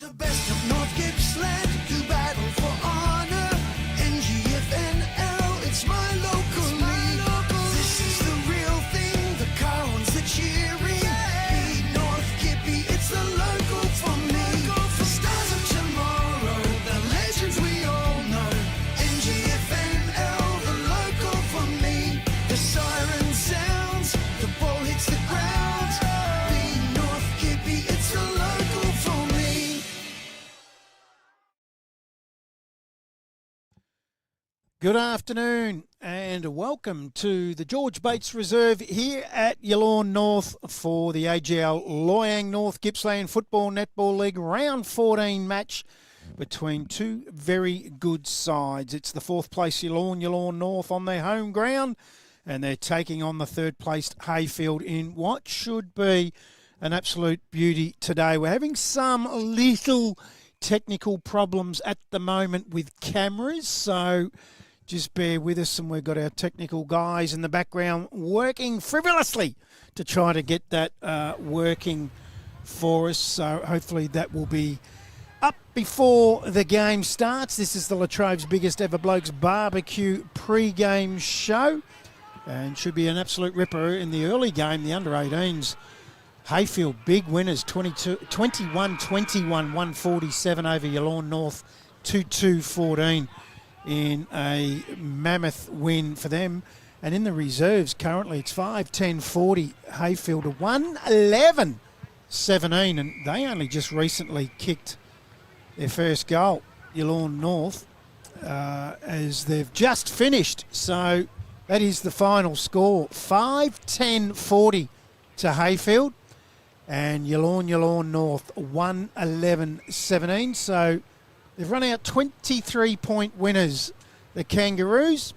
The best of North Gippsland who battle for honour. NGFNL, it's my local league. This is the real thing, the Carons are cheering. Beat North Gippy, it's the local for me. The stars of tomorrow, the legends we all know. NGFNL, the local for me. The siren sounds, the ball hits the ground. Beat North Gippy, it's the local for me. Good afternoon and welcome to the George Bates Reserve here at Yallourn North for the AGL Loyang North Gippsland Football Netball League Round 14 match between two very good sides. It's the fourth place Yallourn North on their home ground and they're taking on the third placed Heyfield in what should be an absolute beauty today. We're having some little technical problems at the moment with cameras, so just bear with us, and we've got our technical guys in the background working frivolously to try to get that working for us. So hopefully that will be up before the game starts. This is the Latrobe's biggest ever Blokes barbecue pre-game show, and should be an absolute ripper in the early game. The under-18s, Heyfield, big winners, 21-21, 147 over Yallourn North, 2-2-14. In a mammoth win for them. And in the reserves currently it's 5-10-40 Heyfield to 1-11-17, and they only just recently kicked their first goal, Yallourn North, as they've just finished. So that is the final score, 5-10-40 to Heyfield, and Yallourn North 1-11-17. So they've run out 23-point winners, the Kangaroos,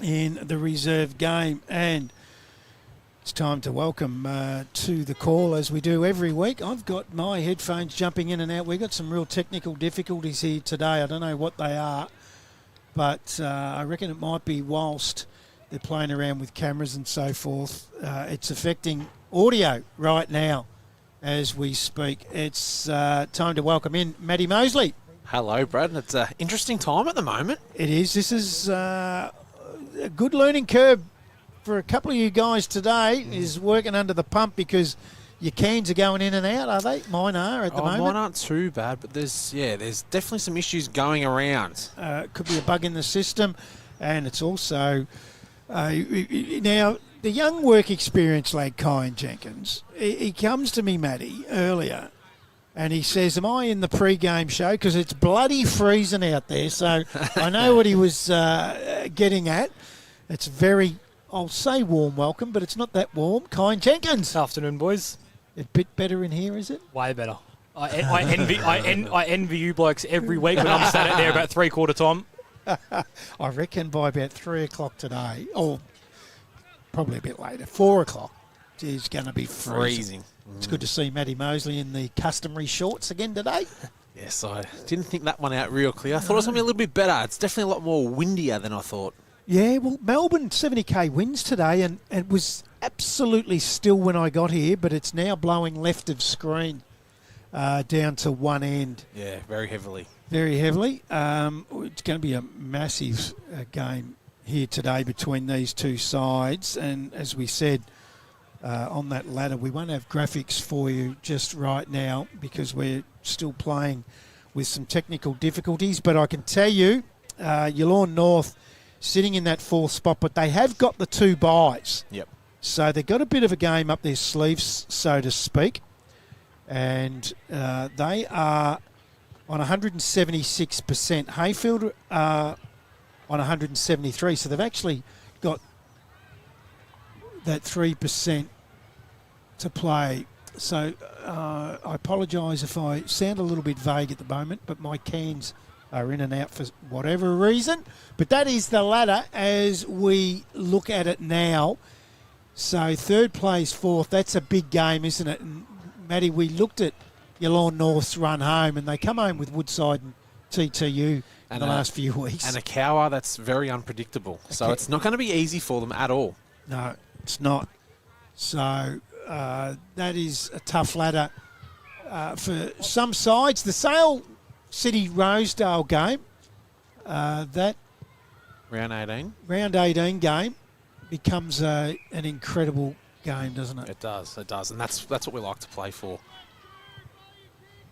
in the reserve game. And it's time to welcome to the call, as we do every week. I've got my headphones jumping in and out. We've got some real technical difficulties here today. I don't know what they are, but I reckon it might be whilst they're playing around with cameras and so forth. It's affecting audio right now as we speak. It's time to welcome in Matty Mosley. Hello, Brad. It's an interesting time at the moment. It is. This is a good learning curve for a couple of you guys today, is working under the pump, because your cans are going in and out, are they? Mine are at the moment. Mine aren't too bad, but there's definitely some issues going around. Could be a bug in the system, and it's also now the young work experience lad, Kyan Jenkins. He comes to me, Matty, earlier. And he says, am I in the pre-game show? Because it's bloody freezing out there. So I know what he was getting at. It's very, I'll say warm welcome, but it's not that warm. Kyan Jenkins. Afternoon, boys. A bit better in here, is it? Way better. I envy you blokes every week when I'm sat out there about three-quarter time. I reckon by about 3 o'clock today, or probably a bit later, 4 o'clock, it's going to be freezing. It's good to see Matty Mosley in the customary shorts again today. Yes, I didn't think that one out real clear. I thought it was going to be a little bit better. It's definitely a lot more windier than I thought. Yeah, well, Melbourne 70k winds today, and it was absolutely still when I got here, but it's now blowing left of screen down to one end. Yeah, very heavily. Very heavily. It's going to be a massive game here today between these two sides, and as we said, on that ladder, we won't have graphics for you just right now because we're still playing with some technical difficulties. But I can tell you, Yallourn North sitting in that fourth spot, but they have got the two byes. Yep. So they've got a bit of a game up their sleeves, so to speak. And they are on 176%. Heyfield are on 173. So they've actually got that 3% to play. So I apologise if I sound a little bit vague at the moment, but my cans are in and out for whatever reason. But that is the ladder as we look at it now. So third plays fourth. That's a big game, isn't it? And Matty, we looked at Yallourn North's run home, and they come home with Woodside and TTU in the last few weeks. And a cower that's very unpredictable. So it's not going to be easy for them at all. No, it's not. So that is a tough ladder for some sides. The Sale City Rosedale game, that Round 18. round 18 game becomes an incredible game, doesn't it? It does. And that's what we like to play for.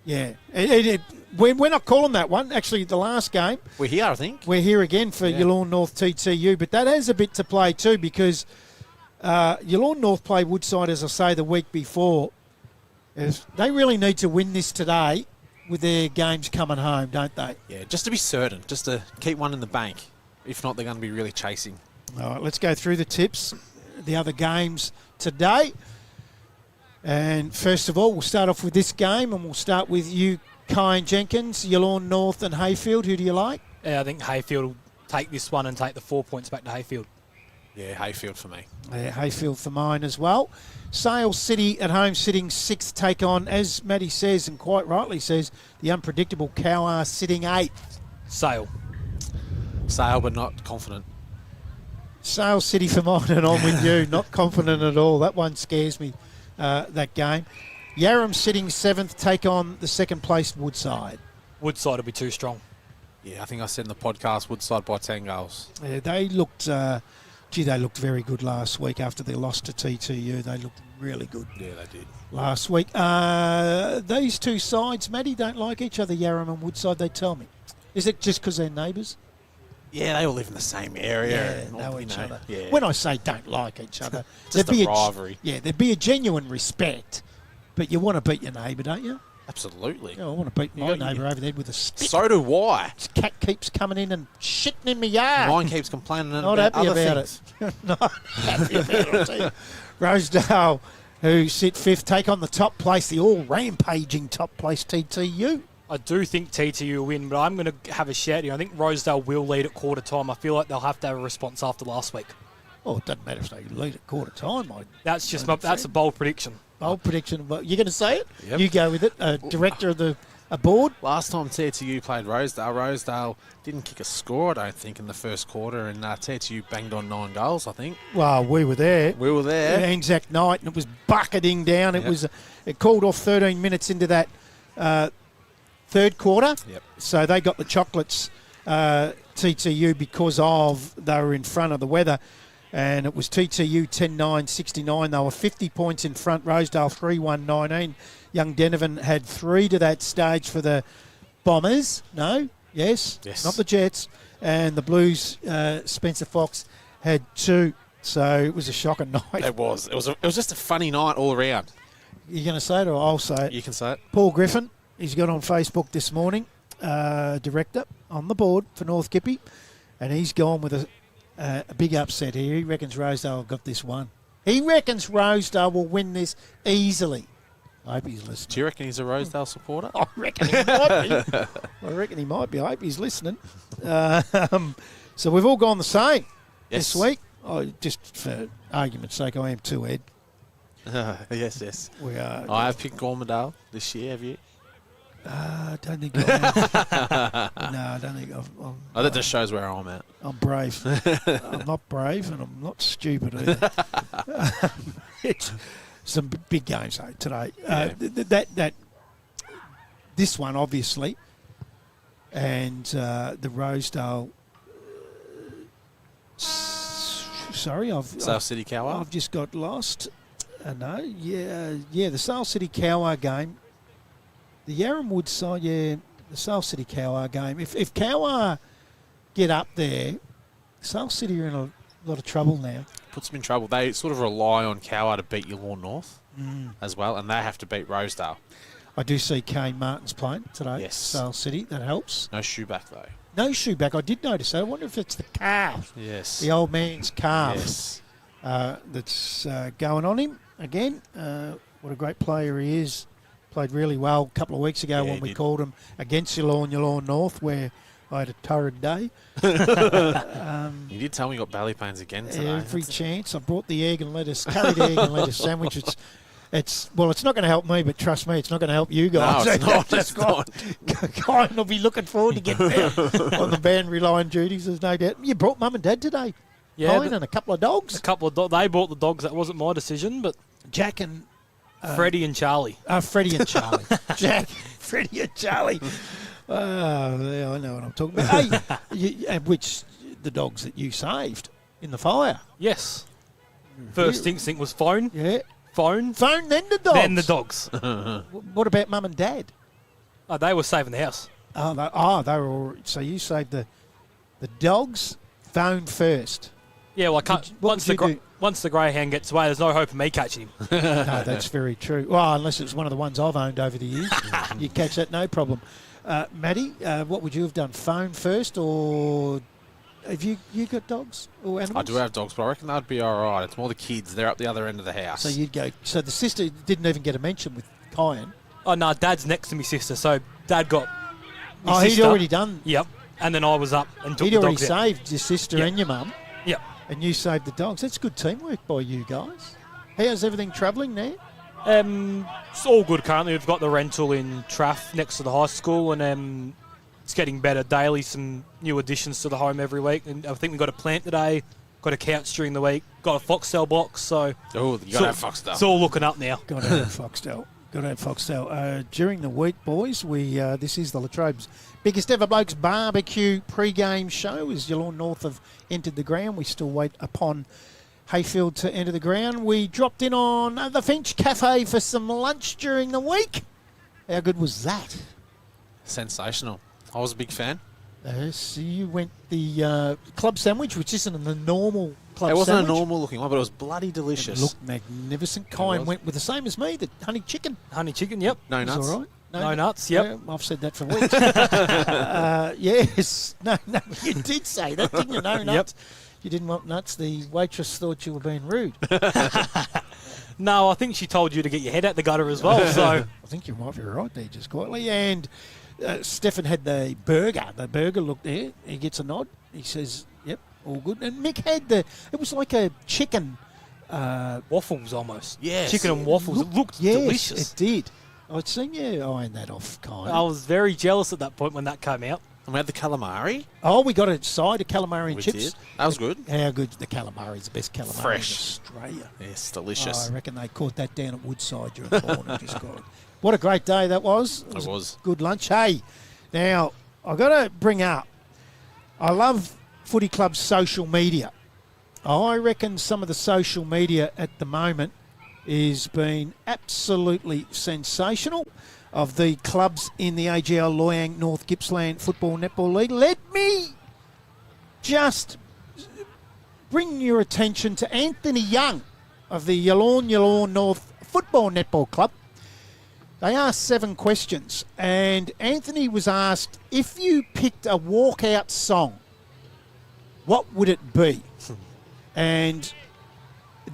Yeah. We're not calling that one. Actually, the last game, We're here, I think. we're here again for Yeah. Yallourn North TTU, but that has a bit to play too because Yallourn North played Woodside, as I say, the week before. They really need to win this today with their games coming home, don't they? Yeah, just to be certain, just to keep one in the bank. If not, they're going to be really chasing. All right, let's go through the tips, the other games today. And first of all, we'll start off with this game, and we'll start with you, Kyan Jenkins, Yallourn North and Heyfield. Who do you like? Yeah, I think Heyfield will take this one and take the 4 points back to Heyfield. Yeah, Heyfield for me. Yeah, Heyfield for mine as well. Sale City at home sitting 6th, take on, as Matty says, and quite rightly says, the unpredictable Cowar sitting 8th. Sale. Sale, but not confident. Sale City for mine, and I'm with you. Not confident at all. That one scares me, that game. Yarram sitting 7th, take on the second place Woodside. Woodside will be too strong. Yeah, I think I said in the podcast, Woodside by 10 goals. Yeah, they looked, they looked very good last week after their loss to TTU. They looked really good Yeah, they did. last week. These two sides, Matty, don't like each other, Yarram and Woodside, they tell me. Is it just because they're neighbours? Yeah, they all live in the same area. Yeah, and know all, each you other. Yeah. When I say don't like each other, Just there'd be a rivalry. there'd be a genuine respect, but you want to beat your neighbour, don't you? Absolutely. Yeah, I want to beat my got- neighbour over there with a stick. So do I. This cat keeps coming in and shitting in my yard. Mine keeps complaining Not about happy other about things. it. Not happy about it. I'll tell you. Rosedale, who sit 5th, take on the top place, the all-rampaging top place TTU. I do think TTU will win, but I'm going to have a shout here. I think Rosedale will lead at quarter time. I feel like they'll have to have a response after last week. Oh, it doesn't matter if they lead at quarter time. That's just that's a bold prediction. Bold prediction. But you're going to say it? Yep. You go with it. Director of the board. Last time TTU played Rosedale didn't kick a score, I don't think, in the first quarter, and TTU banged on 9 goals, I think. Well, we were there. We were there. Anzac night, and it was bucketing down. Yep. It called off 13 minutes into that third quarter. Yep. So they got the chocolates, TTU, because they were in front of the weather. And it was TTU 10-9-69. They were 50 points in front. Rosedale 3-1-19. Young Denovan had 3 to that stage for the Bombers. No? Yes. Not the Jets. And the Blues, Spencer Fox, had 2. So it was a shocking night. It was. It was just a funny night all around. You're going to say it or I'll say it? You can say it. Paul Griffin, he's got on Facebook this morning, director on the board for North Gippy, and he's gone with a big upset here. He reckons Rosedale have got this one. He reckons Rosedale will win this easily. I hope he's listening. Do you reckon he's a Rosedale supporter? I reckon he might be. I hope he's listening. So we've all gone the same Yes. this week. Just for argument's sake, I am too, Ed. Yes. We are. I have picked Gormadale this year, have you? I don't think I have. No, I don't think Oh, that just shows where I'm at. I'm brave. I'm not brave, and I'm not stupid either. It's some big games though today. This one obviously, and the Rosedale. Sorry, South City Cowar. I've just got lost. No, the Sale City Cowar game. The Yarram Woods side, the Sale City Cowar game. If Cowar get up there, Sale City are in a lot of trouble now. Puts them in trouble. They sort of rely on Cowar to beat Yallourn North as well, and they have to beat Rosedale. I do see Kane Martin's playing today. Yes. Sale City. That helps. No shoe back, though. No shoe back. I did notice that. I wonder if it's the calf. Yes. The old man's calf. Yes. That's going on him again. What a great player he is. Played really well a couple of weeks ago Yeah, when he we did. called him against Yallourn North, where I had a torrid day. You did tell me you got belly pains again today. Every chance. I brought the egg and lettuce, curried egg and lettuce sandwich. It's not going to help me, but trust me, it's not going to help you guys. No, it's not. It's not. Colin will be looking forward to getting there on the band relying duties, there's no doubt. You brought Mum and Dad today. Yeah, Colin and a couple of dogs. they bought the dogs. That wasn't my decision, but Jack and Freddie and Charlie. Freddie and Charlie. Jack, Freddie and Charlie. Yeah, I know what I'm talking about. Hey, which the dogs that you saved in the fire? Yes. First instinct was phone. Yeah. Phone, Phone, then the dogs. then the dogs. What about Mum and Dad? Oh, they were saving the house. They were all, so you saved the dogs, phone first. Yeah, well, I can't. What would you do? Once the greyhound gets away, there's no hope of me catching him. No, that's very true. Well, unless it's one of the ones I've owned over the years. You catch that, no problem. Maddie, what would you have done? Phone first, or have you got dogs or animals? I do have dogs, but I reckon that'd be all right. It's more the kids. They're up the other end of the house. So you'd go. So the sister didn't even get a mention with Kyan. Oh, no, Dad's next to me sister, so Dad got me He'd sister. already done. Yep. And then I was up and took He'd the already dogs out. saved your sister Yep. and your mum, Yep. and you saved the dogs. That's good teamwork by you guys. How's everything travelling there? It's all good currently. We've got the rental in Traff next to the high school, and it's getting better daily. Some new additions to the home every week. And I think we got a plant today, got a couch during the week, got a Foxtel box. So Oh, you got to have Foxtel. it's all looking up now. Got to have Foxtel. Got to have Foxtel. During the week, boys, this is the Latrobe's biggest ever Blokes barbecue pre-game show. As Yallourn North have entered the ground, we still wait upon Heyfield to enter the ground. We dropped in on the Finch Cafe for some lunch during the week. How good was that? Sensational. I was a big fan. So you went the club sandwich, which isn't the normal club It wasn't sandwich. a normal looking one, but it was bloody It delicious. looked magnificent. Kyan was. went with the same as me, the honey chicken. Honey chicken, yep. No It was nuts. all right. No nuts, yep. Yeah, I've said that for weeks. Yes. No, you did say that, didn't you? No nuts. You didn't want nuts. The waitress thought you were being rude. No, I think she told you to get your head out the gutter as well. So I think you might be right there, just quietly. And Stefan had the burger. The burger looked there. He gets a nod. He says, yep, all good. And Mick had it was like a chicken. waffles almost. Yes. Chicken and waffles. It looked Yes, delicious. it did. I'd seen you eyeing that off, Kyle. I was very jealous at that point when that came out. And we had the calamari. Oh, we got a side of calamari and We chips. did. That was good. How good the calamari is the best calamari Fresh. in Australia. Yes, Oh, delicious. I reckon they caught that down at Woodside during the morning. Just got it. What a great day that was. It was. a good lunch. Hey, now I got to bring up. I love Footy Club's social media. I reckon some of the social media at the moment is been absolutely sensational. Of the clubs in the AGL Loyang North Gippsland Football Netball League. Let me just bring your attention to Anthony Young of the Yallourn North Football Netball Club. They asked 7 questions, and Anthony was asked, if you picked a walkout song, what would it be? And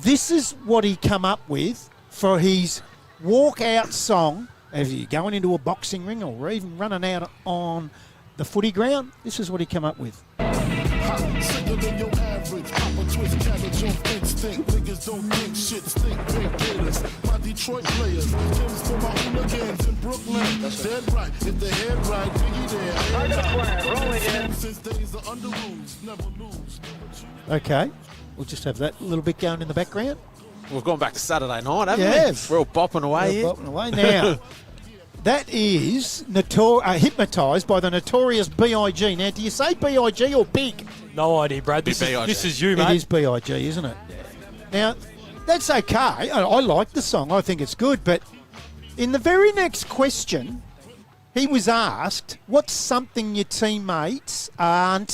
this is what he come up with for his walkout song. If you're going into a boxing ring or even running out on the footy ground, this is what he come up with. Sicker than your average. Papa twist cabbage off instinct. Niggas don't think shit stink. Big hitters. My Detroit players. Tim's for my hooligans in Brooklyn. Dead right. If the head right, Biggie there. I got a plan. Roll again. Since days are under rules. Never lose. Okay, we'll just have that little bit going in the background. We've gone back to Saturday night, haven't Yeah. we? We're all bopping away here. Bopping away. Now, that is hypnotised by the notorious B.I.G. Now, do you say B.I.G. or Big? No idea, Brad. This B.I.G.. is you, It mate. is B.I.G., isn't it? Now, that's okay. I like the song. I think it's good. But in the very next question, he was asked, what's something your teammates are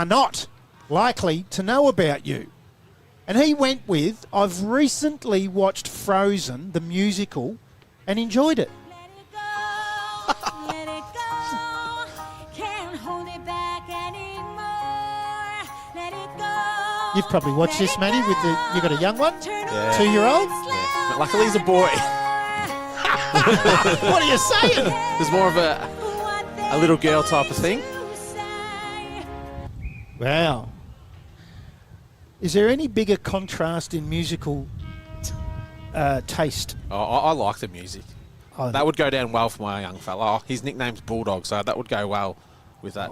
not likely to know about you? And he went with, I've recently watched Frozen, the musical, and enjoyed it. Let it go. Can't hold it back anymore. Let it go. You've probably watched this, Manny, with you got a young one? Yeah. 2-year-old? Yeah. But luckily he's a boy. What are you saying? There's more of a little girl type of thing. Wow. Is there any bigger contrast in musical taste? Oh, I like the music. Oh, That would go down well for my young fella. Oh, his nickname's Bulldog, so that would go well with that.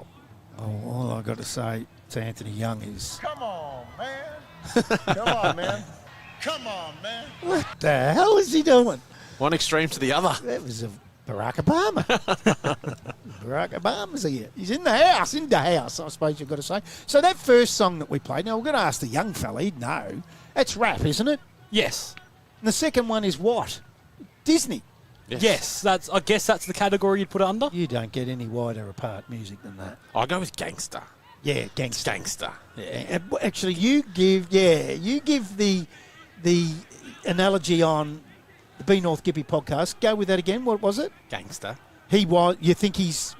all I've got to say to Anthony Young is, Come on, man. Come on, man. Come on, man. What the hell is he doing? One extreme to the other. That was Barack Obama. Barack Obama's here. He's in the house, I suppose you've got to say. So that first song that we played, now we're going to ask the young fella, he'd know. That's rap, isn't it? Yes. And the second one is what? Disney. Yes. I guess that's the category you'd put it under. You don't get any wider apart music than that. I'll go with gangster. Yeah, gangster. Gangster. Yeah. Actually, you give the analogy on the Be North Gippy podcast. Go with that again. What was it? Gangster. You think he's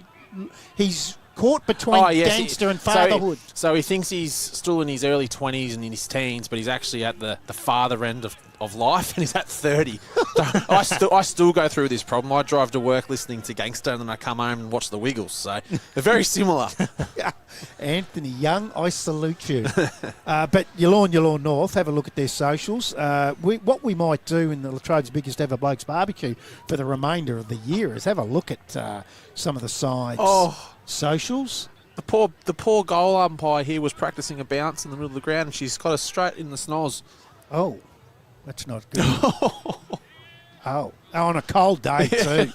caught between gangster and fatherhood. So he thinks he's still in his early 20s and in his teens, but he's actually at the father end of life, and he's at 30. So I still go through this problem. I drive to work listening to gangster, and then I come home and watch the Wiggles. So they're very similar. Anthony Young, I salute you. But Yallourn North, have a look at their socials. What we might do in the Latrobe's biggest ever Blokes barbecue for the remainder of the year is have a look at some of the sides' socials. The poor goal umpire here was practicing a bounce in the middle of the ground, and she's got us straight in the snoz. Oh, that's not good. On a cold day too.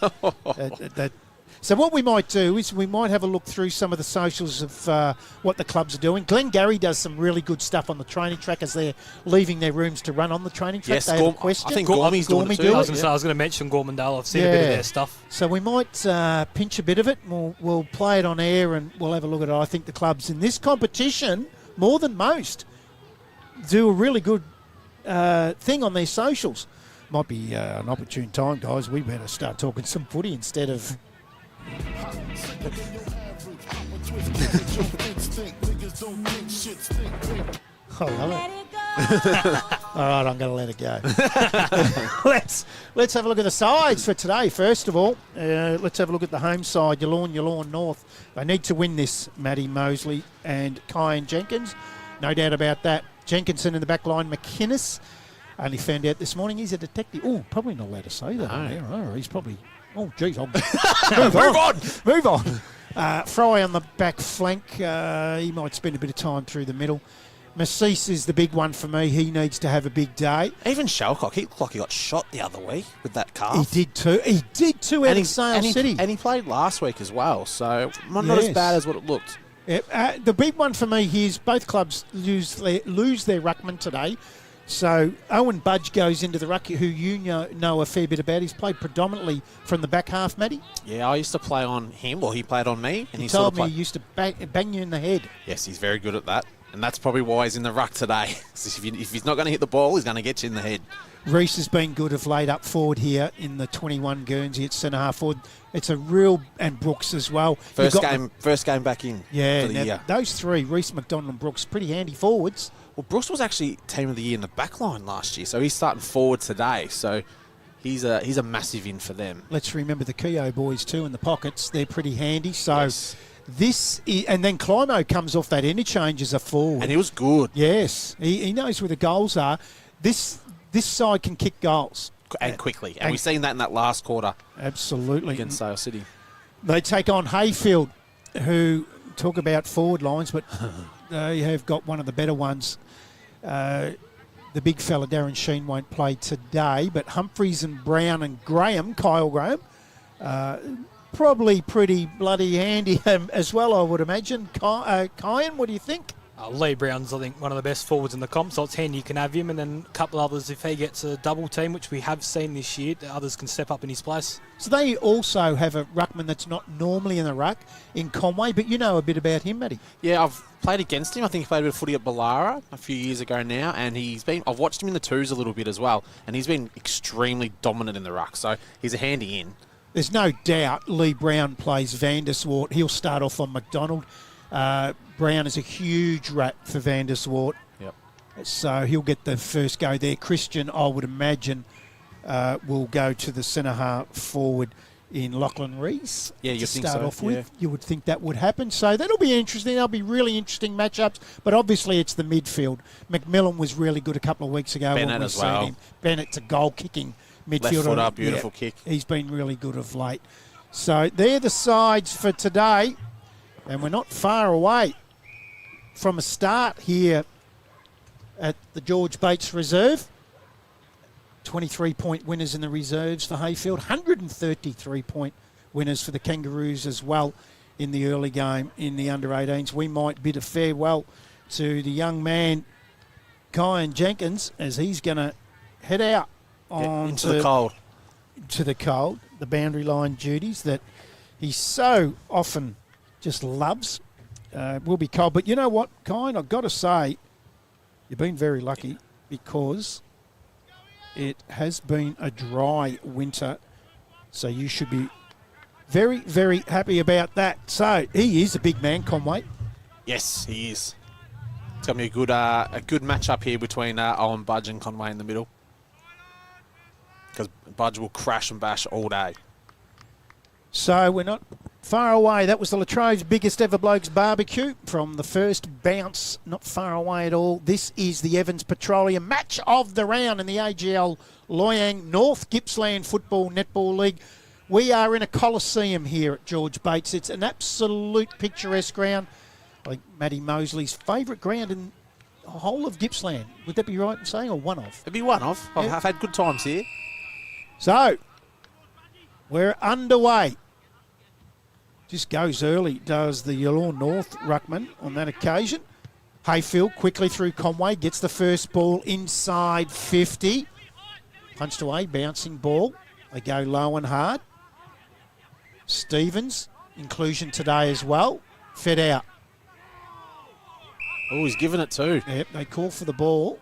So what we might do is we might have a look through some of the socials of what the clubs are doing. Glengarry does some really good stuff on the training track as they're leaving their rooms to run on the training track. Yes, they have a question. I think Gormy's doing it too. I was going to mention Gormandale. I've seen a bit of their stuff. So we might pinch a bit of it. And we'll play it on air and we'll have a look at it. I think the clubs in this competition, more than most, do a really good thing on their socials. Might be an opportune time, guys. We better start talking some footy instead of... I love it. All right, I'm going to let it go. Let's have a look at the sides for today. First of all, let's have a look at the home side, Yallourn North. They need to win this, Matty Mosley and Kyan Jenkins. No doubt about that. Jenkinson in the back line, McInnes. Only found out this morning he's a detective. Oh, probably not allowed to say that on there. Oh, he's probably... Oh, geez. Move on. Fry on the back flank. He might spend a bit of time through the middle. Massis is the big one for me. He needs to have a big day. Even Shalcock, he looked like he got shot the other week with that calf. He did too out of Sale City. And he played last week as well, so not as bad as what it looked. Yeah, the big one for me here is both clubs lose their ruckman today. So Owen Budge goes into the ruck, who you know a fair bit about. He's played predominantly from the back half, Matty. Yeah, I used to play on him, or he played on me. And he told me he used to bang you in the head. Yes, he's very good at that. And that's probably why he's in the ruck today. If he's not going to hit the ball, he's going to get you in the head. Reese has been good of late up forward here in the 21 Guernsey at centre half forward. It's a real, and Brooks as well. First game back in. Yeah, for the year. Those three, Reese, McDonald and Brooks, pretty handy forwards. Well, Brooks was actually team of the year in the back line last year, so he's starting forward today. So he's a massive in for them. Let's remember the Keogh boys too in the pockets. They're pretty handy. So yes. And then Climo comes off that interchange as a forward. And he was good. Yes, he knows where the goals are. This side can kick goals. And quickly. And we've seen that in that last quarter. Absolutely. Against Sale City. They take on Heyfield, who talk about forward lines, but they have got one of the better ones. The big fella, Darren Sheen, won't play today, but Humphreys and Brown and Kyle Graham, probably pretty bloody handy as well, I would imagine. Kyan, what do you think? Lee Brown's, I think, one of the best forwards in the comp, so it's handy you can have him, and then a couple others if he gets a double team, which we have seen this year, the others can step up in his place. So they also have a ruckman that's not normally in the ruck in Conway, but you know a bit about him, Matty. Yeah, I've played against him. I think he played a bit of footy at Ballara a few years ago now, and I've watched him in the twos a little bit as well, and he's been extremely dominant in the ruck, so he's a handy in. There's no doubt Lee Brown plays Vanderswart. He'll start off on McDonald. Brown is a huge rat for Vanderswart. Yep. So he'll get the first go there. Christian, I would imagine, will go to the centre half forward in Lachlan Rees. Yeah, you to think start so, off with. You would think that would happen. So that'll be interesting. There'll be really interesting matchups. But obviously it's the midfield. McMillan was really good a couple of weeks ago. Bennett as well. Him. Bennett's a goal-kicking midfielder. Left foot up, beautiful kick. He's been really good of late. So they're the sides for today. And we're not far away from a start here at the George Bates Reserve. 23-point winners in the reserves for Heyfield. 133-point winners for the Kangaroos as well in the early game in the under-18s. We might bid a farewell to the young man, Kyan Jenkins, as he's going to head out into the cold. To the cold, the boundary line duties that he so often just loves. Will be cold. But you know what, Kyan, I've got to say, you've been very lucky because it has been a dry winter. So you should be very, very happy about that. So he is a big man, Conway. Yes, he is. It's going to be a good match-up here between Owen Budge and Conway in the middle. Because Budge will crash and bash all day. So we're not far away. That was the Latrobe's biggest ever Blokes barbecue from the first bounce. Not far away at all. This is the Evans Petroleum match of the round in the AGL Loyang North Gippsland Football Netball League. We are in a coliseum here at George Bates. It's an absolute picturesque ground. I think Matty Mosley's favourite ground in the whole of Gippsland. Would that be right in saying, or one of? It'd be one of. I've had good times here. So, we're underway. Just goes early, does the Yallourn North ruckman on that occasion. Heyfield quickly through Conway, gets the first ball inside 50. Punched away, bouncing ball. They go low and hard. Stevens, inclusion today as well. Fed out. Oh, he's given it too. Yep, they call for the ball,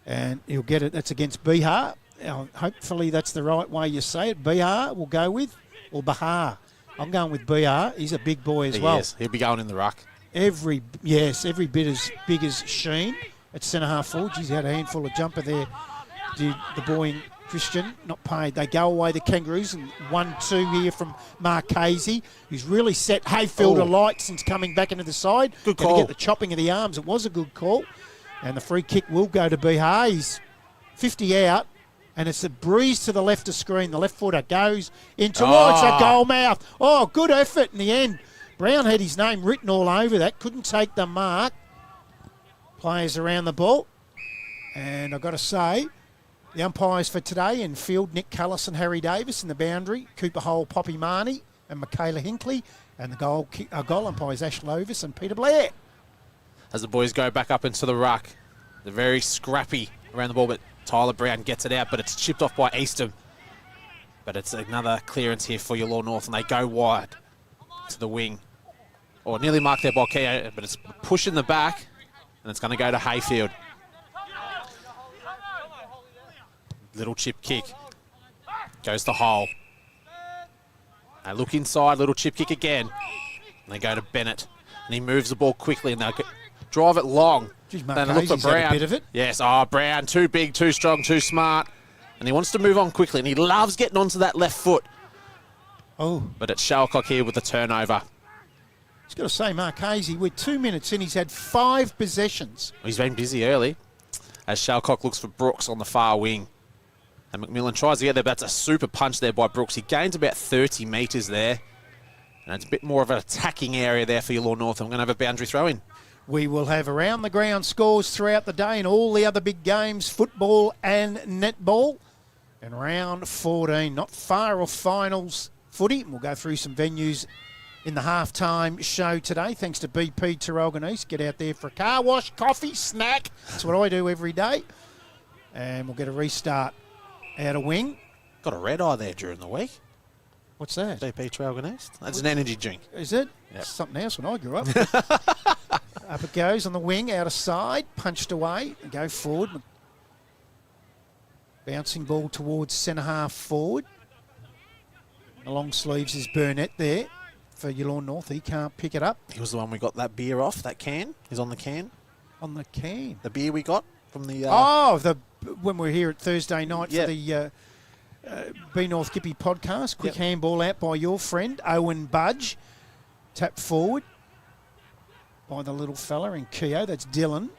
and he'll get it. That's against Bihar. Now, hopefully that's the right way you say it. Bihar we'll go with, or Bahar. I'm going with Bihar. He's a big boy as well. Yes, he'll be going in the ruck. Every bit as big as Sheen at centre-half forward. He's had a handful of jumper there. Did the boy in Christian, not paid. They go away, the Kangaroos, and 1-2 here from Marchese, who's really set Heyfield alight since coming back into the side. Good Gonna call. get the chopping of the arms. It was a good call. And the free kick will go to Bihar. He's 50 out. And it's a breeze to the left of screen. The left footer goes in towards a goal mouth. Oh, good effort in the end. Brown had his name written all over that. Couldn't take the mark. Players around the ball. And I've got to say, the umpires for today in field, Nick Cullis and Harry Davis in the boundary, Cooper Hole, Poppy Marnie and Michaela Hinkley. And the goal umpires, Ash Lovis and Peter Blair. As the boys go back up into the ruck, they're very scrappy around the ball, but Tyler Brown gets it out, but it's chipped off by Eastham. But it's another clearance here for Yallourn North, and they go wide to the wing. Or nearly marked there by Keogh, but it's pushing the back, and it's going to go to Heyfield. Little chip kick. Goes to Hole. They look inside, little chip kick again. And they go to Bennett. And he moves the ball quickly, and they'll drive it long. Geez, Then look for Marchese's had Brown. a bit of it. Yes, Brown, too big, too strong, too smart. And he wants to move on quickly, and he loves getting onto that left foot. Oh, But it's Shalcock here with the turnover. he's got to say, Marchese, we're 2 minutes in. He's had 5 possessions. He's been busy early as Shalcock looks for Brooks on the far wing. And McMillan tries to get there, but that's a super punch there by Brooks. He gains about 30 metres there. And it's a bit more of an attacking area there for Yallourn North. I'm going to have a boundary throw in. We will have around the ground scores throughout the day in all the other big games, football and netball. And round 14, not far off finals footy. And we'll go through some venues in the halftime show today. Thanks to BP Tarralgon East. Get out there for a car wash, coffee, snack. That's what I do every day. And we'll get a restart out of wing. Got a red eye there during the week. What's that? BP Traralgon East. That's an energy drink. Is it? Yep. Something else when I grew up. Up it goes on the wing, out of side, punched away, and go forward. Bouncing ball towards centre half forward. The long sleeves is Burnett there for Yallourn North. He can't pick it up He was the one we got that beer off, that can. He's on the can. on the can. The beer we got from the... When we were here at Thursday night Yep. for the B North Gippy podcast. Quick Yep. handball out by your friend, Owen Budge. Tap forward by the little fella in Keogh. That's Dylan.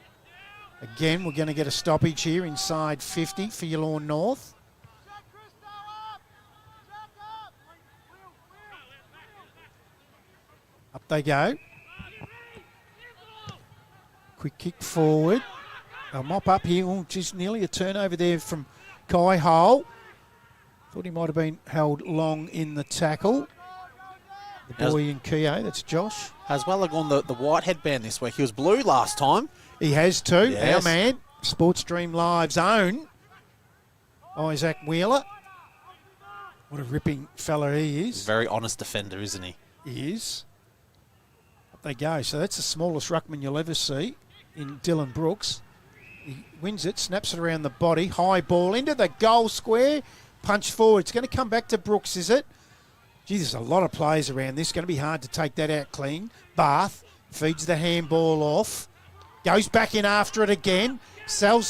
Again, we're going to get a stoppage here inside 50 for Yallourn North. Up they go. Quick kick forward. A mop up here. Oh, just nearly a turnover there from Kai Hole. Thought he might have been held long in the tackle. The boy in Keogh, that's Josh. Has well gone the white headband this week. He was blue last time. He has too. Yes. Our man, Sports Dream Live's own Isaac Wheeler. What a ripping fella he is. Very honest defender, isn't he? He is. Up they go. So that's the smallest ruckman you'll ever see in Dylan Brooks. He wins it, snaps it around the body. High ball into the goal square. Punch forward. It's going to come back to Brooks, is it? Gee, there's a lot of players around this. Going to be hard to take that out clean. Bath feeds the handball off. Goes back in after it again. Sells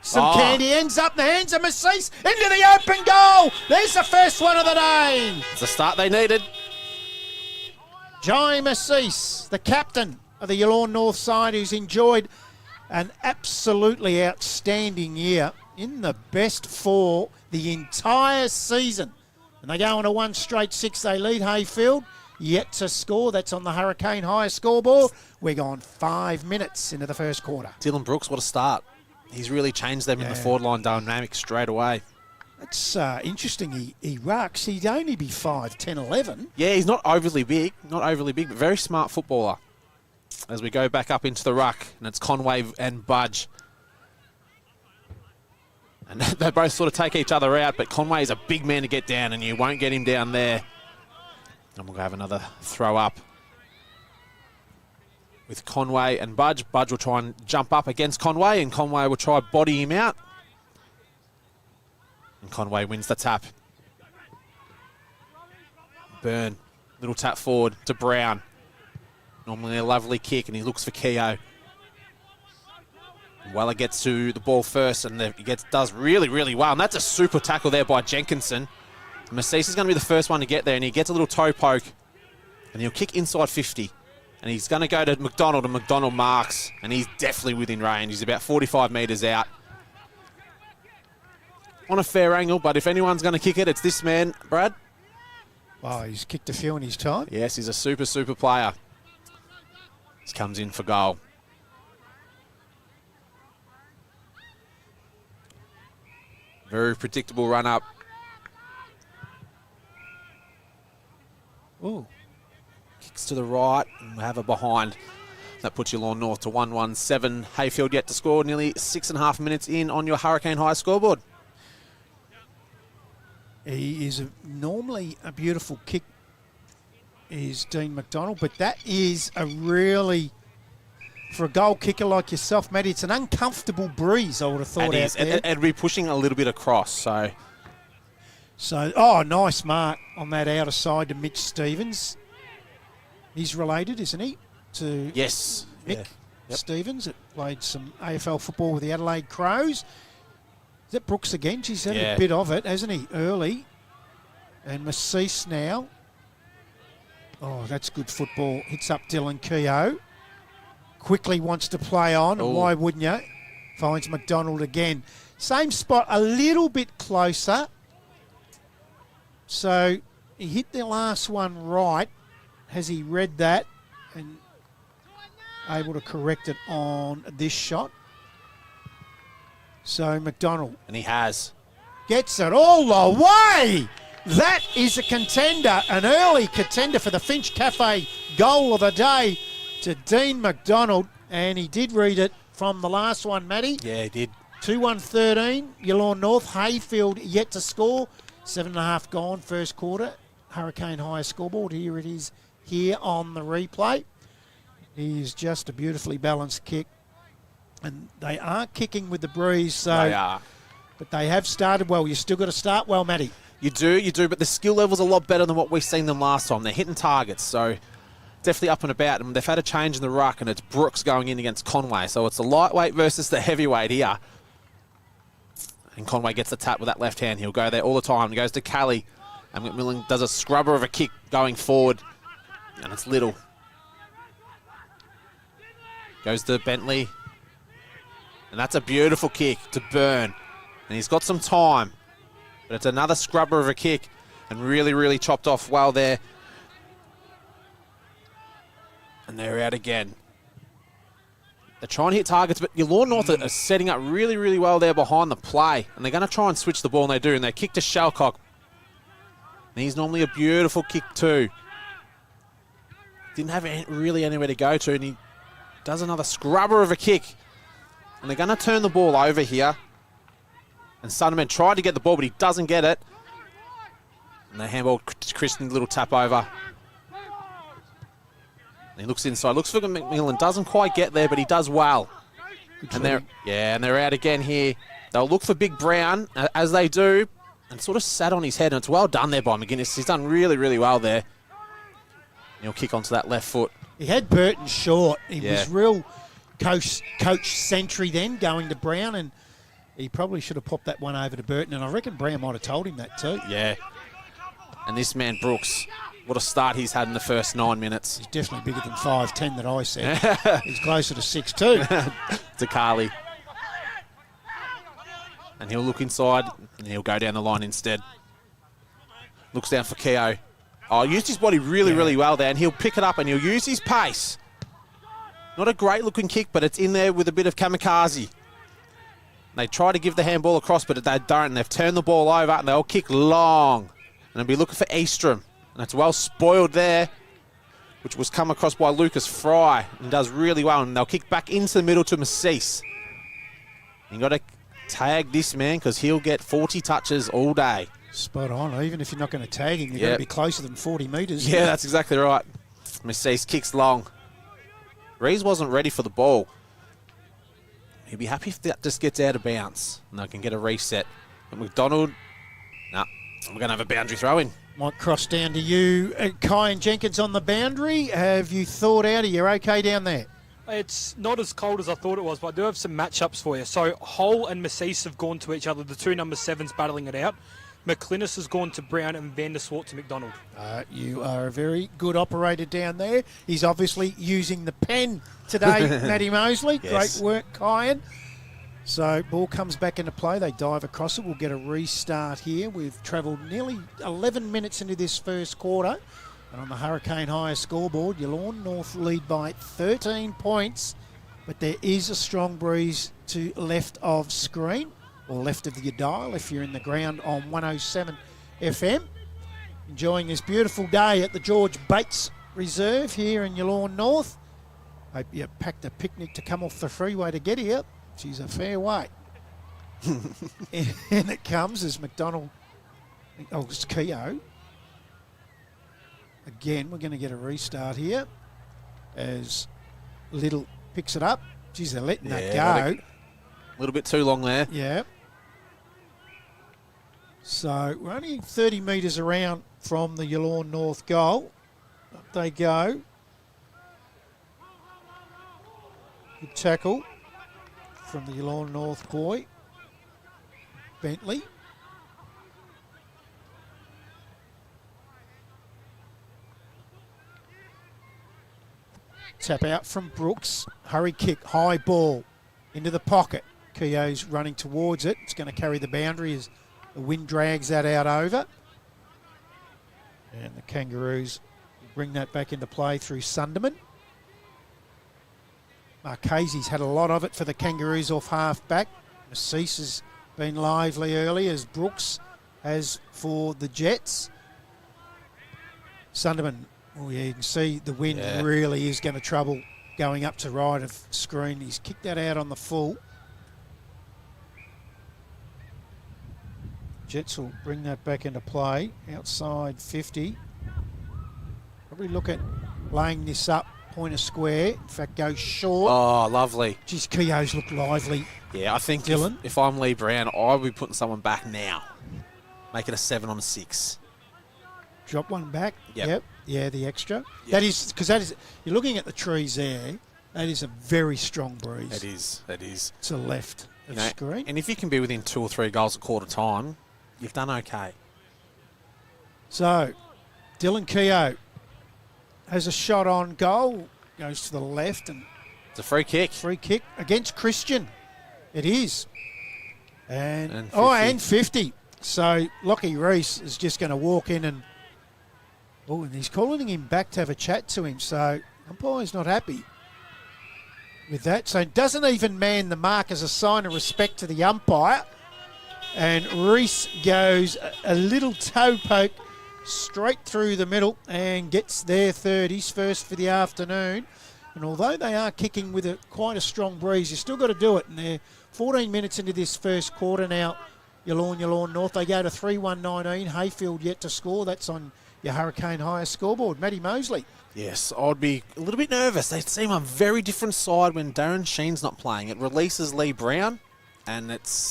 some candy. Ends up in the hands of Massis. Into the open goal. There's the first one of the day. It's the start they needed. Jai Massis, the captain of the Yallourn North side, who's enjoyed an absolutely outstanding year in the best four the entire season. And they go on a 1 straight 6. They lead Heyfield. Yet to score. That's on the Hurricane High scoreboard. We're gone 5 minutes into the first quarter. Dylan Brooks, what a start. He's really changed them in the forward line dynamic straight away. That's interesting. He rucks. He'd only be 5'10", 11. Yeah, he's not overly big, but very smart footballer. As we go back up into the ruck, and it's Conway and Budge. And they both sort of take each other out, but Conway's a big man to get down, and you won't get him down there. And we'll have another throw up with Conway and Budge. Budge will try and jump up against Conway, and Conway will try and body him out. And Conway wins the tap. Byrne, little tap forward to Brown. Normally a lovely kick, and he looks for Keogh. Weller gets to the ball first, and he does really, really well. And that's a super tackle there by Jenkinson. Massis is going to be the first one to get there, and he gets a little toe poke, and he'll kick inside 50. And he's going to go to McDonald, and McDonald marks, and he's definitely within range. He's about 45 metres out. On a fair angle, but if anyone's going to kick it, it's this man, Brad. Oh, he's kicked a few in his time. Yes, he's a super, super player. This comes in for goal. Very predictable run up. Ooh. Kicks to the right, and we have a behind. That puts Yallourn North to 1-1-7. Heyfield yet to score, nearly 6.5 minutes in on your Hurricane High scoreboard. He is normally a beautiful kick, is Dean McDonald, but that is a really, for a goal kicker like yourself, Matty, it's an uncomfortable breeze, I would have thought, out there. And we're pushing a little bit across, so... Oh, nice mark on that outer side to Mitch Stevens. He's related, isn't he, to Yes. Mick Stevens, that played some AFL football with the Adelaide Crows. Is that Brooks again? She's had a bit of it, hasn't he, early. And Massis now. Oh, that's good football. Hits up Dylan Keogh. Quickly wants to play on, and why wouldn't you? Finds McDonald again. Same spot, a little bit closer. So he hit the last one right. Has he read that and able to correct it on this shot? So McDonald. And he has. Gets it all the way. That is a contender, an early contender for the Finch Cafe goal of the day to Dean McDonald. And he did read it from the last one, Matty. Yeah, he did. 2-1-13, Yallourn North. Heyfield yet to score. 7.5 gone, first quarter. Hurricane High scoreboard. Here it is here on the replay. It is just a beautifully balanced kick. And they are kicking with the breeze. So, They are. But they have started well. You still got to start well, Matty. You do, but the skill level's a lot better than what we've seen them last time. They're hitting targets, so definitely up and about. And they've had a change in the ruck, and it's Brooks going in against Conway. So it's the lightweight versus the heavyweight here. And Conway gets the tap with that left hand. He'll go there all the time. He goes to Callie, and McMillan does a scrubber of a kick going forward, and it's Little. Goes to Bentley, and that's a beautiful kick to Byrne. And he's got some time, but it's another scrubber of a kick, and really, really chopped off well there. And they're out again. They're trying to hit targets, but your Lawn North are setting up really, really well there behind the play. And they're going to try and switch the ball, and they do. And they kick to Shalcock. And he's normally a beautiful kick too. Didn't have really anywhere to go to, and he does another scrubber of a kick. And they're going to turn the ball over here. And Sunderman tried to get the ball, but he doesn't get it. And they handball to Christian, little tap over. And he looks inside, looks for McMillan, doesn't quite get there, but he does well. And they're out again here. They'll look for Big Brown, as they do, and sort of sat on his head, and it's well done there by McGuinness. He's done really, really well there. And he'll kick onto that left foot. He had Burton short. He was real coach sentry then, going to Brown, and he probably should have popped that one over to Burton, and I reckon Brown might have told him that too. Yeah. And this man, Brooks, what a start he's had in the first 9 minutes. He's definitely bigger than 5'10" that I said. He's closer to 6'2". To Carly. And he'll look inside, and he'll go down the line instead. Looks down for Keogh. Oh, used his body really, really well there, and he'll pick it up, and he'll use his pace. Not a great-looking kick, but it's in there with a bit of kamikaze. They try to give the handball across, but they don't, and they've turned the ball over, and they'll kick long. And they'll be looking for Eastrom. And it's well spoiled there, which was come across by Lucas Fry, and does really well. And they'll kick back into the middle to Massis. You got to tag this man because he'll get 40 touches all day. Spot on. Even if you're not going to tag him, you've got to be closer than 40 metres. Yeah, that's exactly right. Massis kicks long. Rees wasn't ready for the ball. He'd be happy if that just gets out of bounds and they can get a reset. But McDonald, we're going to have a boundary throw in. Might cross down to you, Kai and Jenkins on the boundary. Have you thought out? Are you okay down there? It's not as cold as I thought it was, but I do have some matchups for you. So Hull and Massis have gone to each other, the two number 7s battling it out. McClinnis has gone to Brown and Van der Swart to McDonald. You are a very good operator down there. He's obviously using the pen today, Matty Mosley. Yes. Great work, Kyan. So ball comes back into play. They dive across it. We'll get a restart here. We've travelled nearly 11 minutes into this first quarter. And on the Hurricane Hire scoreboard, your Lawn North lead by 13 points. But there is a strong breeze to left of screen, or left of your dial if you're in the ground on 107 FM. Enjoying this beautiful day at the George Bates Reserve here in your Lawn North. Hope you packed a picnic to come off the freeway to get here. She's a fair way. And it comes as McDonald, it's Keogh. Again, we're going to get a restart here as Little picks it up. Geez, they're letting that go. A little bit too long there. Yeah. So we're only 30 metres around from the Yallourn North goal. Up they go. Good tackle from the Yallourn North boy, Bentley. Tap out from Brooks. Hurry kick, high ball into the pocket. Keogh's running towards it. It's going to carry the boundary as the wind drags that out over. And the Kangaroos bring that back into play through Sunderman. Marchese's had a lot of it for the Kangaroos off half back. Massis has been lively early as Brooks has for the Jets. Sunderman, well, yeah, you can see the wind really is going to trouble going up to right of screen. He's kicked that out on the full. Jets will bring that back into play. Outside 50. Probably look at laying this up. Point a square. In fact, goes short. Oh, lovely. Geez, Keogh's look lively. Yeah, I think Dylan, if I'm Lee Brown, I'll be putting someone back now. Make it a 7 on a 6. Drop one back. Yep. Yeah, the extra. Yep. That is, because that is, you're looking at the trees there. That is a very strong breeze. It is. It is. To the left of screen. And if you can be within 2 or 3 goals at quarter time, you've done okay. So, Dylan Keogh has a shot on goal. Goes to the left and it's a free kick. Free kick against Christian. It is. And 50. 50. So Lockie Reese is just going to walk in and and he's calling him back to have a chat to him. So umpire's not happy. with that. So doesn't even man the mark as a sign of respect to the umpire. And Reese goes a little toe poke straight through the middle and gets their 30s first for the afternoon. And although they are kicking with quite a strong breeze, you still got to do it. And they're 14 minutes into this first quarter now. Yallourn North, they go to 3-1-19. Heyfield yet to score. That's on your Hurricane Hire scoreboard. Matty Mosley. Yes, I'd be a little bit nervous. They seem a very different side when Darren Sheen's not playing. It releases Lee Brown, and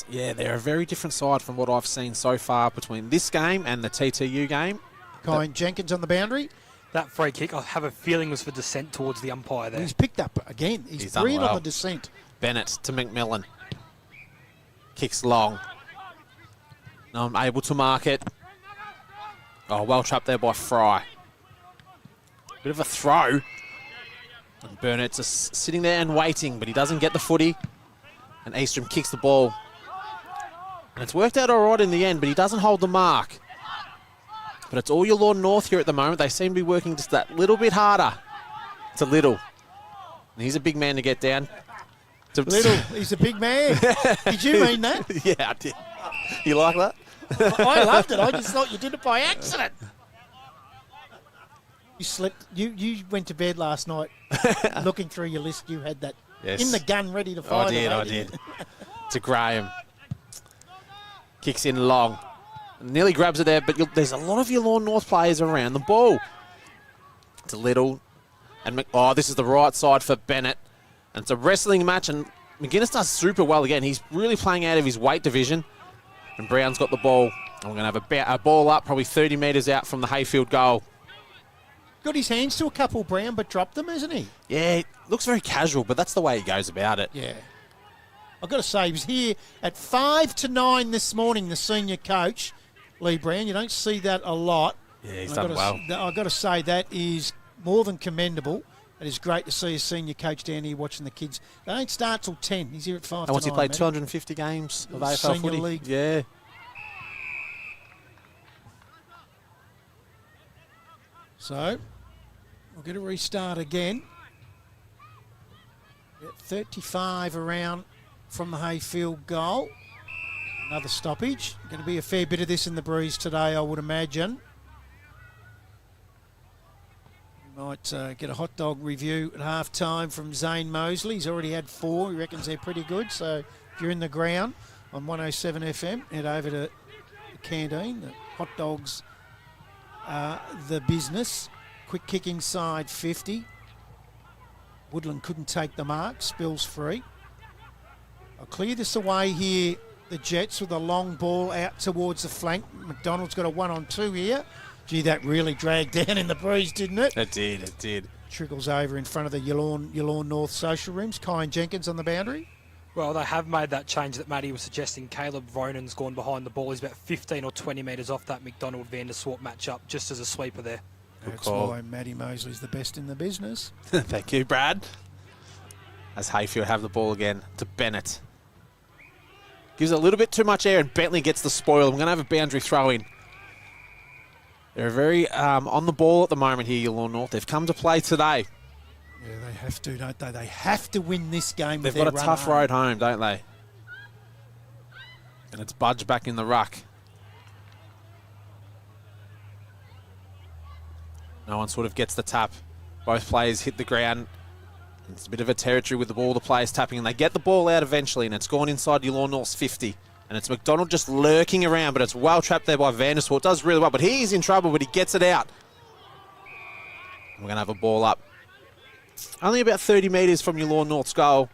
they're a very different side from what I've seen so far between this game and the TTU game. Kyan Jenkins on the boundary. That free kick, I have a feeling, was for descent towards the umpire there. He's picked up again. He's done brilliant well. on the descent. Bennett to McMillan. Kicks long. No, I'm able to mark it. Oh, well trapped there by Fry. Bit of a throw. And Burnett's just sitting there and waiting, but he doesn't get the footy. And Eastrom kicks the ball. And it's worked out all right in the end, but he doesn't hold the mark. But it's all Yallourn North here at the moment. They seem to be working just that little bit harder. It's a little. And he's a big man to get down. Little, he's a big man. Did you mean that? Yeah, I did. You like that? I loved it. I just thought you did it by accident. You slept. You went to bed last night looking through your list. You had that in the gun ready to fire. I did. To Graham. Kicks in long. Nearly grabs it there, but there's a lot of Yallourn North players around the ball. It's a little. And this is the right side for Bennett. And it's a wrestling match, and McGuinness does super well again. He's really playing out of his weight division. And Brown's got the ball. And we're going to have a ball up, probably 30 metres out from the Heyfield goal. Got his hands to a couple, Brown, but dropped them, hasn't he? Yeah, looks very casual, but that's the way he goes about it. Yeah. I've got to say, he was here at 5 to 9 this morning, the senior coach, Lee Brown. You don't see that a lot. Yeah, he's done well. I've got to say, that is more than commendable. It is great to see a senior coach down here watching the kids. They don't start till 10. He's here at 5 to 9. And once he played 250 games of AFL Senior footy. league. Yeah. So, we'll get a restart again. 35 around from the Heyfield goal. Another stoppage. Going to be a fair bit of this in the breeze today, I would imagine. We might get a hot dog review at half-time from Zane Mosley. He's already had 4. He reckons they're pretty good. So, if you're in the ground on 107 FM, head over to the canteen. The hot dogs the business. Quick kick inside 50. Woodland couldn't take the mark. Spills free. I'll clear this away here. The Jets with a long ball out towards the flank. McDonald's got a 1-on-2 here. Gee, that really dragged down in the breeze, didn't it? It did. Trickles over in front of the Yallourn North social rooms. Kyan Jenkins on the boundary. Well, they have made that change that Matty was suggesting. Caleb Ronan's gone behind the ball. He's about 15 or 20 metres off that McDonald-Van der Swart matchup, just as a sweeper there. That's call. why Matty Mosley's the best in the business. Thank you, Brad. As Heyfield have the ball again to Bennett. Gives it a little bit too much air, and Bentley gets the spoil. We're going to have a boundary throw in. They're very on the ball at the moment here, Yallourn North. They've come to play today. Yeah, they have to, don't they? They have to win this game. They've got a tough road home, don't they? And it's Budge back in the ruck. No one sort of gets the tap. Both players hit the ground. It's a bit of a territory with all the players tapping, and they get the ball out eventually, and it's gone inside Yallourn North's 50. And it's McDonald just lurking around, but it's well trapped there by Van der Swart. Does really well, but he's in trouble, but he gets it out. We're going to have a ball up. Only about 30 metres from Yallourn North's goal.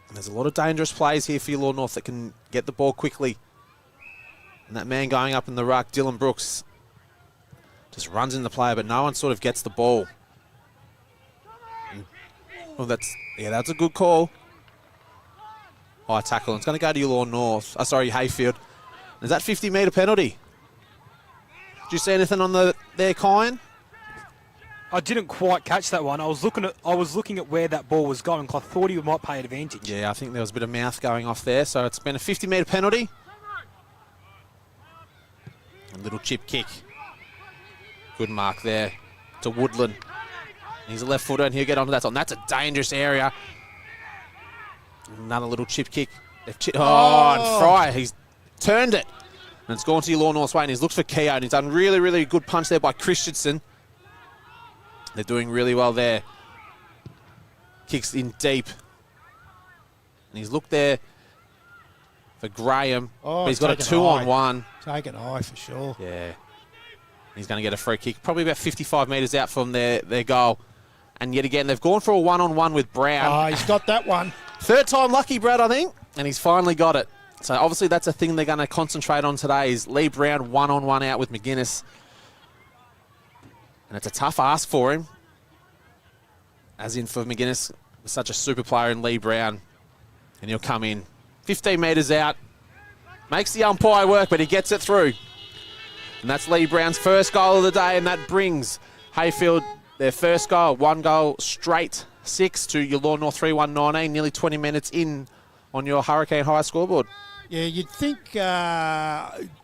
And there's a lot of dangerous plays here for Yallourn North that can get the ball quickly. And that man going up in the ruck, Dylan Brooks, just runs in the player, but no one sort of gets the ball. Well, that's a good call. High tackle. And it's going to go to Yallourn North. Heyfield. Is that 50-metre penalty? Did you see anything on there, Kyan? I didn't quite catch that one. I was looking at where that ball was going, because I thought he might pay advantage. Yeah, I think there was a bit of mouth going off there, so it's been a 50-metre penalty. A little chip kick. Good mark there to Woodland. He's a left footer, and he'll get onto that. That's a dangerous area. Another little chip kick. And Fry, he's turned it. And it's gone to Yallourn North's way, and he's looked for Keogh, and he's done really, really good punch there by Christensen. They're doing really well there. Kicks in deep. And he's looked there for Graham. Oh, but he's got a taken 2-on-1. Take an eye for sure. Yeah. He's going to get a free kick. Probably about 55 metres out from their goal. And yet again, they've gone for a 1-on-1 with Brown. Oh, he's got that one. Third time lucky, Brad, I think. And he's finally got it. So obviously that's a thing they're going to concentrate on today is Lee Brown 1-on-1 out with McGuinness. And it's a tough ask for him. As in for McGuinness, such a super player in Lee Brown. And he'll come in 15 metres out. Makes the umpire work, but he gets it through. And that's Lee Brown's first goal of the day, and that brings Heyfield their first goal. 1 goal straight, 6 to Yallourn North 3-1-19, nearly 20 minutes in on your Hurricane High scoreboard. Yeah, you'd think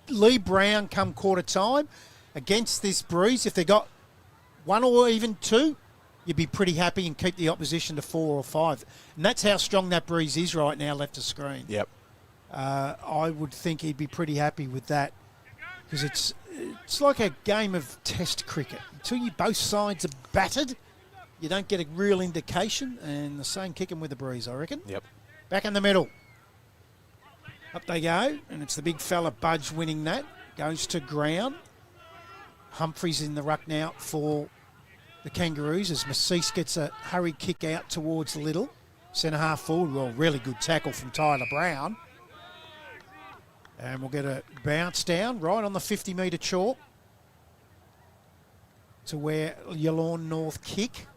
Lee Brown come quarter time against this breeze, if they got 1 or even 2, you'd be pretty happy and keep the opposition to 4 or 5. And that's how strong that breeze is right now left of screen. Yep. I would think he'd be pretty happy with that because it's like a game of test cricket. Until both sides are battered, you don't get a real indication, and the same kicking with the breeze, I reckon. Yep. Back in the middle. Up they go, and it's the big fella Budge winning that. Goes to ground. Humphreys in the ruck now for the Kangaroos as Massis gets a hurried kick out towards Little. Centre half forward, well, really good tackle from Tyler Brown. And we'll get a bounce down right on the 50-metre chalk to where Yallourn North kick.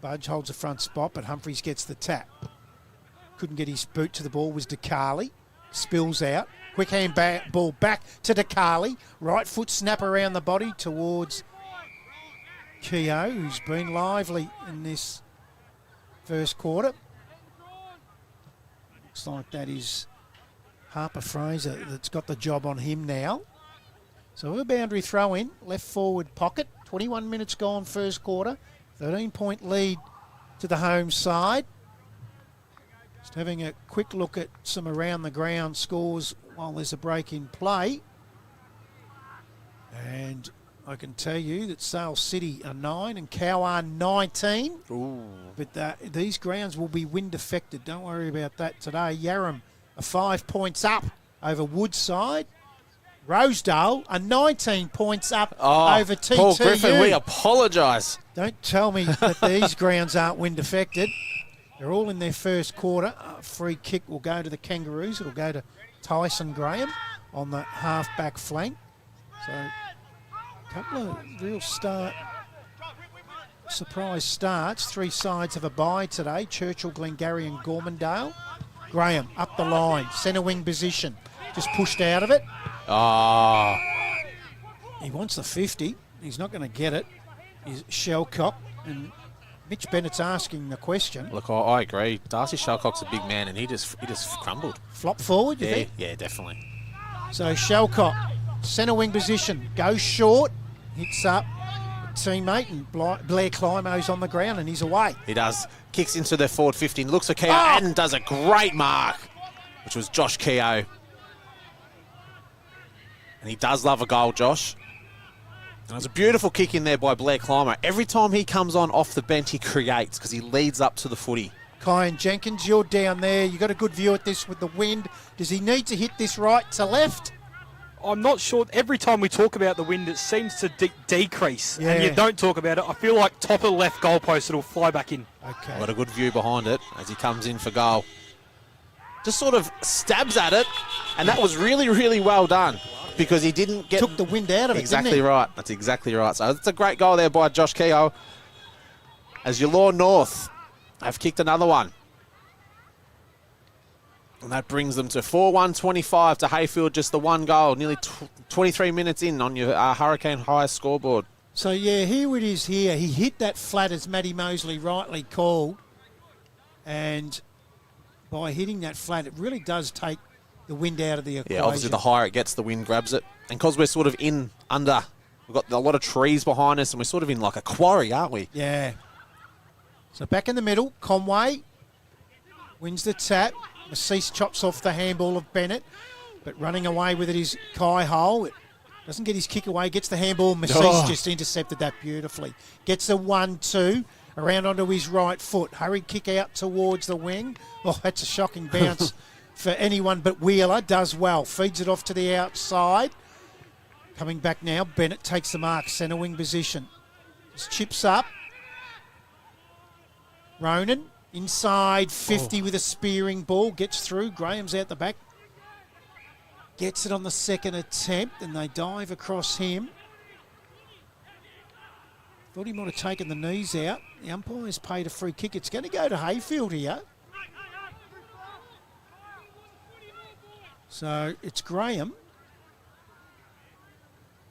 Budge holds the front spot, but Humphreys gets the tap. Couldn't get his boot to the ball, was DeCarly. Spills out. Quick hand ball back to DeCarly. Right foot snap around the body towards Keogh, who's been lively in this first quarter. Looks like that is Harper Fraser that's got the job on him now. So a boundary throw in, left forward pocket. 21 minutes gone first quarter. 13-point lead to the home side. Just having a quick look at some around the ground scores while there's a break in play. And I can tell you that Sale City are 9 and Cow are 19. Ooh. But these grounds will be wind affected. Don't worry about that today. Yarram are 5 points up over Woodside. Rosedale are 19 points up over TTU. Paul Griffin, we apologise. Don't tell me that these grounds aren't wind affected. They're all in their first quarter. Free kick will go to the Kangaroos. It'll go to Tyson Graham on the half-back flank. So a couple of real surprise starts. 3 sides have a bye today. Churchill, Glengarry and Gormandale. Graham up the line. Centre wing position. Just pushed out of it. Oh. He wants the 50. He's not going to get it. He's Shellcock. And Mitch Bennett's asking the question. Look, I agree. Darcy Shalcock's a big man, and he just crumbled. Flop forward, you think? Yeah, definitely. So Shellcock, centre wing position, goes short, hits up a teammate, and Blair Climo's on the ground, and he's away. He does. Kicks into the forward 15, looks for Keogh, and does a great mark, which was Josh Keogh. And he does love a goal, Josh. And it was a beautiful kick in there by Blair Clymer. Every time he comes on off the bench, he creates because he leads up to the footy. Kyan Jenkins, you're down there. You got a good view at this with the wind. Does he need to hit this right to left? I'm not sure. Every time we talk about the wind, it seems to decrease. Yeah. And you don't talk about it. I feel like top of left goalpost, it'll fly back in. Okay. Got a good view behind it as he comes in for goal. Just sort of stabs at it, and that was really, really well done because he didn't get... Took the wind out of it, Exactly didn't he? right. That's exactly right. So it's a great goal there by Josh Keogh. As Yallourn North have kicked another one. And that brings them to 4-1-25 to Heyfield, just the 1 goal, nearly 23 minutes in on your Hurricane High scoreboard. So, yeah, here it is here. He hit that flat, as Matty Mosley rightly called. And by hitting that flat, it really does take the wind out of the equation. Yeah, obviously the higher it gets, the wind grabs it. And because we're sort of we've got a lot of trees behind us, and we're sort of in like a quarry, aren't we? Yeah. So back in the middle, Conway wins the tap. Maceese chops off the handball of Bennett, but running away with it is Kai Hole. It doesn't get his kick away, gets the handball. Maceese just intercepted that beautifully. Gets a 1-2, around onto his right foot. Hurried kick out towards the wing. Oh, that's a shocking bounce for anyone but Wheeler. Does well, feeds it off to the outside. Coming back now, Bennett takes the mark, centre wing position. Just chips up. Ronan, inside 50 with a spearing ball, gets through. Graham's out the back. Gets it on the second attempt, and they dive across him. Thought he might have taken the knees out. The umpire's paid a free kick. It's going to go to Heyfield here. So it's Graham.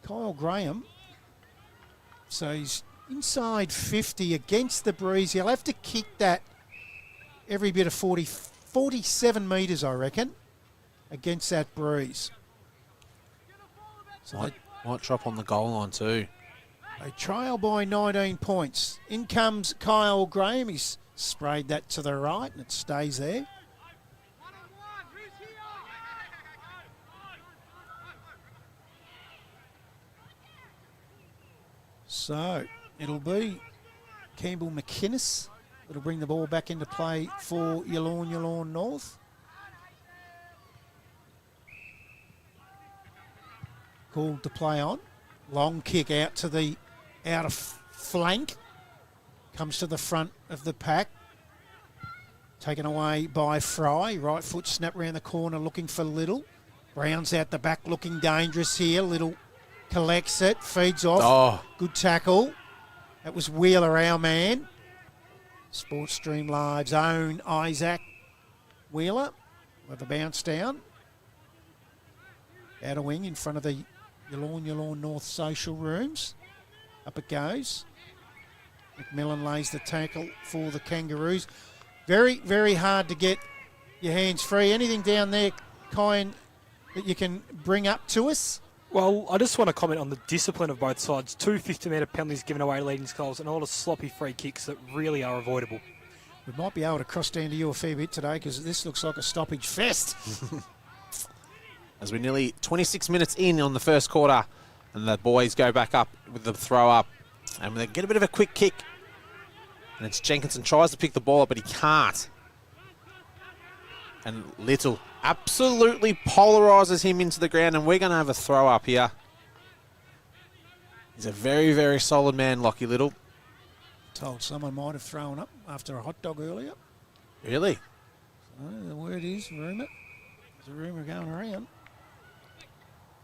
Kyle Graham. So he's inside 50 against the breeze. He'll have to kick that every bit of 47 metres, I reckon, against that breeze. So Might drop on the goal line too. they trail by 19 points. In comes Kyle Graham. He's sprayed that to the right and it stays there. So it'll be Campbell McInnes that'll bring the ball back into play for Yallourn North. Called to play on. Long kick out to the outer flank. Comes to the front of the pack. Taken away by Fry. Right foot snap round the corner looking for Little. Brown's out the back looking dangerous here. Little collects it, feeds off. Oh. Good tackle. That was Wheeler, our man. Sports Stream Live's own Isaac Wheeler with a bounce down. Out a wing in front of the Yallourn North social rooms. Up it goes. McMillan lays the tackle for the Kangaroos. Very, very hard to get your hands free. Anything down there, Kyan, that you can bring up to us? Well, I just want to comment on the discipline of both sides. 2 50-metre penalties given away to leading goals and all the sloppy free kicks that really are avoidable. We might be able to cross down to you a fair bit today because this looks like a stoppage fest. As we're nearly 26 minutes in on the first quarter, and the boys go back up with the throw up, and they get a bit of a quick kick. And it's Jenkinson tries to pick the ball up, but he can't. And Little absolutely polarises him into the ground, and we're going to have a throw up here. He's a very, very solid man, Lockie Little. Told someone might have thrown up after a hot dog earlier. Really? The word is rumour. There's a rumour going around.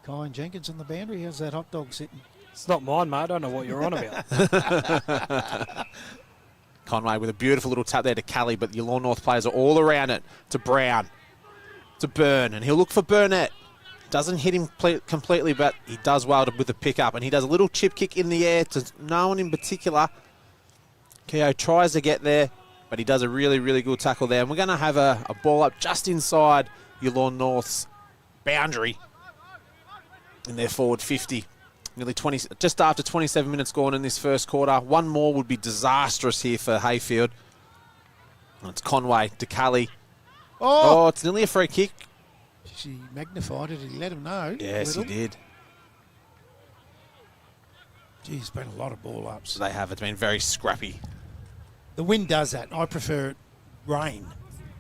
Kyan Jenkins on the boundary. How's that hot dog sitting? It's not mine, mate. I don't know what you're on about. Conway with a beautiful little tap there to Kelly, but the Yallourn North players are all around it. To Brown, to Byrne, and he'll look for Burnett. Doesn't hit him completely, but he does well with the pick-up, and he does a little chip kick in the air to no one in particular. Keogh tries to get there, but he does a really, really good tackle there. And we're going to have a ball up just inside Yallourn North's boundary in their forward 50. Nearly 20, just after 27 minutes gone in this first quarter. One more would be disastrous here for Heyfield. And it's Conway to Kelly. Oh, it's nearly a free kick. She magnified it. He let him know. Yes, Little. he did. Geez, been a lot of ball ups. So they have. It's been very scrappy. The wind does that. I prefer rain.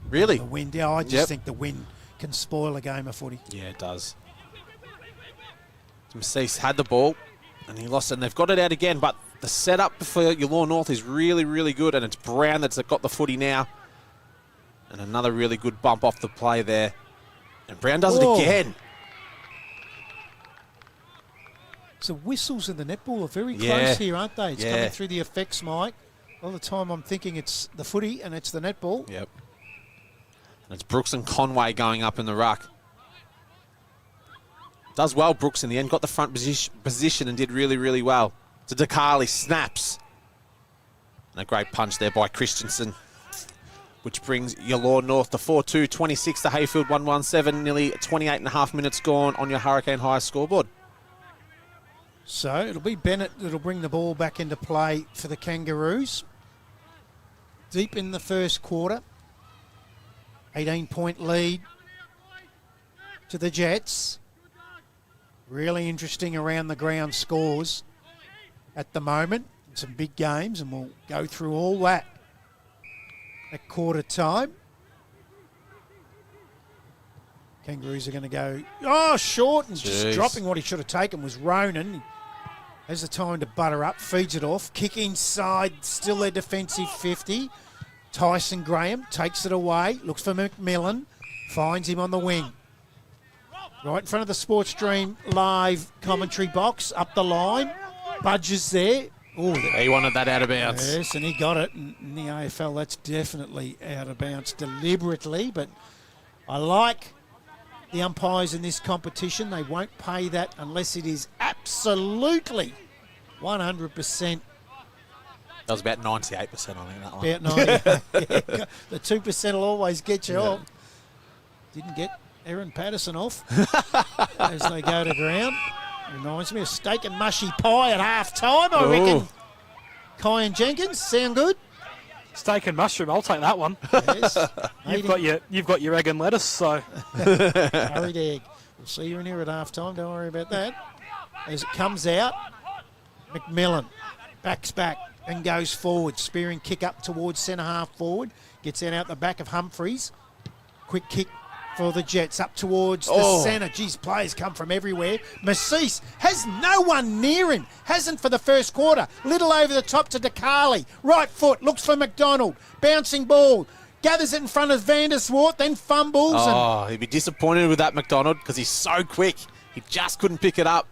Really? The wind. Yeah, I just think the wind can spoil a game of footy. Yeah, it does. Maceese had the ball, and he lost it, and they've got it out again, but the setup for Yallourn North is really, really good, and it's Brown that's got the footy now. And another really good bump off the play there. And Brown does it again. So whistles in the netball are very close here, aren't they? It's Yeah. coming through the effects, Mike. All the time I'm thinking it's the footy and it's the netball. Yep. And it's Brooks and Conway going up in the ruck. Does well, Brooks, in the end. Got the front position and did really, really well. To DeCarly, snaps. And a great punch there by Christensen, which brings Yallourn North to 4-2, 26 to Heyfield 117, nearly 28 and a half minutes gone on your Hurricane High scoreboard. So it'll be Bennett that'll bring the ball back into play for the Kangaroos. deep in the first quarter. 18-point lead to the Jets. Really interesting around the ground scores at the moment. Some big games, and we'll go through all that at quarter time. Kangaroos are going to go, short, and just dropping what he should have taken was Ronan. He has the time to butter up, feeds it off, kick inside, still their defensive 50. Tyson Graham takes it away, looks for McMillan, finds him on the wing. Right in front of the Sports Stream live commentary box, up the line, Budges there. Oh, He wanted that out of bounds. yes, and he got it. And in the AFL, that's definitely out of bounds deliberately, but I like the umpires in this competition. They won't pay that unless it is absolutely 100%. That was about 98%, I think, that one. About 90. Yeah, the 2% will always get you off. Didn't get Aaron Patterson off as they go to ground. Reminds me of steak and mushy pie at half time, I reckon. Kai and Jenkins, sound good? Steak and mushroom, I'll take that one. Yes. You've got your egg and lettuce, so Curried egg. We'll see you in here at half time. Don't worry about that. As it comes out, McMillan backs back and goes forward. Spearing kick up towards centre half forward. Gets out the back of Humphreys. Quick kick for the Jets up towards the centre. Geez, players come from everywhere. Massis has no one near him. Hasn't for the first quarter. Little over the top to DeCarly. Right foot, looks for McDonald. Bouncing ball. Gathers it in front of Vanderswart, then fumbles. He'd be disappointed with that McDonald because he's so quick. He just couldn't pick it up.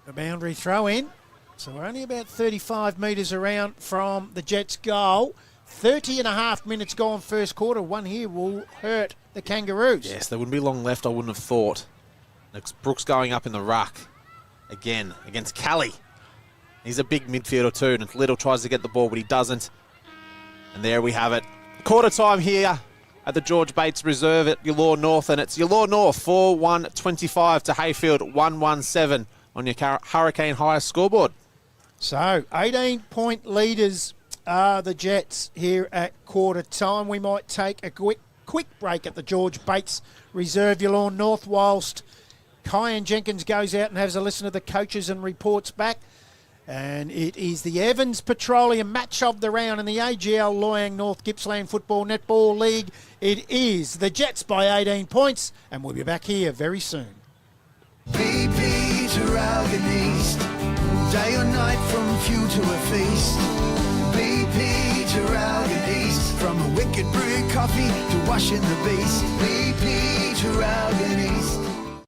A boundary throw in. So we're only about 35 metres around from the Jets' goal. 30 and a half minutes gone first quarter. One here will hurt the Kangaroos. Yes, there wouldn't be long left, I wouldn't have thought. Next, Brooks going up in the ruck again against Kelly. He's a big midfielder too, and Little tries to get the ball, but he doesn't. And there we have it. Quarter time here at the George Bates Reserve at Yallourn North, and it's Yallourn North 4-1-25 to Heyfield 1-1-7 on your Hurricane Hire scoreboard. So 18-point leaders are the Jets here at quarter time. We might take a quick break at the George Bates Reserve Yallourn North whilst Kyan Jenkins goes out and has a listen to the coaches and reports back. And it is the Evans Petroleum match of the round in the AGL Loyang North Gippsland Football Netball League. It is the Jets by 18 points, and we'll be back here very soon. BP to Ralgan East, day or night from few to a feast. BP to Ralgan East, from a wicked brew coffee to washing the beast. BP to Ralgan East.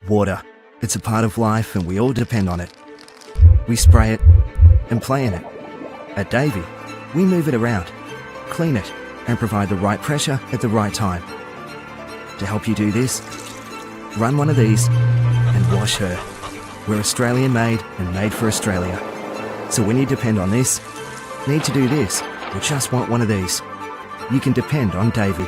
Water. It's a part of life and we all depend on it. We spray it and play in it. At Davey, we move it around, clean it and provide the right pressure at the right time. To help you do this, run one of these and wash her. We're Australian made and made for Australia. So when you depend on this, need to do this, or just want one of these, you can depend on Davey.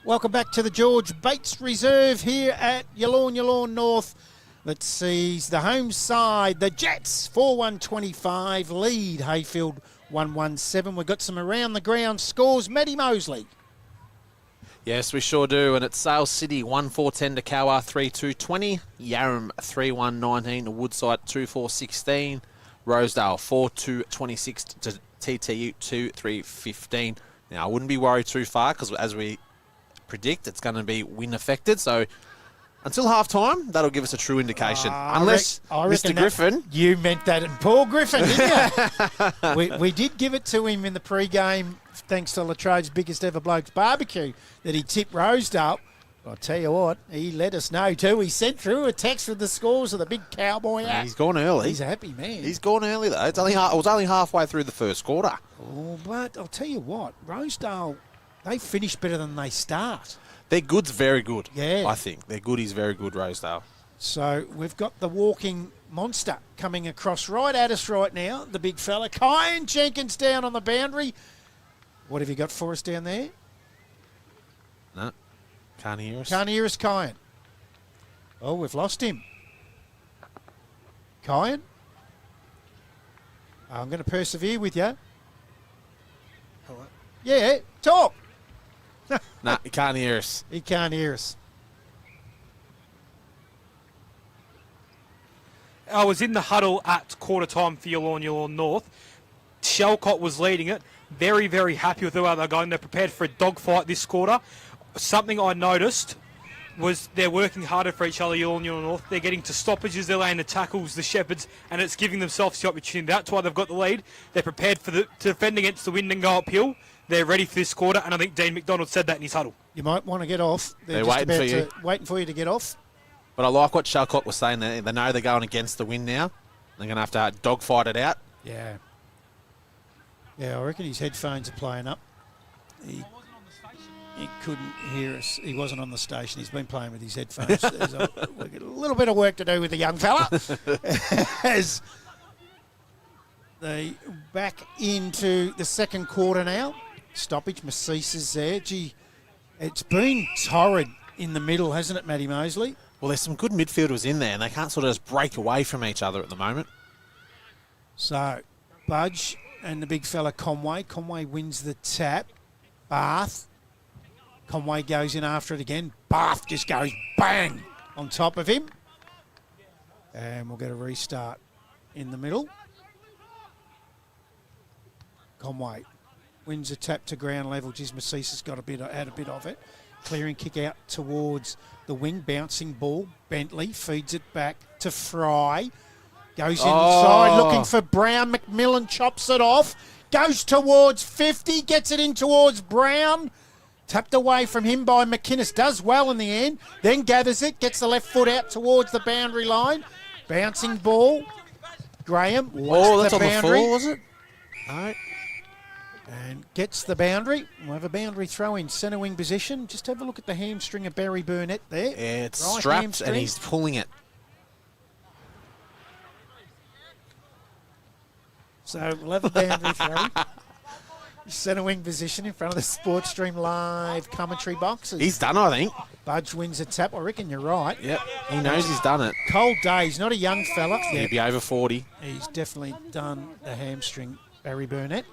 Welcome back to the George Bates Reserve here at Yallourn North. Let's see the home side. The Jets 4-1-25 lead. Heyfield 1-1-7. We've got some around the ground scores. Matty Mosley. Yes, we sure do. And it's Sales City 1-4-10 to Cowar 3-2-20. Yarram 3-1-19 to Woodside 2-4-16. Rosedale 4-2-26 to TTU 2-3-15. Now, I wouldn't be worried too far because as we predict, it's going to be wind affected. So until half time, that'll give us a true indication. Unless Mr. Griffin. You meant that in Paul Griffin, didn't you? we did give it to him in the pre-game, thanks to Latrobe's biggest ever Blokes barbecue, that he tipped Rosedale. I'll tell you what, he let us know too. He sent through a text with the scores of the big cowboy hat. He's gone early. He's a happy man. He's gone early, though. It was only halfway through the first quarter. Oh, but I'll tell you what, Rosedale, they finish better than they start. Their good's very good, Yeah. I think. Their good is very good, Rosedale. So we've got the walking monster coming across right at us right now, the big fella. Kyan Jenkins down on the boundary. What have you got for us down there? No, can't hear us. Can't hear us, Kyan. Oh, we've lost him. Kyan? I'm going to persevere with you. Hello? Yeah, talk. No, he can't hear us. He can't hear us. I was in the huddle at quarter time for Yallourn North. Shalcott was leading it. Very, very happy with the way they're going. They're prepared for a dogfight this quarter. Something I noticed was they're working harder for each other, Yallourn North. They're getting to stoppages, they're laying the tackles, the Shepherds, and it's giving themselves the opportunity. That's why they've got the lead. They're prepared to defend against the wind and go uphill. They're ready for this quarter, and I think Dean McDonald said that in his huddle. You might want to get off. They're waiting for you. Waiting for you to get off. But I like what Shalcott was saying there. They know they're going against the wind now. They're going to have to dogfight it out. Yeah. Yeah, I reckon his headphones are playing up. He couldn't hear us. He wasn't on the station. He's been playing with his headphones. There's a little bit of work to do with the young fella. As they back into the second quarter now. Stoppage, Massis is there. Gee, it's been torrid in the middle, hasn't it, Matty Mosley? Well, there's some good midfielders in there, and they can't sort of just break away from each other at the moment. So, Budge and the big fella Conway. Conway wins the tap. Bath. Conway goes in after it again. Bath just goes bang on top of him. And we'll get a restart in the middle. Conway wins a tap to ground level. Giz Massis has got had a bit of it. Clearing kick out towards the wing. Bouncing ball. Bentley feeds it back to Fry. Goes inside looking for Brown. McMillan chops it off. Goes towards 50. Gets it in towards Brown. Tapped away from him by McInnes. Does well in the end. Then gathers it. Gets the left foot out towards the boundary line. Bouncing ball. Graham. That's the on boundary. the floor, was it? No. And gets the boundary. We'll have a boundary throw in centre wing position. Just have a look at the hamstring of Barry Burnett there. Yeah, it's Right strapped hamstring. and he's pulling it. So we'll have a boundary throw. Centre wing position in front of the Sports Stream Live commentary boxes. He's done, I think. Budge wins a tap. I reckon you're right. Yep, he knows he's done it. Cold day. He's not a young fella. He'll be over 40. He's definitely done the hamstring, Barry Burnett.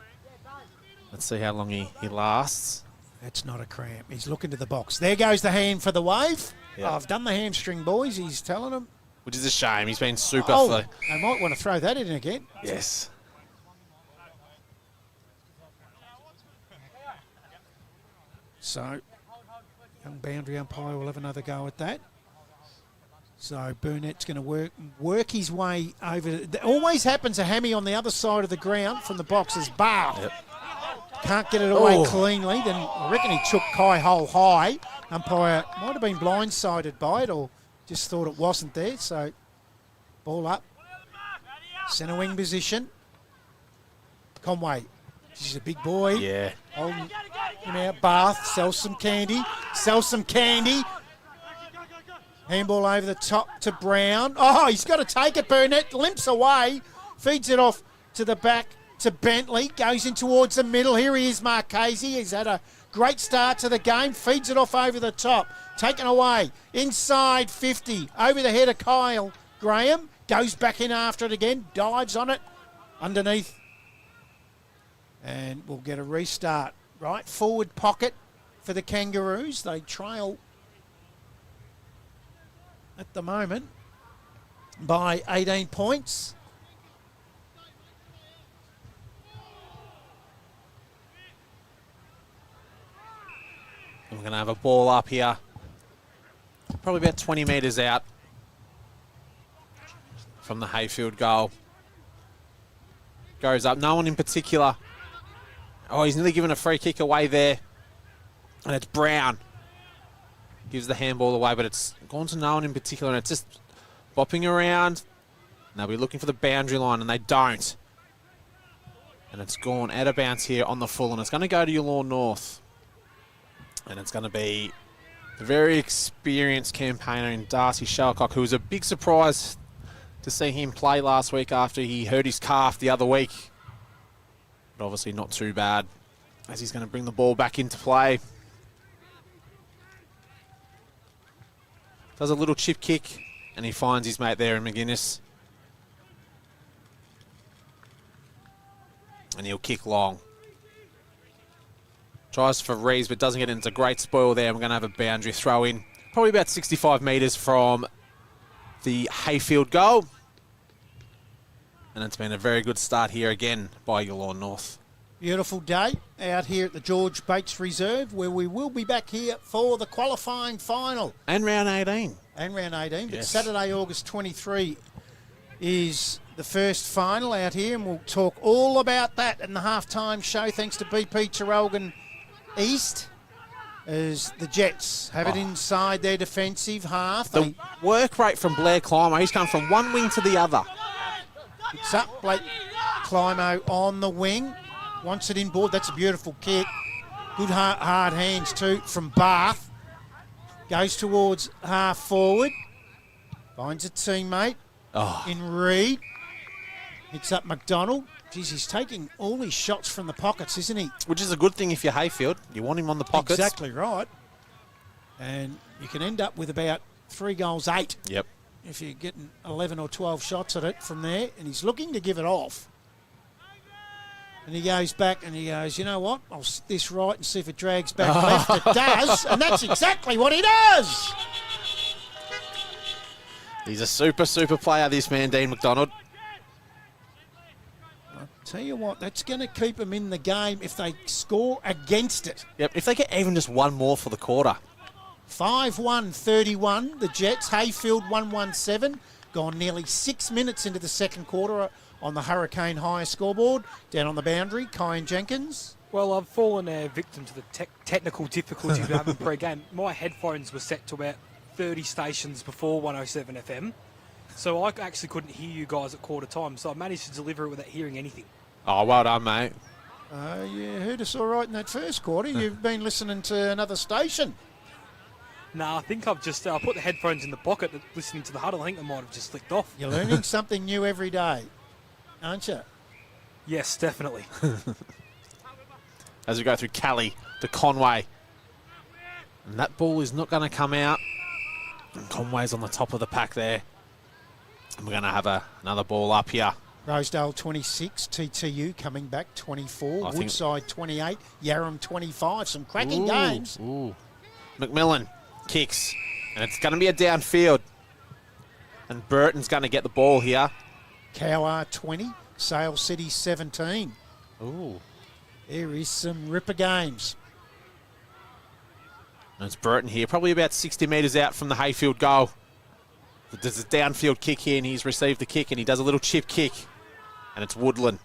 Let's see how long he lasts. That's not a cramp. He's looking to the box. There goes the hand for the wave. Yep. I've done the hamstring, boys. He's telling them. Which is a shame. He's been super They might want to throw that in again. Yes. So, young boundary umpire will have another go at that. So Burnett's going to work his way over. It always happens a hammy on the other side of the ground from the boxes. Bath. Yep. Can't get it away cleanly. Then I reckon he took Kai Hole high. Umpire might have been blindsided by it or just thought it wasn't there. So ball up. Centre wing position. Conway. He's a big boy. Yeah. Holding him out. Bath. Sell some candy. Sell some candy. Handball over the top to Brown. Oh, he's got to take it. Burnett limps away. Feeds it off to the back to Bentley. Goes in towards the middle. Here he is, Marchese. He's had a great start to the game. Feeds it off over the top. Taken away. Inside 50. Over the head of Kyle Graham. Goes back in after it again. Dives on it. Underneath. And we'll get a restart. Right forward pocket for the Kangaroos. They trail at the moment by 18 points. We're going to have a ball up here. Probably about 20 metres out from the Heyfield goal. Goes up. No one in particular. Oh, he's nearly given a free kick away there. And it's Brown. Gives the handball away, but it's gone to no one in particular. And it's just bopping around. And they'll be looking for the boundary line, and they don't. And it's gone out of bounds here on the full. And it's going to go to Yallourn North. And it's going to be the very experienced campaigner in Darcy Shalcock, who was a big surprise to see him play last week after he hurt his calf the other week. But obviously not too bad, as he's going to bring the ball back into play. Does a little chip kick, and he finds his mate there in McGuinness. And he'll kick long. Tries for Reeves, but doesn't get into a great spoil there. We're going to have a boundary throw in. Probably about 65 metres from the Heyfield goal. And it's been a very good start here again by Yallourn North. Beautiful day out here at the George Bates Reserve, where we will be back here for the qualifying final. And round 18. And round 18. But Yes. Saturday, August 23 is the first final out here, and we'll talk all about that in the halftime show, thanks to BP Traralgon East, as the Jets have it inside their defensive half. The work rate from Blair Clymer, he's come from one wing to the other. It's up, Blake Climo on the wing. Wants it inboard. That's a beautiful kick. Good hard hands too from Bath. Goes towards half forward. Finds a teammate in Reed. Hits up McDonald. Geez, he's taking all his shots from the pockets, isn't he? Which is a good thing if you're Heyfield. You want him on the pockets. Exactly right. And you can end up with about 3 goals, 8. Yep. If you're getting 11 or 12 shots at it from there, and he's looking to give it off. And he goes back and he goes, you know what? I'll sit this right and see if it drags back left. It does, and that's exactly what he does. He's a super player, this man, Dean McDonald. I'll tell you what, that's going to keep him in the game if they score against it. Yep, if they get even just one more for the quarter. 5-1-31, the Jets. Heyfield 1-1-7. Gone nearly 6 minutes into the second quarter on the Hurricane High scoreboard. Down on the boundary, Kyan Jenkins. Well, I've fallen victim to the technical difficulties we have in pre-game. My headphones were set to about 30 stations before 107 FM. So I actually couldn't hear you guys at quarter time. So I managed to deliver it without hearing anything. Oh, well done, mate. You heard us all right in that first quarter. You've been listening to another station. No, I think I've just I put the headphones in the pocket listening to the huddle. I think they might have just flicked off. You're learning something new every day, aren't you? Yes, definitely. As we go through Cali to Conway. And that ball is not going to come out. And Conway's on the top of the pack there. And we're going to have another ball up here. Rosedale 26, TTU coming back 24, Woodside 28, Yarram 25. Some cracking games. Ooh. McMillan kicks. And it's going to be a downfield. And Burton's going to get the ball here. Cowar 20, Sale City 17. Ooh. There is some ripper games. And it's Burton here, probably about 60 metres out from the Heyfield goal. There's a downfield kick here, and he's received the kick, and he does a little chip kick. And it's Woodland.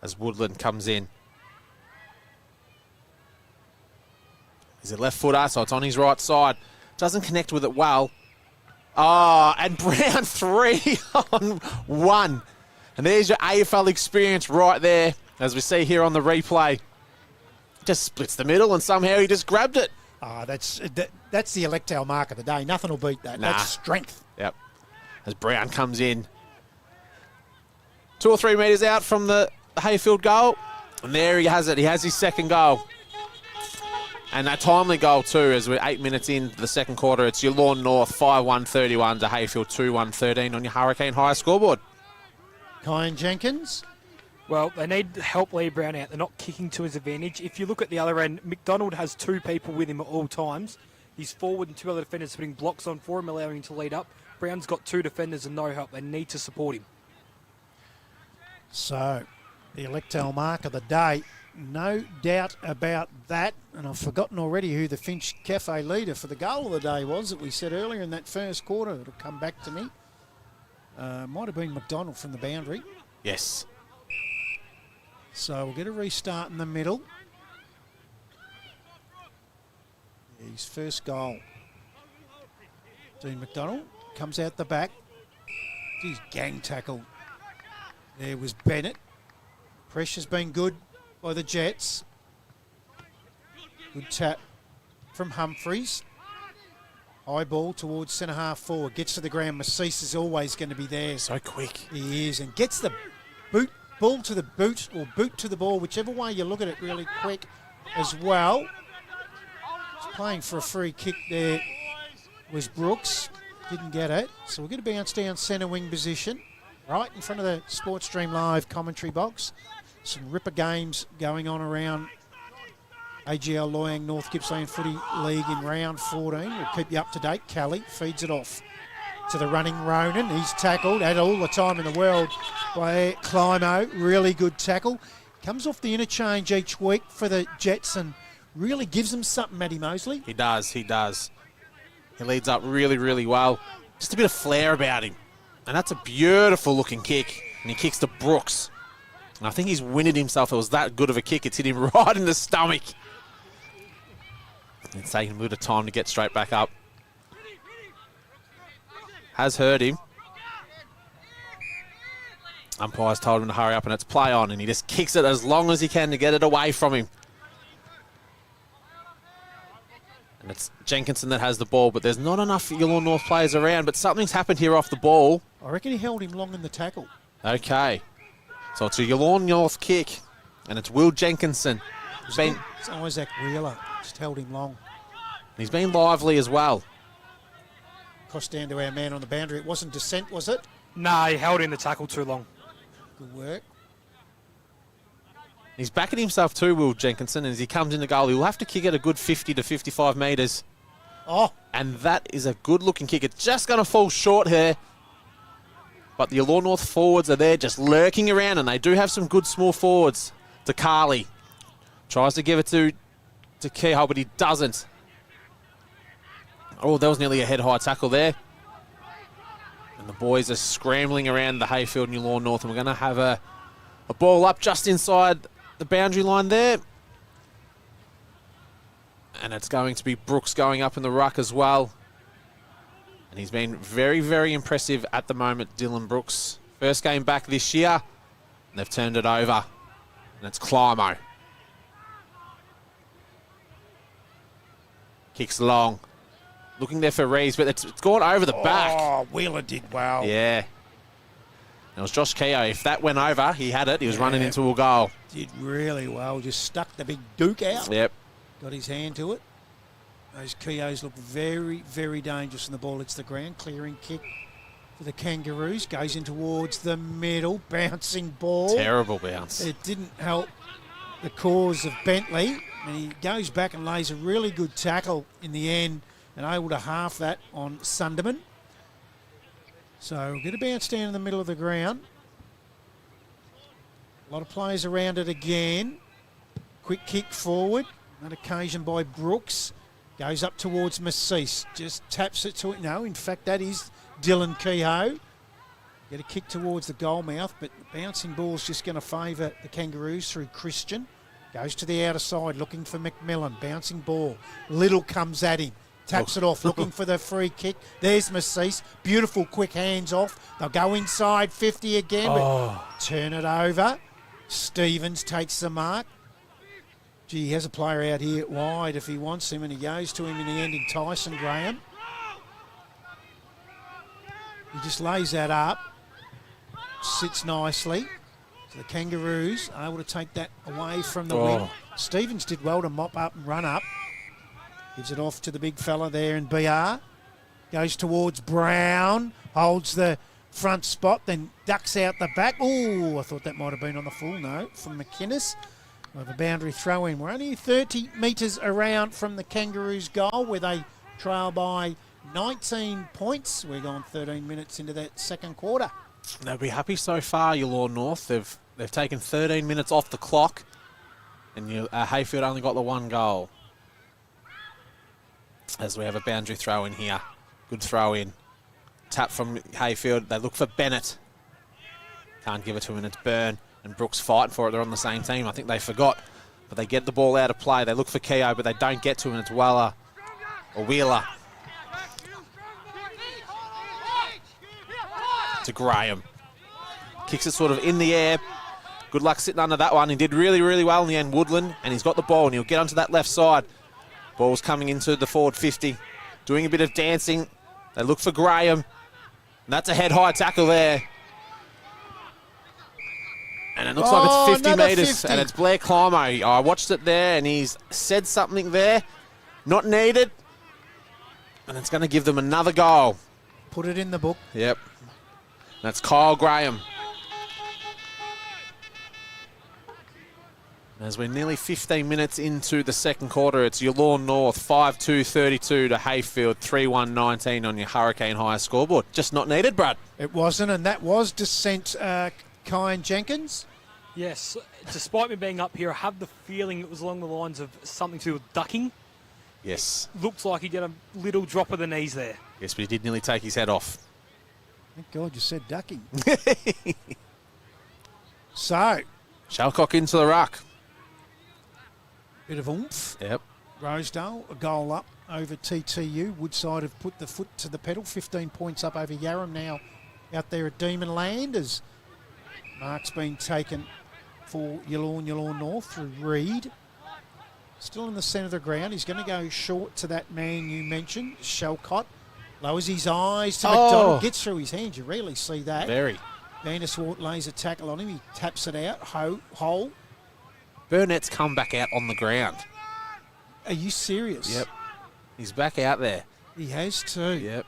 As Woodland comes in. He's a left footer, so it's on his right side. Doesn't connect with it well. Oh, and Brown 3 on 1. And there's your AFL experience right there, as we see here on the replay. Just splits the middle and somehow he just grabbed it. That's the Electel mark of the day. Nothing will beat that. Nah. That's strength. Yep. As Brown comes in. 2 or 3 metres out from the Heyfield goal. And there he has it. He has his second goal. And a timely goal too, as we're 8 minutes into the second quarter. It's your Lawn North 5-1-31 to Heyfield 2-1-13 on your Hurricane High scoreboard. Kyan Jenkins. Well, they need to help Lee Brown out. They're not kicking to his advantage. If you look at the other end, McDonald has 2 people with him at all times. He's forward and 2 other defenders putting blocks on for him, allowing him to lead up. Brown's got 2 defenders and no help. They need to support him. So, the Electel mark of the day. No doubt about that. And I've forgotten already who the Finch Cafe leader for the goal of the day was that we said earlier in that first quarter. It'll come back to me. Might have been McDonald from the boundary. Yes. So we'll get a restart in the middle. His first goal. Dean McDonald comes out the back. He's gang tackle. There was Bennett. Pressure's been good by the Jets. Good tap from Humphreys. High ball towards centre half forward. Gets to the ground. Massis is always going to be there. So quick. He is, and gets the ball to the boot, or boot to the ball, whichever way you look at it, really quick as well. He's playing for a free kick there was Brooks. Didn't get it. So we're going to bounce down centre wing position, right in front of the Sports Stream Live commentary box. Some ripper games going on around AGL Loyang North Gippsland Footy League in round 14. We'll keep you up to date. Kelly feeds it off to the running Ronan. He's tackled, had all the time in the world by Climo. Really good tackle. Comes off the interchange each week for the Jets and really gives them something, Matty Mosley. He does. He leads up really, really well. Just a bit of flair about him. And that's a beautiful looking kick. And he kicks to Brooks. And I think he's winded himself. It was that good of a kick. It's hit him right in the stomach. It's taking a bit of time to get straight back up. Has hurt him. Umpire's told him to hurry up and it's play on, and he just kicks it as long as he can to get it away from him. And it's Jenkinson that has the ball, but there's not enough Yallourn North players around, but something's happened here off the ball. I reckon he held him long in the tackle. Okay. So it's a Yallourn North kick, and it's Will Jenkinson. It's Isaac Wheeler. Just held him long. He's been lively as well. Crossed down to our man on the boundary. It wasn't descent, was it? Nah, he held in the tackle too long. Good work. He's backing himself too, Will Jenkinson, and as he comes into goal, he'll have to kick it a good 50 to 55 metres. Oh. And that is a good-looking kick. It's just going to fall short here. But the Yallourn North forwards are there just lurking around, and they do have some good small forwards. To Carley. Tries to give it to Kehoe, but he doesn't. Oh, that was nearly a head-high tackle there. And the boys are scrambling around the Heyfield and Yallourn North, and we're going to have a ball up just inside the boundary line there. And it's going to be Brooks going up in the ruck as well. And he's been very, very impressive at the moment, Dylan Brooks. First game back this year, and they've turned it over. And it's Climo. Kicks long. Looking there for Reeves, but it's gone over the back. Oh, Wheeler did well. Yeah. It was Josh Keogh. If that went over, he had it. He was running into a goal. Did really well. Just stuck the big Duke out. Yep. Got his hand to it. Those Keoghs look very, very dangerous in the ball. It's the ground. Clearing kick for the Kangaroos. Goes in towards the middle. Bouncing ball. Terrible bounce. It didn't help the cause of Bentley. And he goes back and lays a really good tackle in the end and able to half that on Sunderman. So we're going to bounce down in the middle of the ground. A lot of players around it again. Quick kick forward. That occasion by Brooks. Goes up towards Massis. Just taps it to it. No, in fact, that is Dylan Kehoe. Get a kick towards the goal mouth, but the bouncing ball's just going to favour the Kangaroos through Christian. Goes to the outer side looking for McMillan. Bouncing ball. Little comes at him. Taps it off, looking for the free kick. There's Massis. Beautiful quick hands off. They'll go inside 50 again, but turn it over. Stevens takes the mark. Gee, he has a player out here wide if he wants him, and he goes to him in the end in Tyson Graham. He just lays that up. Sits nicely. So the Kangaroos are able to take that away from the wing. Stevens did well to mop up and run up. Gives it off to the big fella there in BR. Goes towards Brown. Holds the front spot, then ducks out the back. Oh, I thought that might have been on the full note from McInnes. We'll have a boundary throw in. We're only 30 metres around from the Kangaroos' goal where they trail by 19 points. We're going 13 minutes into that second quarter. They'll be happy so far, Yallourn North. They've taken 13 minutes off the clock, and Heyfield only got the one goal. As we have a boundary throw in here. Good throw in. Tap from Heyfield. They look for Bennett. Can't give it to him, and it's Byrne. And Brooks fighting for it. They're on the same team. I think they forgot. But they get the ball out of play. They look for Keogh, but they don't get to him, and it's Wheeler. To Graham. Kicks it sort of in the air. Good luck sitting under that one. He did really, really well in the end, Woodland, and he's got the ball, and he'll get onto that left side. Ball's coming into the forward 50. Doing a bit of dancing. They look for Graham. And that's a head-high tackle there. And it looks like it's 50 metres, 50. and it's Blair Climo. I watched it there, and he's said something there. Not needed. And it's going to give them another goal. Put it in the book. Yep. That's Kyle Graham. As we're nearly 15 minutes into the second quarter, it's Yallourn North 5-2-32 to Heyfield 3-1-19 on your Hurricane High scoreboard. Just not needed, Brad. It wasn't, and that was dissent, Kyan Jenkins. Yes, despite me being up here, I have the feeling it was along the lines of something to do with ducking. Yes. Looks like he did a little drop of the knees there. Yes, but he did nearly take his head off. Thank God you said ducking. So, Shalcock into the ruck. bit of oomph. Yep. Rosedale, a goal up over TTU. Woodside have put the foot to the pedal. 15 points up over Yarram now out there at Demonland as mark's been taken for Yallourn North through Reed. Still in the centre of the ground. He's going to go short to that man you mentioned, Shalcott. Lowers his eyes to McDonald. Gets through his hands. You rarely see that. Very. Vanderswart lays a tackle on him. He taps it out. Hole. Burnett's come back out on the ground. Are you serious? Yep. He's back out there. He has too. Yep.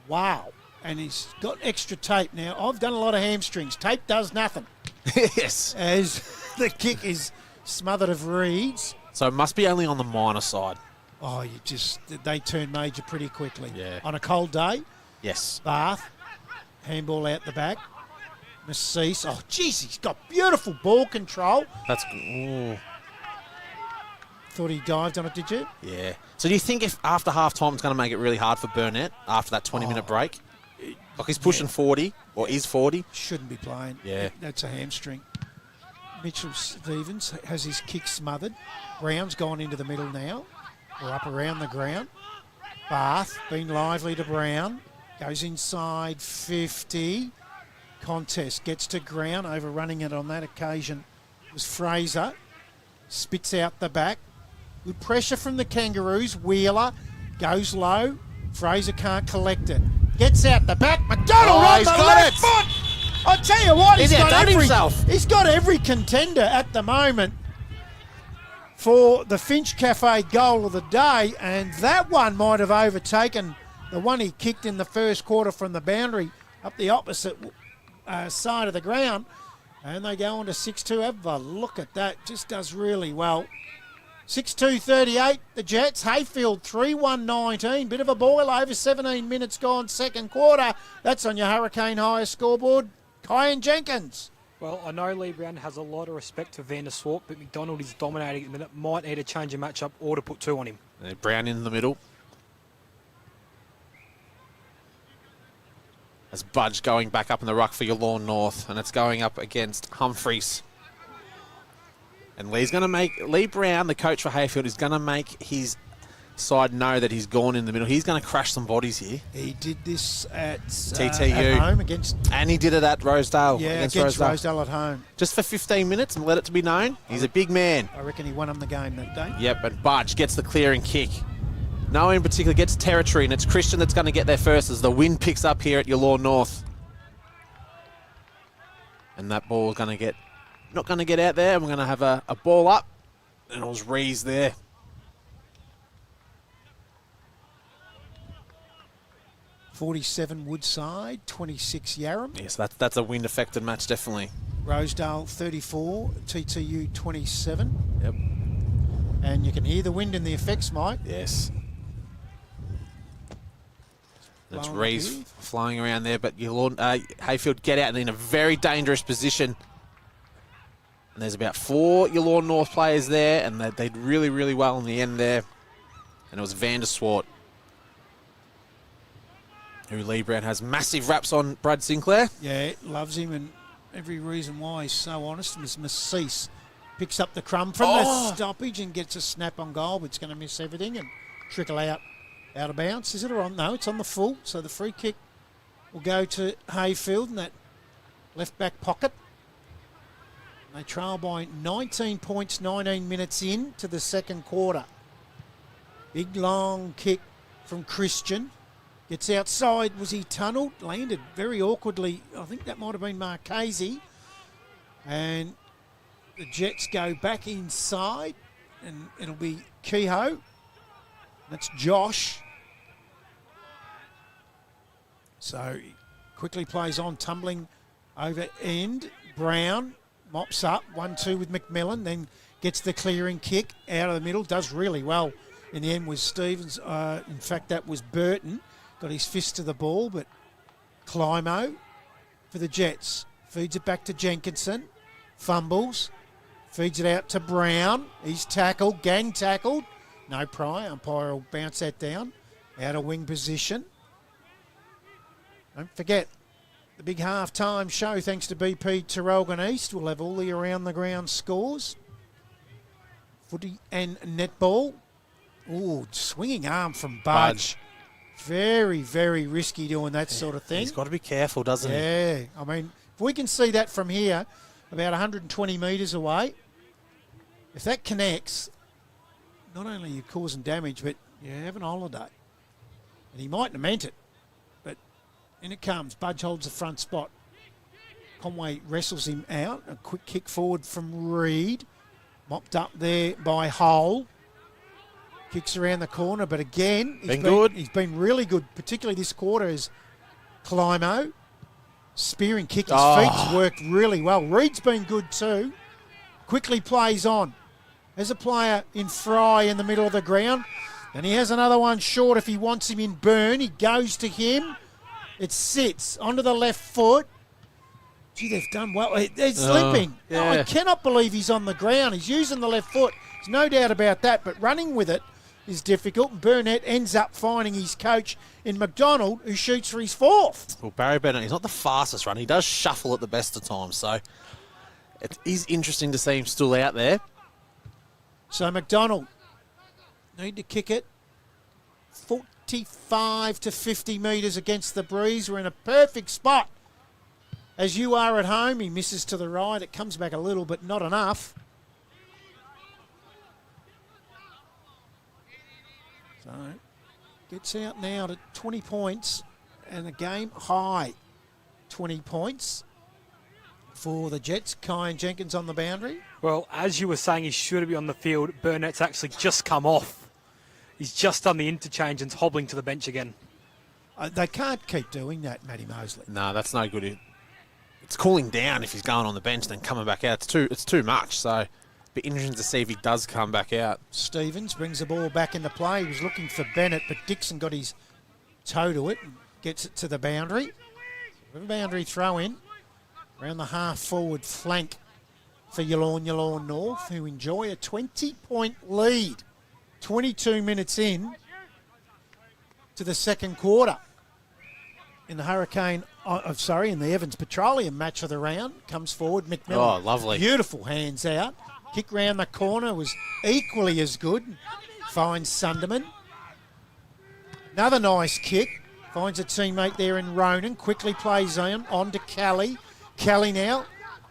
Wow. And he's got extra tape now. I've done a lot of hamstrings. Tape does nothing. Yes. As the kick is smothered of reeds. So it must be only on the minor side. Oh, they turn major pretty quickly. Yeah. On a cold day, Yes. Bath, handball out the back. Massis. Oh, jeez, he's got beautiful ball control. That's... Ooh. Thought he dived on it, did you? Yeah. So do you think if after half-time it's going to make it really hard for Burnett after that 20-minute break? Like he's pushing 40, or is 40. Shouldn't be playing. Yeah. That's a hamstring. Mitchell Stevens has his kick smothered. Brown's gone into the middle now. We're up around the ground. Bath, been lively to Brown. Goes inside 50. Contest gets to ground. Overrunning it on that occasion was Fraser. Spits out the back. Good pressure from the Kangaroos. Wheeler goes low. Fraser can't collect it. Gets out the back. McDonald on he's the got left it. foot. I'll tell you what, He's outdone himself. He's got every contender at the moment for the Finch Cafe goal of the day, and that one might have overtaken the one he kicked in the first quarter from the boundary up the opposite side of the ground. And they go on to 6-2. Have a look at that. Just does really well. 6-2-38, the Jets. Heyfield 3-1-19. Bit of a boil over 17 minutes gone second quarter. That's on your Hurricane High scoreboard. Kyan Jenkins. Well, I know Lee Brown has a lot of respect for Vanderswart, but McDonald is dominating at the minute. Might need to change a matchup or to put two on him. Brown in the middle. As Budge going back up in the ruck for Yallourn North, and it's going up against Humphreys. And Lee Brown, the coach for Heyfield, is going to make his side know that he's gone in the middle. He's going to crash some bodies here. He did this at TTU. at home against And he did it at Rosedale. yeah against against Rosedale at home. Just for 15 minutes and let it to be known. He's a big man. I reckon he won him the game that day. Yep, and Budge gets the clearing kick. No one in particular gets territory, and it's Christian that's going to get there first as the wind picks up here at Yallourn North. And that ball is going to get, not going to get out there. We're going to have a ball up, and it was Rees there. $47 Woodside, 26 Yarram. Yes, that's a wind-affected match, definitely. Rosedale 34, TTU 27. Yep. And you can hear the wind in the effects, Mike. Yes. That's Blowing Rees up here. flying around there, but Heyfield get out and in a very dangerous position. And there's about 4 Yallourn North players there, and they did really, really well in the end there. And it was Van der Swart, who Lee Brown has massive raps on Brad Sinclair. Yeah, loves him, and every reason why he's so honest. Miss Cease picks up the crumb from the stoppage and gets a snap on goal, but it's going to miss everything and trickle out of bounds. Is it or on? No, it's on the full. So the free kick will go to Heyfield in that left back pocket. They trail by 19 points, 19 minutes into the second quarter. Big long kick from Christian. Gets outside. Was he tunnelled? Landed very awkwardly. I think that might have been Marchese. And the Jets go back inside. And it'll be Kehoe. That's Josh. So he quickly plays on, tumbling over end. Brown mops up. 1-2 with McMillan. Then gets the clearing kick out of the middle. Does really well. In the end was Stevens. In fact, that was Burton. Got his fist to the ball, but Climo for the Jets. Feeds it back to Jenkinson. Fumbles. Feeds it out to Brown. He's tackled. Gang tackled. No pry. Umpire will bounce that down. Out of wing position. Don't forget, the big half-time show, thanks to BP Tarralgon East. We'll have all the around-the-ground scores. Footy and netball. Ooh, swinging arm from Budge. Very, very risky doing that sort of thing. He's got to be careful, doesn't he? Yeah, I mean, if we can see that from here, about 120 metres away, if that connects, not only are you causing damage, but you're having a holiday. And he mightn't have meant it, but in it comes. Budge holds the front spot. Conway wrestles him out. A quick kick forward from Reed. Mopped up there by Hull. Kicks around the corner, but again, he's been really good, particularly this quarter, as Climo. Spearing kick, his feet's worked really well. Reed's been good too. Quickly plays on. There's a player in Fry in the middle of the ground, and he has another one short if he wants him in Burn. He goes to him. It sits onto the left foot. Gee, they've done well. They're slipping. Yeah. I cannot believe he's on the ground. He's using the left foot. There's no doubt about that, but running with it is difficult. Burnett ends up finding his coach in McDonald, who shoots for his fourth. Well, Barry Bennett, he's not the fastest runner. He does shuffle at the best of times, so it is interesting to see him still out there. So McDonald need to kick it 45 to 50 metres against the breeze. We're in a perfect spot. As you are at home, he misses to the right. It comes back a little, but not enough. So, gets out now to 20 points and a game high 20 points for the Jets. Kyan Jenkins on the boundary. Well, as you were saying, he should be on the field. Burnett's actually just come off. He's just done the interchange and's hobbling to the bench again. They can't keep doing that, Matty Mosley. No, that's no good. It's cooling down if he's going on the bench, then coming back out. It's too much, so be interesting to see if he does come back out. Stevens brings the ball back into play. He was looking for Bennett, but Dixon got his toe to it and gets it to the boundary. Boundary throw in around the half-forward flank for Yallourn North, who enjoy a 20-point lead. 22 minutes in to the second quarter. In the in the Evans Petroleum match of the round, comes forward McMillan. Oh, lovely. Beautiful hands out. Kick round the corner was equally as good. Finds Sunderman. Another nice kick. Finds a teammate there in Ronan. Quickly plays on to Kelly. Kelly now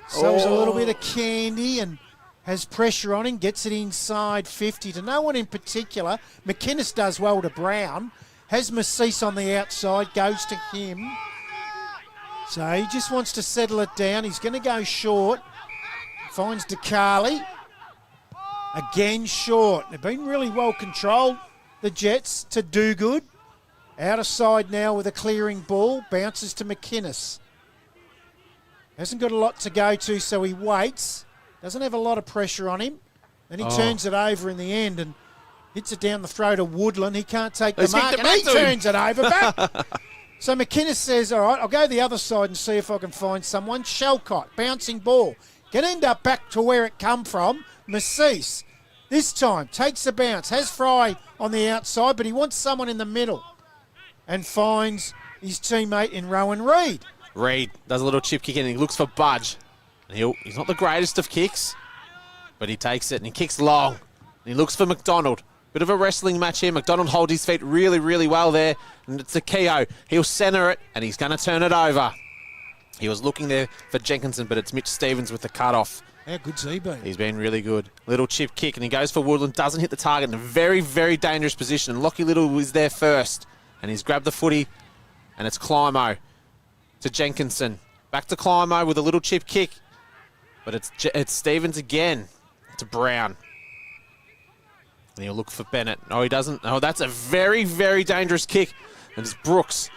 sells a little bit of candy and has pressure on him. Gets it inside 50 to no one in particular. McInnes does well to Brown. Has Massis on the outside. Goes to him. So he just wants to settle it down. He's going to go short. Finds DeCarly. Again short. They've been really well controlled, the Jets, to do good. Out of side now with a clearing ball. Bounces to McInnes. Hasn't got a lot to go to, so he waits. Doesn't have a lot of pressure on him. Then he turns it over in the end and hits it down the throat of Woodland. He can't take the mark, and he turns it over back. So McInnes says, all right, I'll go the other side and see if I can find someone. Shelcott, bouncing ball. Can end up back to where it come from. Massis, this time, takes the bounce. Has Fry on the outside, but he wants someone in the middle. And finds his teammate in Rowan Reid. Reid does a little chip kick in and he looks for Budge. And he's not the greatest of kicks, but he takes it and he kicks long. And he looks for McDonald. Bit of a wrestling match here. McDonald holds his feet really, really well there. And it's a Keogh. He'll centre it and he's going to turn it over. He was looking there for Jenkinson, but it's Mitch Stevens with the cut-off. How good's he been? He's been really good. Little chip kick and he goes for Woodland. Doesn't hit the target in a very, very dangerous position. And Lockie Little was there first. And he's grabbed the footy, and it's Climo to Jenkinson. Back to Climo with a little chip kick. But it's Stevens again to Brown. And he'll look for Bennett. No, he doesn't. Oh, that's a very, very dangerous kick. And it's Brooks.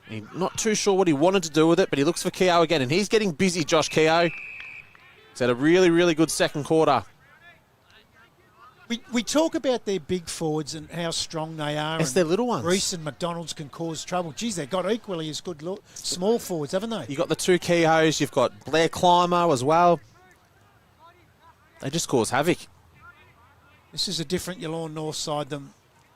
He's not too sure what he wanted to do with it, but he looks for Keogh again. And he's getting busy, Josh Keogh. He's had a really, really good second quarter. We talk about their big forwards and how strong they are. It's their little ones. Reese and McDonald's can cause trouble. Geez, they've got equally as good small forwards, haven't they? You've got the two Keoghs. You've got Blair Climo as well. They just cause havoc. This is a different Yallourn North side than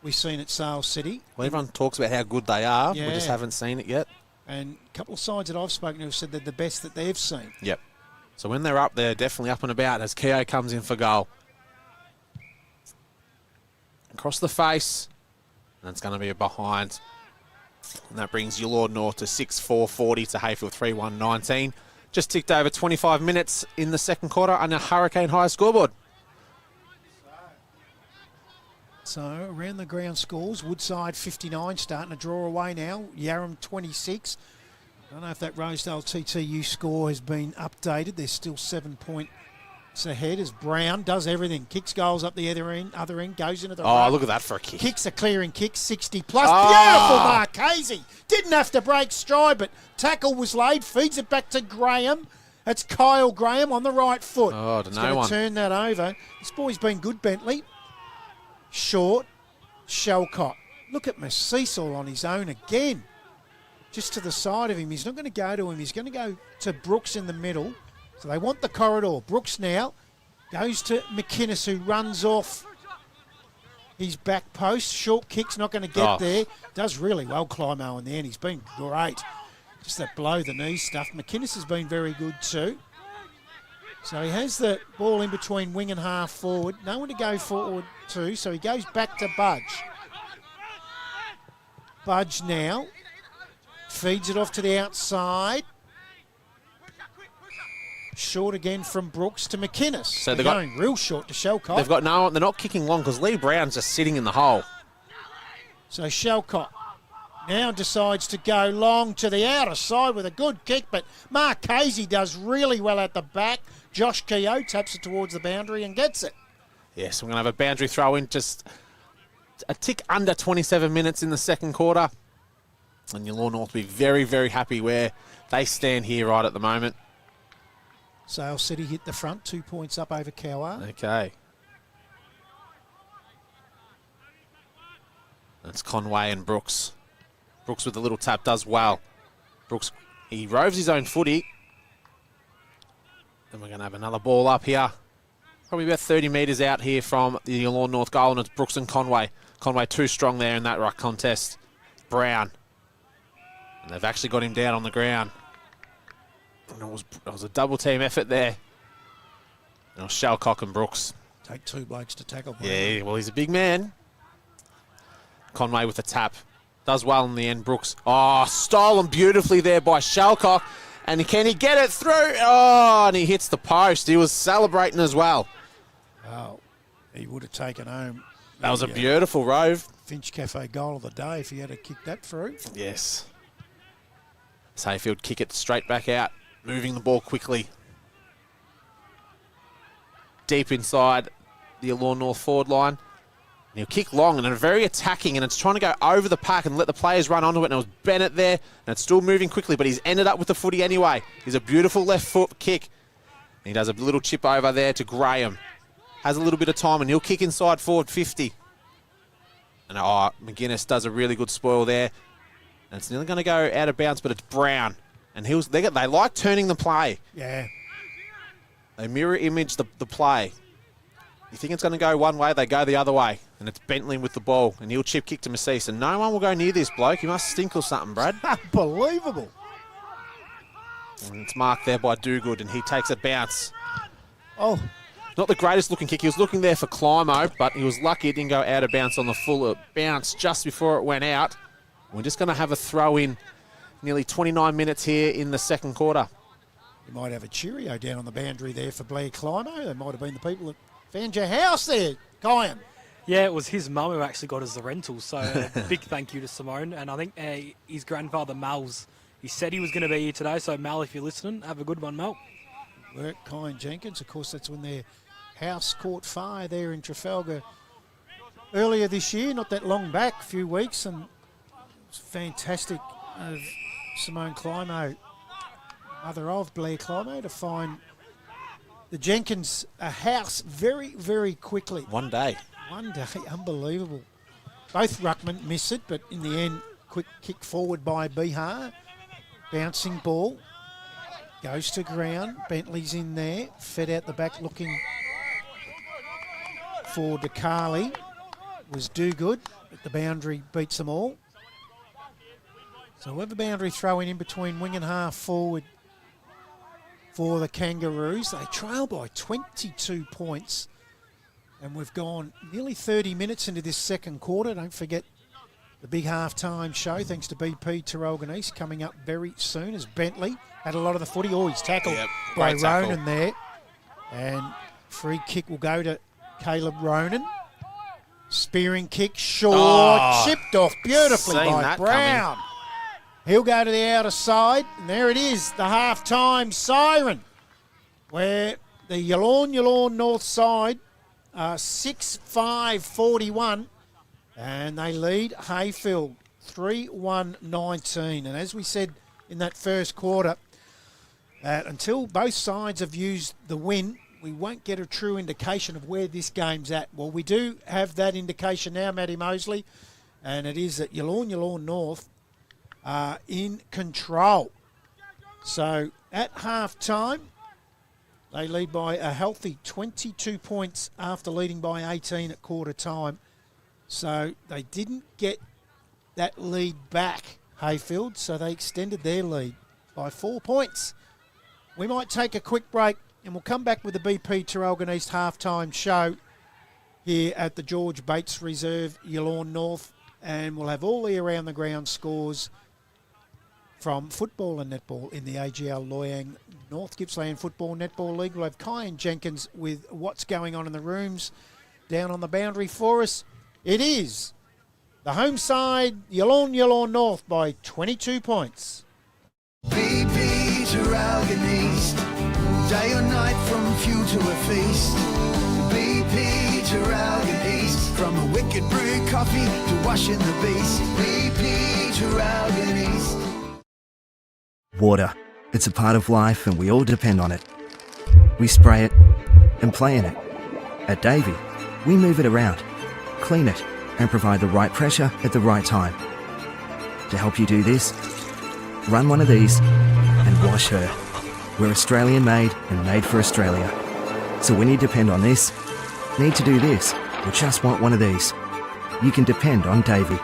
we've seen at Sale City. Well, everyone talks about how good they are. Yeah. We just haven't seen it yet. And a couple of sides that I've spoken to have said they're the best that they've seen. Yep. So when they're up, they're definitely up and about as Keogh comes in for goal. Across the face, and it's going to be a behind. And that brings Yallourn North to 6-4-40 to Heyfield 3-1-19. Just ticked over 25 minutes in the second quarter on a hurricane high scoreboard. So around the ground scores, Woodside 59 starting to draw away now. Yarram 26. I don't know if that Rosedale TTU score has been updated. There's still 7 points ahead as Brown does everything. Kicks goals up the other end, goes into the ruck. Look at that for a kick. Kicks a clearing kick, 60 plus. Beautiful Marchese. Didn't have to break stride, but tackle was laid. Feeds it back to Graham. That's Kyle Graham on the right foot. Oh, to He's no going one. to turn that over. This boy's been good, Bentley. Short, Shelcott. Look at Massis on his own again. Just to the side of him. He's not going to go to him. He's going to go to Brooks in the middle. So they want the corridor. Brooks now goes to McInnes, who runs off his back post. Short kick's not going to get there. Does really well, Climo, in the end. He's been great. Just that below the knee stuff. McInnes has been very good too. So he has the ball in between wing and half forward. No one to go forward to, so he goes back to Budge. Budge now feeds it off to the outside. Short again from Brooks to McInnes. So they're going real short to Shelcott. They've got no one. They're not kicking long because Lee Brown's just sitting in the hole. So Shelcott now decides to go long to the outer side with a good kick, but Marchese does really well at the back. Josh Keogh taps it towards the boundary and gets it. Yes, we're going to have a boundary throw in just a tick under 27 minutes in the second quarter. And Yallourn North will be very, very happy where they stand here right at the moment. Sale City hit the front, 2 points up over Cowar. Okay. That's Conway and Brooks. Brooks with the little tap does well. Brooks, he roves his own footy. Then we're going to have another ball up here. Probably about 30 metres out here from the Yallourn North goal, and it's Brooks and Conway. Conway too strong there in that ruck contest. Brown. And they've actually got him down on the ground. And it was a double team effort there. And it was Shalcock and Brooks. Take two blokes to tackle. Brown. Yeah, well, he's a big man. Conway with a tap. Does well in the end, Brooks. Oh, stolen beautifully there by Shalcock. And can he get it through? Oh, and he hits the post. He was celebrating as well. Oh, he would have taken home. That was a the, beautiful rove. Finch Cafe goal of the day if he had to kick that through. Yes. Heyfield kick it straight back out, moving the ball quickly. Deep inside the Yallourn North forward line. And he'll kick long and very attacking, and it's trying to go over the pack and let the players run onto it. And it was Bennett there, and it's still moving quickly, but he's ended up with the footy anyway. He's a beautiful left foot kick. And he does a little chip over there to Graham. Has a little bit of time, and he'll kick inside forward 50. And McGuinness does a really good spoil there. And it's nearly going to go out of bounds, but it's Brown. And they like turning the play. Yeah. They mirror image the play. You think it's going to go one way, they go the other way. And it's Bentley with the ball, and he'll chip kick to Massis. And no one will go near this bloke. He must stink or something, Brad. Unbelievable. And it's marked there by Dogood, and he takes a bounce. Oh, Not the greatest looking kick. He was looking there for Climo, but he was lucky it didn't go out of bounds on the full bounce just before it went out. We're just going to have a throw in nearly 29 minutes here in the second quarter. you might have a Cheerio down on the boundary there for Blair Climo. They might have been the people that found your house there, Guyan. Yeah, it was his mum who actually got us the rental, so big thank you to Simone. And I think his grandfather, Mal's, he said he was going to be here today, so Mal, if you're listening, have a good one, Mal. Work, Kyan Jenkins. Of course, that's when their house caught fire there in Trafalgar earlier this year, not that long back, a few weeks, and it's fantastic of Simone Climo, mother of Blair Climo, to find the Jenkins a house very, very quickly. One day. One day, unbelievable. Both ruckmen miss it, but in the end, quick kick forward by Bihar. Bouncing ball. Goes to ground. Bentley's in there. Fed out the back looking for DeCarly. Was do good, but the boundary beats them all. So we'll have a boundary throw in between wing and half forward for the Kangaroos. They trail by 22 points. And we've gone nearly 30 minutes into this second quarter. Don't forget the big halftime show, thanks to BP Tarralgon East, coming up very soon as Bentley had a lot of the footy. Oh, he's tackled by great tackle. Ronan there. And free kick will go to Caleb Ronan. Spearing kick, short, chipped off beautifully seen by that Brown. He'll go to the outer side, and there it is, the halftime siren, where the Yallourn North side 6-5-41, and they lead Heyfield 3-1-19. And as we said in that first quarter, that until both sides have used the win, we won't get a true indication of where this game's at. Well, we do have that indication now, Matty Mosley, and it is that Yallourn North are in control. So at half-time, they lead by a healthy 22 points after leading by 18 at quarter time. So they didn't get that lead back, Heyfield, so they extended their lead by 4 points. We might take a quick break and we'll come back with the BP Tarralgon East halftime show here at the George Bates Reserve, Yallourn North, and we'll have all the around the ground scores from football and netball in the AGL Loyang North Gippsland Football Netball League. We'll have Kyan Jenkins with what's going on in the rooms down on the boundary for us. It is the home side, Yallourn North by 22 points. BP Tarralgon East, day or night from few to a feast. BP Tarralgon East, from a wicked brew coffee to washing the beast. BP Tarralgon East. Water. It's a part of life and we all depend on it. We spray it and play in it. At Davey, we move it around, clean it, and provide the right pressure at the right time. To help you do this, run one of these and wash her. We're Australian made and made for Australia. So when you depend on this, need to do this, or just want one of these, you can depend on Davey.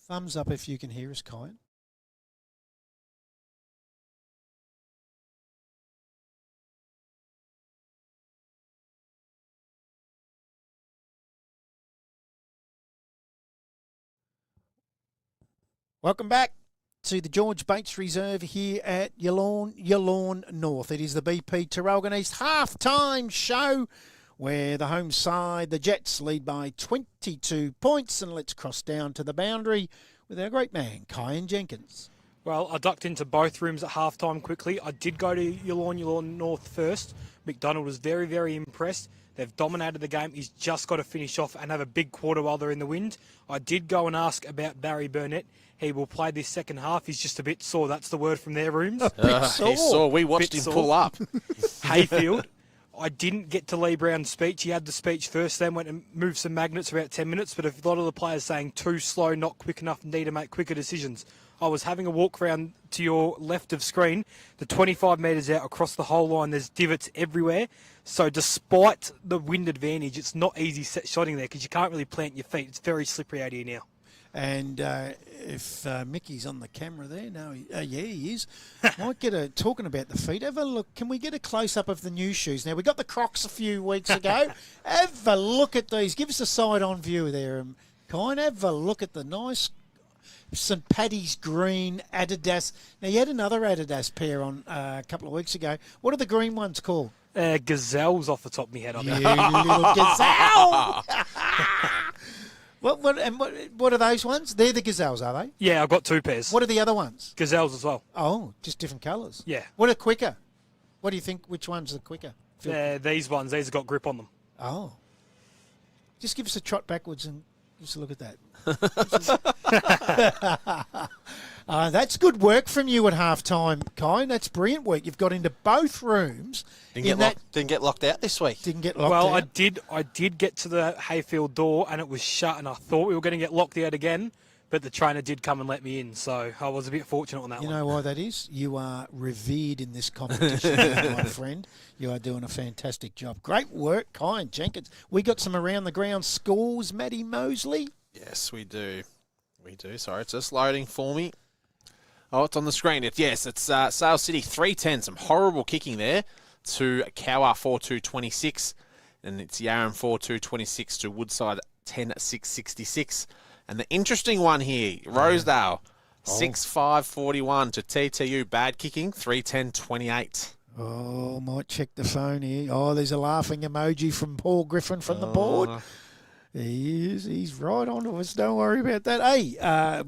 Thumbs up if you can hear us, Kyan. Welcome back to the George Bates Reserve here at Yallourn North. It is the BP Tarralgon East half-time show where the home side, the Jets, lead by 22 points. And let's cross down to the boundary with our great man, Kyan Jenkins. Well, I ducked into both rooms at halftime quickly. I did go to Yallourn North first. McDonald was very, very impressed. They've dominated the game. He's just got to finish off and have a big quarter while they're in the wind. I did go and ask about Barry Burnett. He will play this second half. He's just a bit sore. That's the word from their rooms. He's sore. We watched Bit him sore. pull up. Heyfield. I didn't get to Lee Brown's speech. He had the speech first, then went and moved some magnets for about 10 minutes. But a lot of the players saying too slow, not quick enough, need to make quicker decisions. I was having a walk around to your left of screen, the 25 metres out across the whole line. There's divots everywhere. So despite the wind advantage, it's not easy set shotting there because you can't really plant your feet. It's very slippery out here now. And if Mickey's on the camera there, he is. Might get talking about the feet. Have a look. Can we get a close-up of the new shoes? Now, we got the Crocs a few weeks ago. Have a look at these. Give us a side-on view there, Kyan. Have a look at the nice St. Paddy's green Adidas. Now, you had another Adidas pair on a couple of weeks ago. What are the green ones called? Gazelles off the top of my head. You little gazelle! What are those ones? They're the Gazelles, are they? Yeah, I've got two pairs. What are the other ones? Gazelles as well. Oh, just different colours. Yeah. What are quicker? What do you think? Which ones are quicker? These ones, these have got grip on them. Oh. Just give us a trot backwards and give us a look at that. That's good work from you at halftime, Kyan. That's brilliant work. You've got into both rooms. Didn't get locked out this week. Didn't get locked Well, out. I did get to the Heyfield door and it was shut, and I thought we were going to get locked out again, but the trainer did come and let me in, so I was a bit fortunate on that You one. know why that is? You are revered in this competition, my friend. You are doing a fantastic job. Great work, Kyan Jenkins. We got some around the ground scores, Matty Mosley. Yes, we do. We do. Sorry, it's just loading for me. Oh, it's on the screen. It's Sale City 3-10. Some horrible kicking there to Cower 4-2-26. And it's Yarram 4-2-26 to Woodside 10-6-66. And the interesting one here, Rosedale 6-5-41 to TTU. Bad kicking 3-10-28. Oh, might check the phone here. Oh, there's a laughing emoji from Paul Griffin from the board. He's right on to us. Don't worry about that. Hey,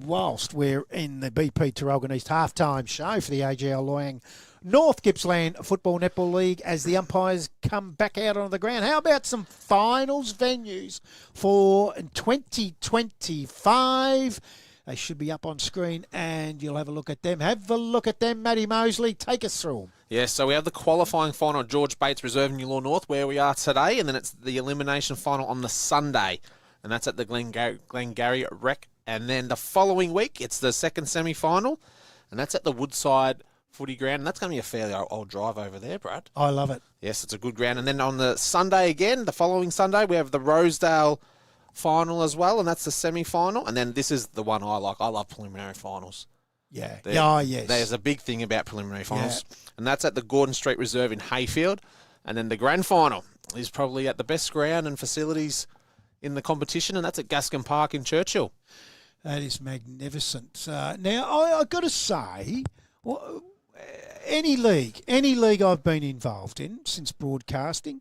whilst we're in the BP Tarralgon East halftime show for the AGL Loyang North Gippsland Football Netball League as the umpires come back out onto the ground, how about some finals venues for 2025? They should be up on screen and you'll have a look at them. Have a look at them, Matty Mosley. Take us through them. Yes, so we have the qualifying final at George Bates Reserve in Yallourn North, where we are today, and then it's the elimination final on the Sunday, and that's at the Glengarry Rec. And then the following week, it's the second semi-final, and that's at the Woodside Footy Ground, and that's going to be a fairly old drive over there, Brad. I love it. Yes, it's a good ground. And then on the Sunday again, the following Sunday, we have the Rosedale final as well, and that's the semi-final. And then this is the one I like. I love preliminary finals. Yeah. Yes. There's a big thing about preliminary finals. Yeah. And that's at the Gordon Street Reserve in Heyfield. And then the grand final is probably at the best ground and facilities in the competition, and that's at Gascon Park in Churchill. That is magnificent. Now, I've got to say, any league I've been involved in since broadcasting,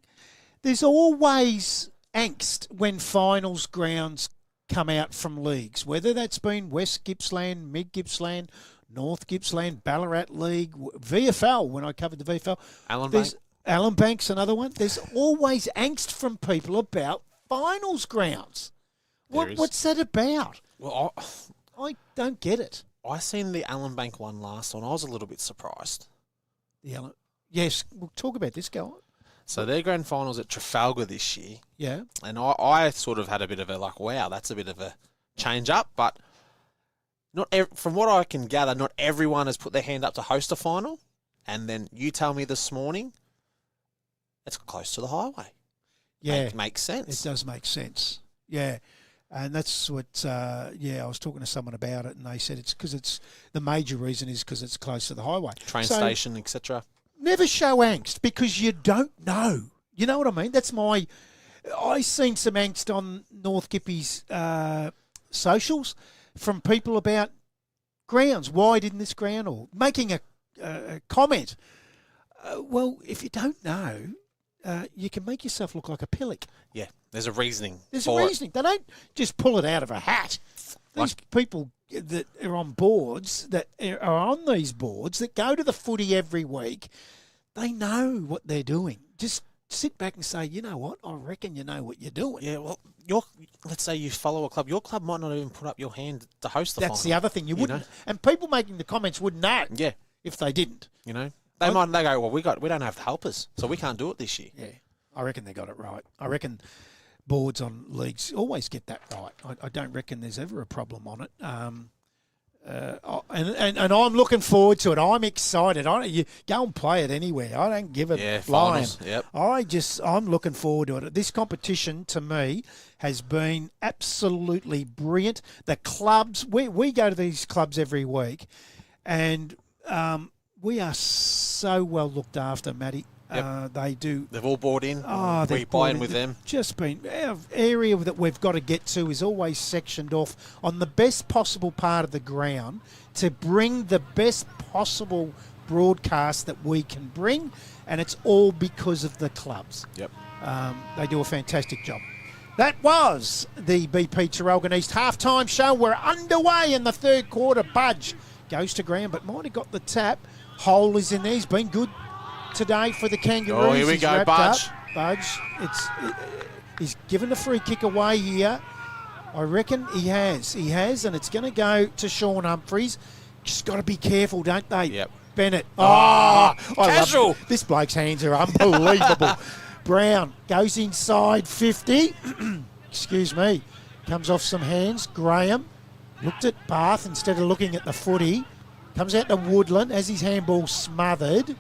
there's always angst when finals grounds come out from leagues, whether that's been West Gippsland, Mid Gippsland, North Gippsland, Ballarat League, VFL, when I covered the VFL. Allen Bank's another one. There's always angst from people about finals grounds. What's that about? Well, I don't get it. I seen the Allen Bank one last one. I was a little bit surprised. Yes, we'll talk about this, go on. So their grand finals at Trafalgar this year. Yeah. And I sort of had a bit of a wow, that's a bit of a change up. But from what I can gather, not everyone has put their hand up to host a final. And then you tell me this morning, it's close to the highway. Yeah. Makes sense. It does make sense. Yeah. And that's what, I was talking to someone about it, and they said it's because the major reason is because it's close to the highway. Train station, etc. Never show angst because you don't know. You know what I mean? I seen some angst on North Gippy's socials from people about grounds. Why didn't this ground? Or making a comment. Well, if you don't know, you can make yourself look like a pillock. Yeah, there's a reasoning. There's a reasoning. They don't just pull it out of a hat. These people that are on boards, that are on these boards, that go to the footy every week, they know what they're doing. Just sit back and say, you know what, I reckon you know what you're doing. Yeah, well, let's say you follow a club. Your club might not even put up your hand to host the final. That's the other thing. You wouldn't. know? And people making the comments would know if they didn't. You know? They go, well, we don't have helpers, so we can't do it this year. Yeah, I reckon they got it right. I reckon boards on leagues always get that right. I don't reckon there's ever a problem on it. And I'm looking forward to it. I'm excited. You go and play it anywhere. I don't give a flying. Finals. Yep. I'm looking forward to it. This competition to me has been absolutely brilliant. The clubs, we go to these clubs every week, and we are so well looked after, Matty. Yep. They do. They've all bought in. Oh, we buy in with them. Just been our area that we've got to get to is always sectioned off on the best possible part of the ground to bring the best possible broadcast that we can bring, and it's all because of the clubs. Yep. They do a fantastic job. That was the BP Tarralgon East halftime show. We're underway in the third quarter. Budge goes to ground, but might have got the tap. Hole is in there. He's been good today for the Kangaroos. Oh, here we He's go, wrapped Budge. up. Budge, he's given a free kick away here. I reckon he has, and it's going to go to Sean Humphreys. Just got to be careful, don't they? Yep. Bennett. Oh, casual. This bloke's hands are unbelievable. Brown goes inside 50. Excuse me. Comes off some hands. Graham looked at Bath instead of looking at the footy. Comes out to Woodland as his handball smothered.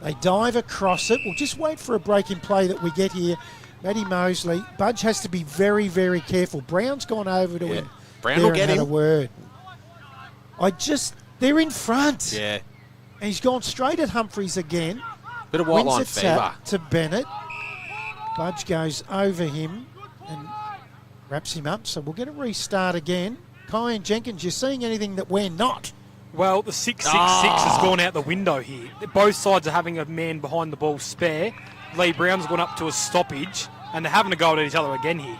They dive across it. We'll just wait for a break in play that we get here. Matty Mosley. Budge has to be very, very careful. Brown's gone over to him. Brown will get him. A word. They're in front. Yeah. And he's gone straight at Humphreys again. Bit of white Wins line a fever. tap to Bennett. Budge goes over him and wraps him up. So we'll get a restart again. Kai and Jenkins, you're seeing anything that we're not? Well, the 6-6-6 has gone out the window here. Both sides are having a man behind the ball spare. Lee Brown's gone up to a stoppage, and they're having a go at each other again here.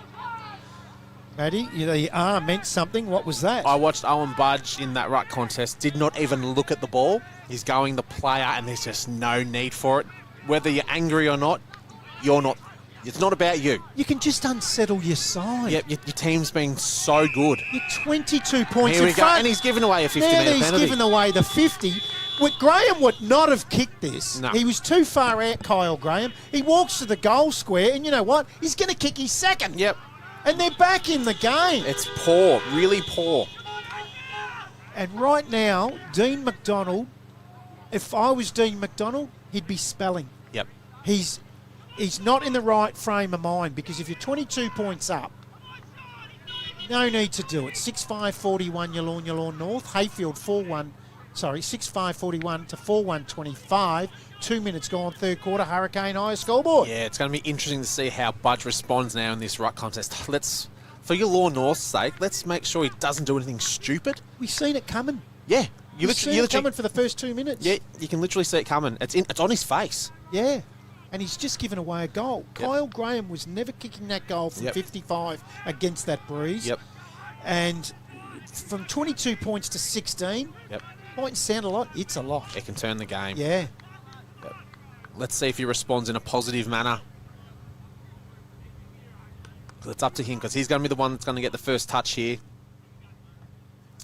Matty, the R meant something. What was that? I watched Owen Budge in that ruck contest, did not even look at the ball. He's going the player, and there's just no need for it. Whether you're angry or not, you're not. It's not about you. You can just unsettle your side. Yep, your team's been so good. You're 22 points Here we in go, front. and he's given away a 50-metre Now he's penalty. given away the 50. Graham would not have kicked this. No. He was too far out, Kyle Graham. He walks to the goal square, and you know what? He's going to kick his second. Yep. And they're back in the game. It's poor, really poor. And right now, Dean McDonald, if I was Dean McDonald, he'd be spelling. Yep. He's not in the right frame of mind, because if you're 22 points up, no need to do it. 6-5-41 Yallourn North. Heyfield 6-5-41 to 4-1-25. 2 minutes gone, third quarter. Hurricane high scoreboard. Yeah, it's going to be interesting to see how Budge responds now in this ruck contest. For Yallourn North's sake, let's make sure he doesn't do anything stupid. We've seen it coming. Yeah. We've seen it coming for the first 2 minutes. Yeah, you can literally see it coming. It's on his face. Yeah. And he's just given away a goal. Yep. Kyle Graham was never kicking that goal from 55 against that breeze. Yep. And from 22 points to 16, mightn't sound a lot. It's a lot. It can turn the game. Yeah. Let's see if he responds in a positive manner. It's up to him, because he's going to be the one that's going to get the first touch here.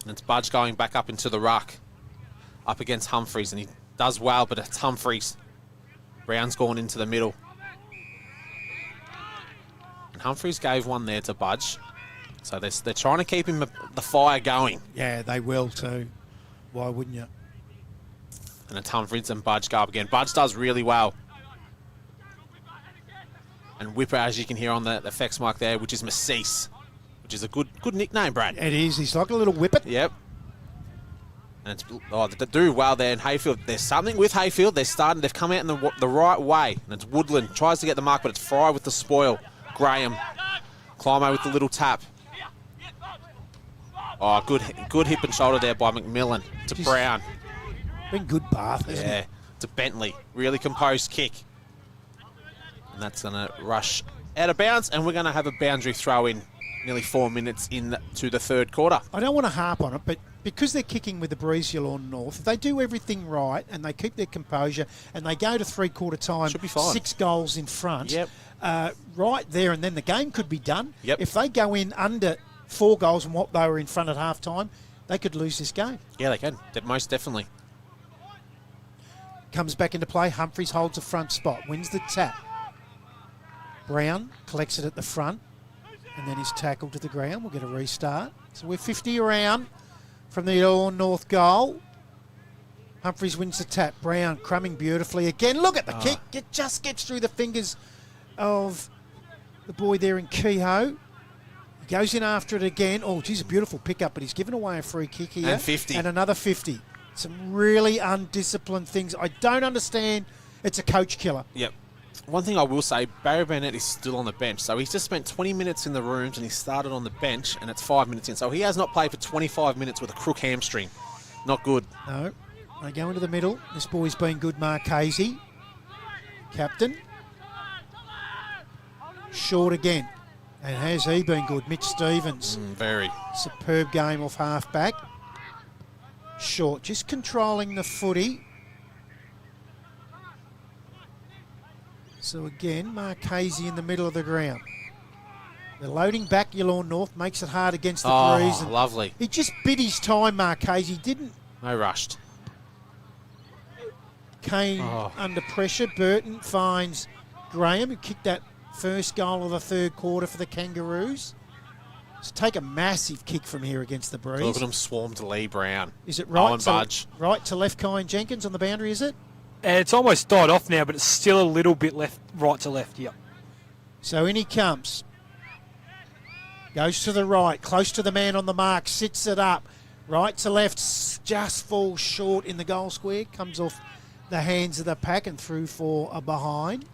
And it's Budge going back up into the ruck, up against Humphreys, and he does well, but it's Humphreys. Brown's gone into the middle. And Humphreys gave one there to Budge. So they're trying to keep him the fire going. Yeah, they will too. Why wouldn't you? And it's Humphreys and Budge go up again. Budge does really well. And Whipper, as you can hear on the effects mic there, which is Macice. which is a good nickname, Brad. It is. He's like a little whippet. Yep. And they do well there in Heyfield. There's something with Heyfield. They've come out in the right way. And it's Woodland. Tries to get the mark, but it's Fry with the spoil. Graham. Climo with the little tap. Oh, good hip and shoulder there by McMillan to Brown. Been good bath, hasn't Yeah, it? to Bentley. Really composed kick. And that's going to rush out of bounds, and we're going to have a boundary throw in nearly 4 minutes into the third quarter. I don't want to harp on it, but because they're kicking with the breeze Yallourn North, if they do everything right and they keep their composure and they go to three-quarter time, Should be fine. 6 goals in front, Yep. right there and then the game could be done. Yep. If they go in under 4 goals and what they were in front at half-time, they could lose this game. Yeah, they can. Most definitely. Comes back into play. Humphries holds a front spot, wins the tap. Brown collects it at the front and then is tackled to the ground. We'll get a restart. So we're 50 around from the Yallourn North goal. Humphries wins the tap. Brown crumbing beautifully again. Look at the kick. It just gets through the fingers of the boy there in Kehoe. He goes in after it again. Oh, geez, a beautiful pickup, but he's given away a free kick here. And 50. And another 50. Some really undisciplined things. I don't understand. It's a coach killer. Yep. One thing I will say, Barry Burnett is still on the bench. So he's just spent 20 minutes in the rooms and he started on the bench and it's 5 minutes in. So he has not played for 25 minutes with a crook hamstring. Not good. No. They go into the middle. This boy's been good, Marchese. Captain. Short again. And has he been good? Mitch Stevens. Very. Superb game off half-back. Short. Just controlling the footy. So again, Marchese in the middle of the ground. They're loading back. Yallourn North makes it hard against the breeze. And lovely. he just bid his time, Marchese. He didn't. No rushed. Kane under pressure. Burton finds Graham, who kicked that first goal of the third quarter for the Kangaroos. So take a massive kick from here against the breeze. Look at him swarm to Lee Brown. Is it Owen Budge. right to left, Kyan Jenkins on the boundary, is it? It's almost died off now, but it's still a little bit right to left, yep. So in he comes. Goes to the right, close to the man on the mark, sits it up. Right to left, just falls short in the goal square. Comes off the hands of the pack and through for a behind.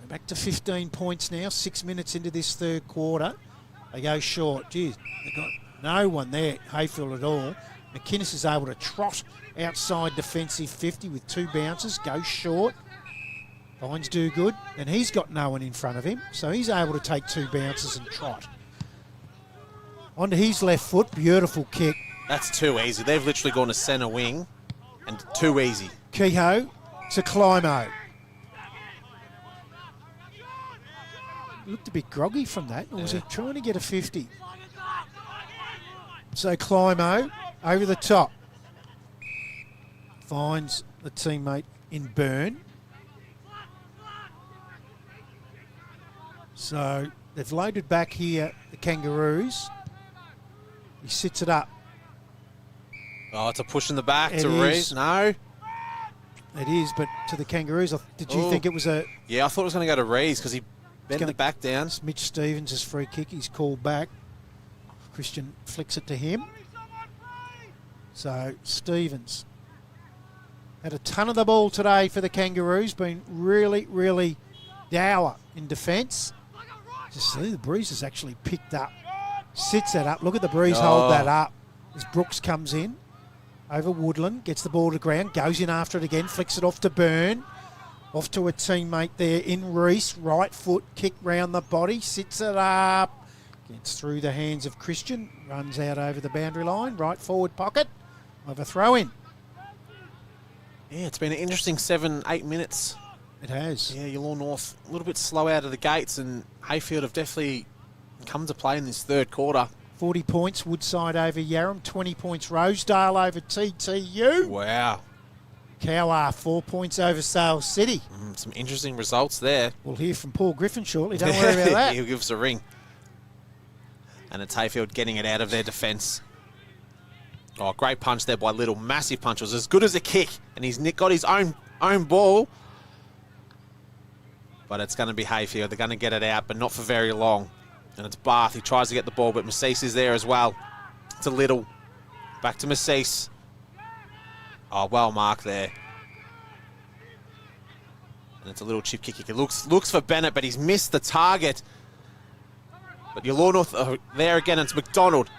Back to 15 points now, 6 minutes into this third quarter. They go short. Geez, they've got no one there, Heyfield at all. McInnes is able to trot outside defensive 50 with 2 bounces, goes short. Finds do good, and he's got no one in front of him, so he's able to take 2 bounces and trot. Onto his left foot, beautiful kick. That's too easy. They've literally gone to centre wing and too easy. Kehoe to Climo. Looked a bit groggy from that, or was he trying to get a 50? So Climo over the top. Finds the teammate in Byrne. So they've loaded back here, the Kangaroos. He sits it up. Oh, it's a push in the back It to is. Reese. No. It is, but to the Kangaroos, did you Oh. think it was a Yeah, I thought it was going to go to Reese because he bent gonna- the back down. Mitch Stevens' free kick? He's called back. Christian flicks it to him. So Stevens had a ton of the ball today for the Kangaroos. Been really, really dour in defence. Just see the breeze has actually picked up. Sits that up. Look at the breeze hold that up as Brooks comes in. Over Woodland, gets the ball to ground, goes in after it again, flicks it off to Byrne. Off to a teammate there in Reese. Right foot, kick round the body, sits it up. Gets through the hands of Christian, runs out over the boundary line, right forward pocket. Have a throw in. Yeah, it's been an interesting 7-8 minutes. It has. Yeah, Yallourn North a little bit slow out of the gates, and Heyfield have definitely come to play in this third quarter. 40 points, Woodside over Yarram. 20 points, Rosedale over TTU. Wow. Cowar, 4 points over Sale City. Some interesting results there. We'll hear from Paul Griffin shortly. Don't worry about that. He'll give us a ring. And it's Heyfield getting it out of their defence. Oh, great punch there by Little. Massive punch. It was as good as a kick. And he's got his own ball. But it's going to be Heyfield. They're going to get it out, but not for very long. And it's Bath. He tries to get the ball, but Massis is there as well. It's a little. Back to Massis. Oh, well marked there. And it's a little chip kick. He looks for Bennett, but he's missed the target. But Yallourn North there again. It's McDonald.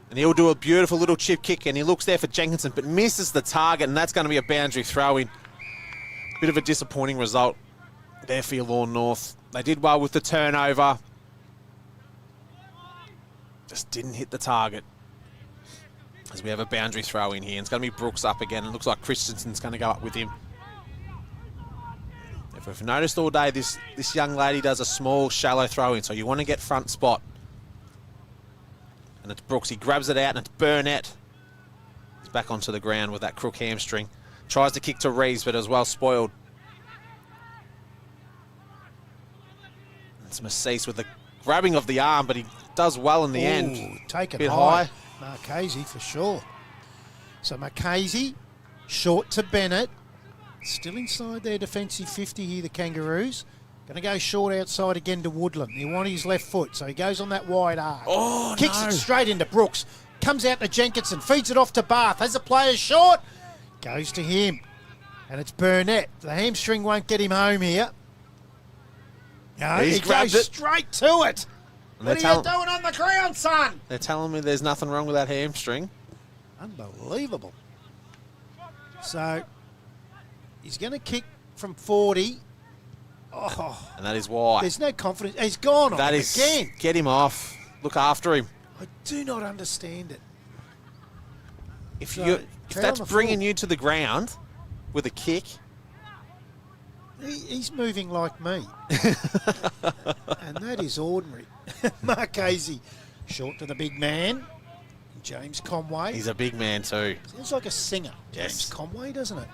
And he'll do a beautiful little chip kick, and he looks there for Jenkinson, but misses the target, and that's going to be a boundary throw-in. Bit of a disappointing result there for Yallourn North. They did well with the turnover. Just didn't hit the target. As we have a boundary throw-in here. And it's going to be Brooks up again. It looks like Christensen's going to go up with him. If we've noticed all day, this young lady does a small, shallow throw-in, so you want to get front spot. And it's Brooks. He grabs it out, and it's Burnett. He's back onto the ground with that crook hamstring. Tries to kick to Reeves, but as well spoiled. It's Massis with the grabbing of the arm, but he does well in the end. Take it Bit high. Marchese for sure. So Marchese, short to Bennett. Still inside their defensive 50 here, the Kangaroos. Going to go short outside again to Woodland. He wants his left foot, so he goes on that wide arc. Oh, Kicks no. it straight into Brooks. Comes out to Jenkinson. Feeds it off to Bath. Has a player short. Goes to him. And it's Burnett. The hamstring won't get him home here. No, He's he grabbed goes it. straight to it. And What are you doing on the ground, son? They're telling me there's nothing wrong with that hamstring. Unbelievable. So, he's going to kick from 40. Oh, And that is why. there's no confidence. He's gone on That it is, again. get him off. Look after him. I do not understand it. If So, you if foul that's on the bringing floor. you to the ground with a kick, He's moving like me. And that is ordinary. Marchese, short to the big man. James Conway. he's a big man too. Sounds like a singer. Yes. James Conway, doesn't it?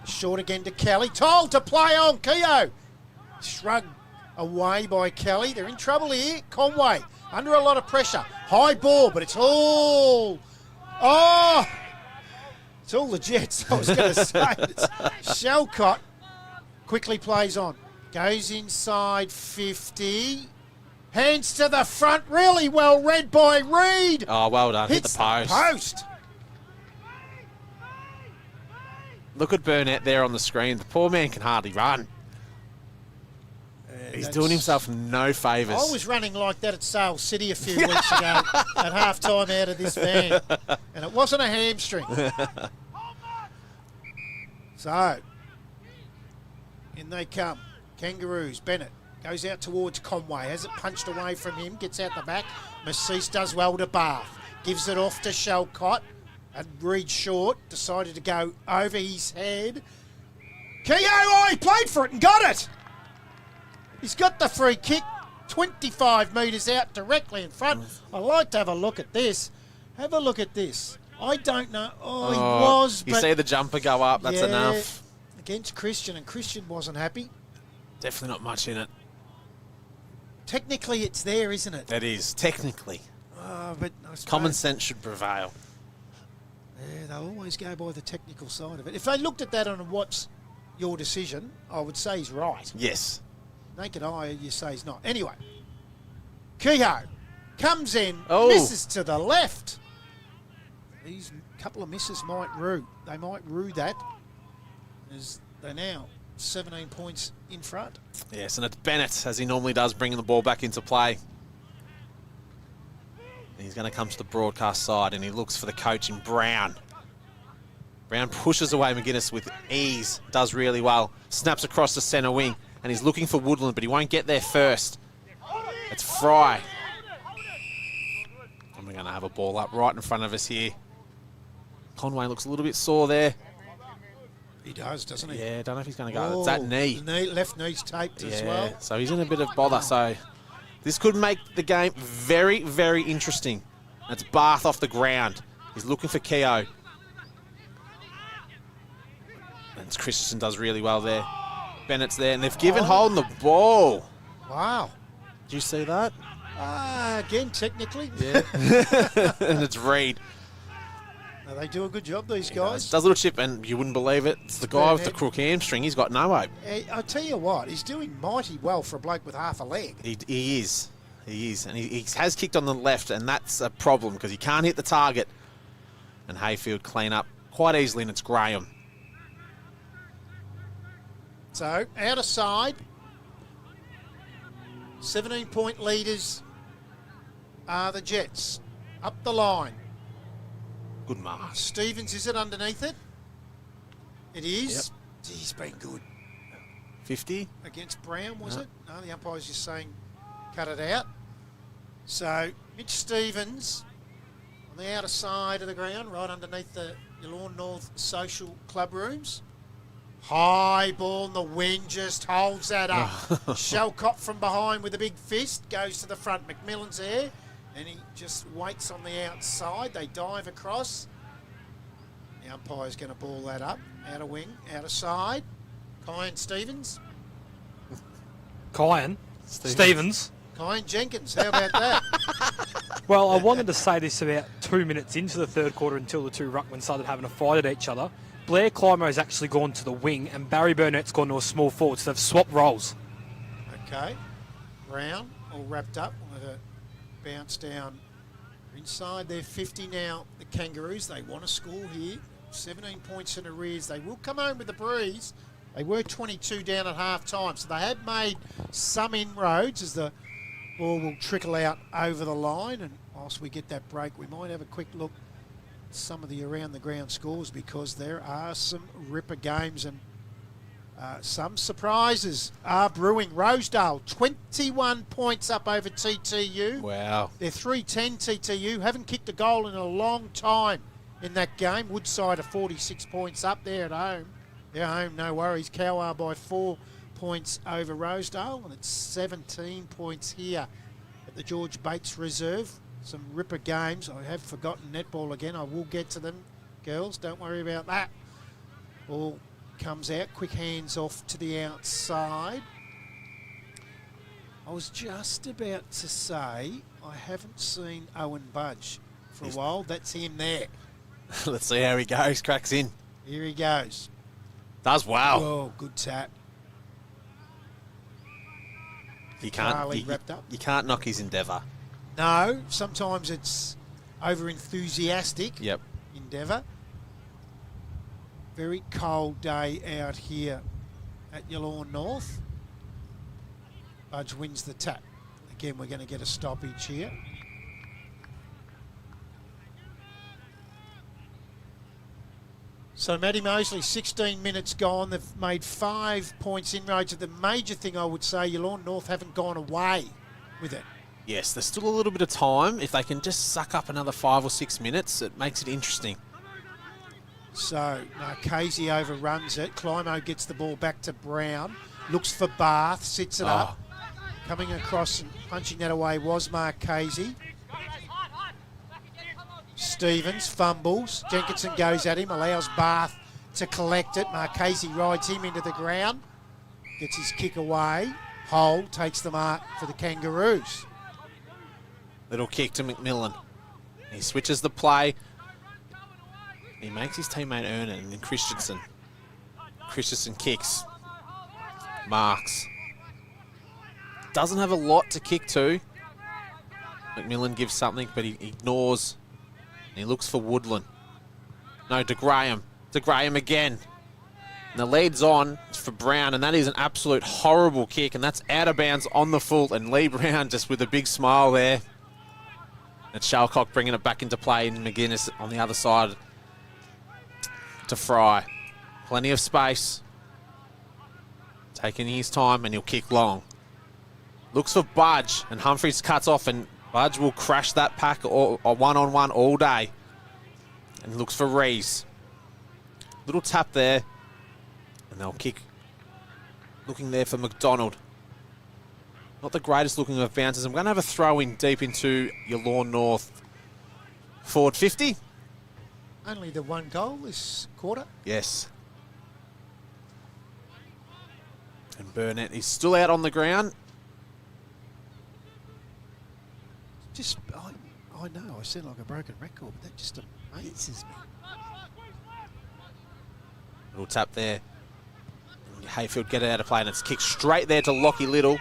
Short again to Kelly. Told to play on. Keogh. Shrugged away by Kelly. They're in trouble here. Conway under a lot of pressure. High ball, but it's all... Oh! It's all the Jets, I was going to say. It's Shalcott quickly plays on. Goes inside 50. Hands to the front. Really well read by Reed. Oh, well done. Hit Hits the post. post. Look at Burnett there on the screen. The poor man can hardly run. He's That's- doing himself no favours. I was running like that at Sale City a few weeks ago at half time out of this van. And it wasn't a hamstring. So, in they come. Kangaroos. Bennett goes out towards Conway. Has it punched away from him. Gets out the back. Massis does well to Bath. Gives it off to Shalcott. And Reed Short decided to go over his head. Keogh, he played for it and got it. He's got the free kick, 25 metres out directly in front. I'd like to have a look at this. Have a look at this. I don't know. Oh, he was, You but... see the jumper go up, that's yeah, enough. Against Christian, and Christian wasn't happy. Definitely not much in it. Technically, it's there, isn't it? That is, technically. But I suppose, Common sense should prevail. Yeah, they'll always go by the technical side of it. If they looked at that and what's your decision, I would say he's right. Yes. Naked eye, you say he's not. Anyway, Keogh comes in, Oh. misses to the left. These couple of misses might rue. They might rue that, as they're now 17 points in front. Yes, and it's Bennett, as he normally does, bringing the ball back into play. And he's going to come to the broadcast side, and he looks for the coach in Brown. Brown pushes away McGuinness with ease, does really well. Snaps across the centre wing, and he's looking for Woodland, but he won't get there first. It's Fry. And we're going to have a ball up right in front of us here. Conway looks a little bit sore there. He does, doesn't he? Yeah, don't know if he's going to go. It's that knee. The left knee's taped as well. So he's in a bit of bother. So this could make the game very, very interesting. That's Bath off the ground. He's looking for Keogh. And Christensen does really well there. Bennett's there, and they've given Holden the ball. Wow. Did you see that? Again, technically. Yeah. And it's Reed. No, they do a good job, these guys. Does a little chip, and you wouldn't believe it. It's the guy with the crook hamstring. He's got no hope. I tell you what, he's doing mighty well for a bloke with half a leg. He is. He is, and he has kicked on the left, and that's a problem because he can't hit the target. And Heyfield clean up quite easily, and it's Graham. So, out of side. 17-point leaders are the Jets. Up the line. Good mark. Stevens, is it underneath it? It is. Yep. He's been good. 50? Against Brown, was No. it? No, the umpire's just saying cut it out. So, Mitch Stevens on the outer side of the ground, right underneath the Yallourn North social club rooms. High ball, and the wing just holds that up. Shalcott from behind with a big fist, goes to the front. McMillan's there, and he just waits on the outside. They dive across. The umpire's going to ball that up. Outer wing, outer side. Kyan Stevens. Kyan Stevens. Kyan Jenkins, how about that? Well, I wanted to say this about 2 minutes into the third quarter until the two ruckmen started having a fight at each other. Blair Clymer has actually gone to the wing and Barry Burnett's gone to a small forward, so they've swapped roles. Okay. Brown, all wrapped up. With a bounce down inside their 50 now. The Kangaroos, they want to score here. 17 points in arrears. They will come home with the breeze. They were 22 down at half time, so they have made some inroads as the ball will trickle out over the line. And whilst we get that break, we might have a quick look at some of the around the ground scores because there are some ripper games and some surprises are brewing. Rosedale, 21 points up over TTU. Wow. They're 3-10 TTU. Haven't kicked a goal in a long time in that game. Woodside are 46 points up there at home. They're home, no worries. Cowar by 4 points over Rosedale, and it's 17 points here at the George Bates Reserve. Some ripper games. I have forgotten netball again. I will get to them, girls. Don't worry about that. Ball comes out. Quick hands off to the outside. I was just about to say I haven't seen Owen budge for a while. That's him there. Let's see how he goes. Cracks in. Here he goes. Does well. Oh, good tap. You can't. Carly wrapped up. You can't knock his endeavour. No, sometimes it's over-enthusiastic Yep. endeavour. Very cold day out here at Yallourn North. Budge wins the tap. Again, we're going to get a stoppage here. So Matty Mosley, 16 minutes gone. They've made 5 points inroads. The major thing I would say, Yallourn North haven't gone away with it. Yes, there's still a little bit of time. If they can just suck up another 5 or 6 minutes, it makes it interesting. So Marchese overruns it. Climo gets the ball back to Brown. Looks for Bath, sits it up. Coming across and punching that away was Marchese. Stevens fumbles. Jenkinson goes at him, allows Bath to collect it. Marchese rides him into the ground. Gets his kick away. Hole takes the mark for the Kangaroos. Little kick to McMillan. He switches the play. He makes his teammate earn it, and then Christensen kicks. Marks. Doesn't have a lot to kick to. McMillan gives something, but he ignores. And he looks for Woodland. No, to Graham. To Graham again. And the lead's on. It's for Brown, and that is an absolute horrible kick, and that's out of bounds on the full. And Lee Brown just with a big smile there. And Shalcock bringing it back into play, and McGuinness on the other side to Fry. Plenty of space. Taking his time, and he'll kick long. Looks for Budge, and Humphries cuts off, and Budge will crash that pack or one-on-one all day. And looks for Rees. Little tap there. And they'll kick. Looking there for McDonald. Not the greatest looking of bounces. I'm going to have a throw in deep into Yallourn North. Forward 50. Only the one goal this quarter. Yes. And Burnett is still out on the ground. Just, I know, I sound like a broken record, but that just amazes me. Little tap there. And Heyfield get it out of play, and it's kicked straight there to Lockie Little.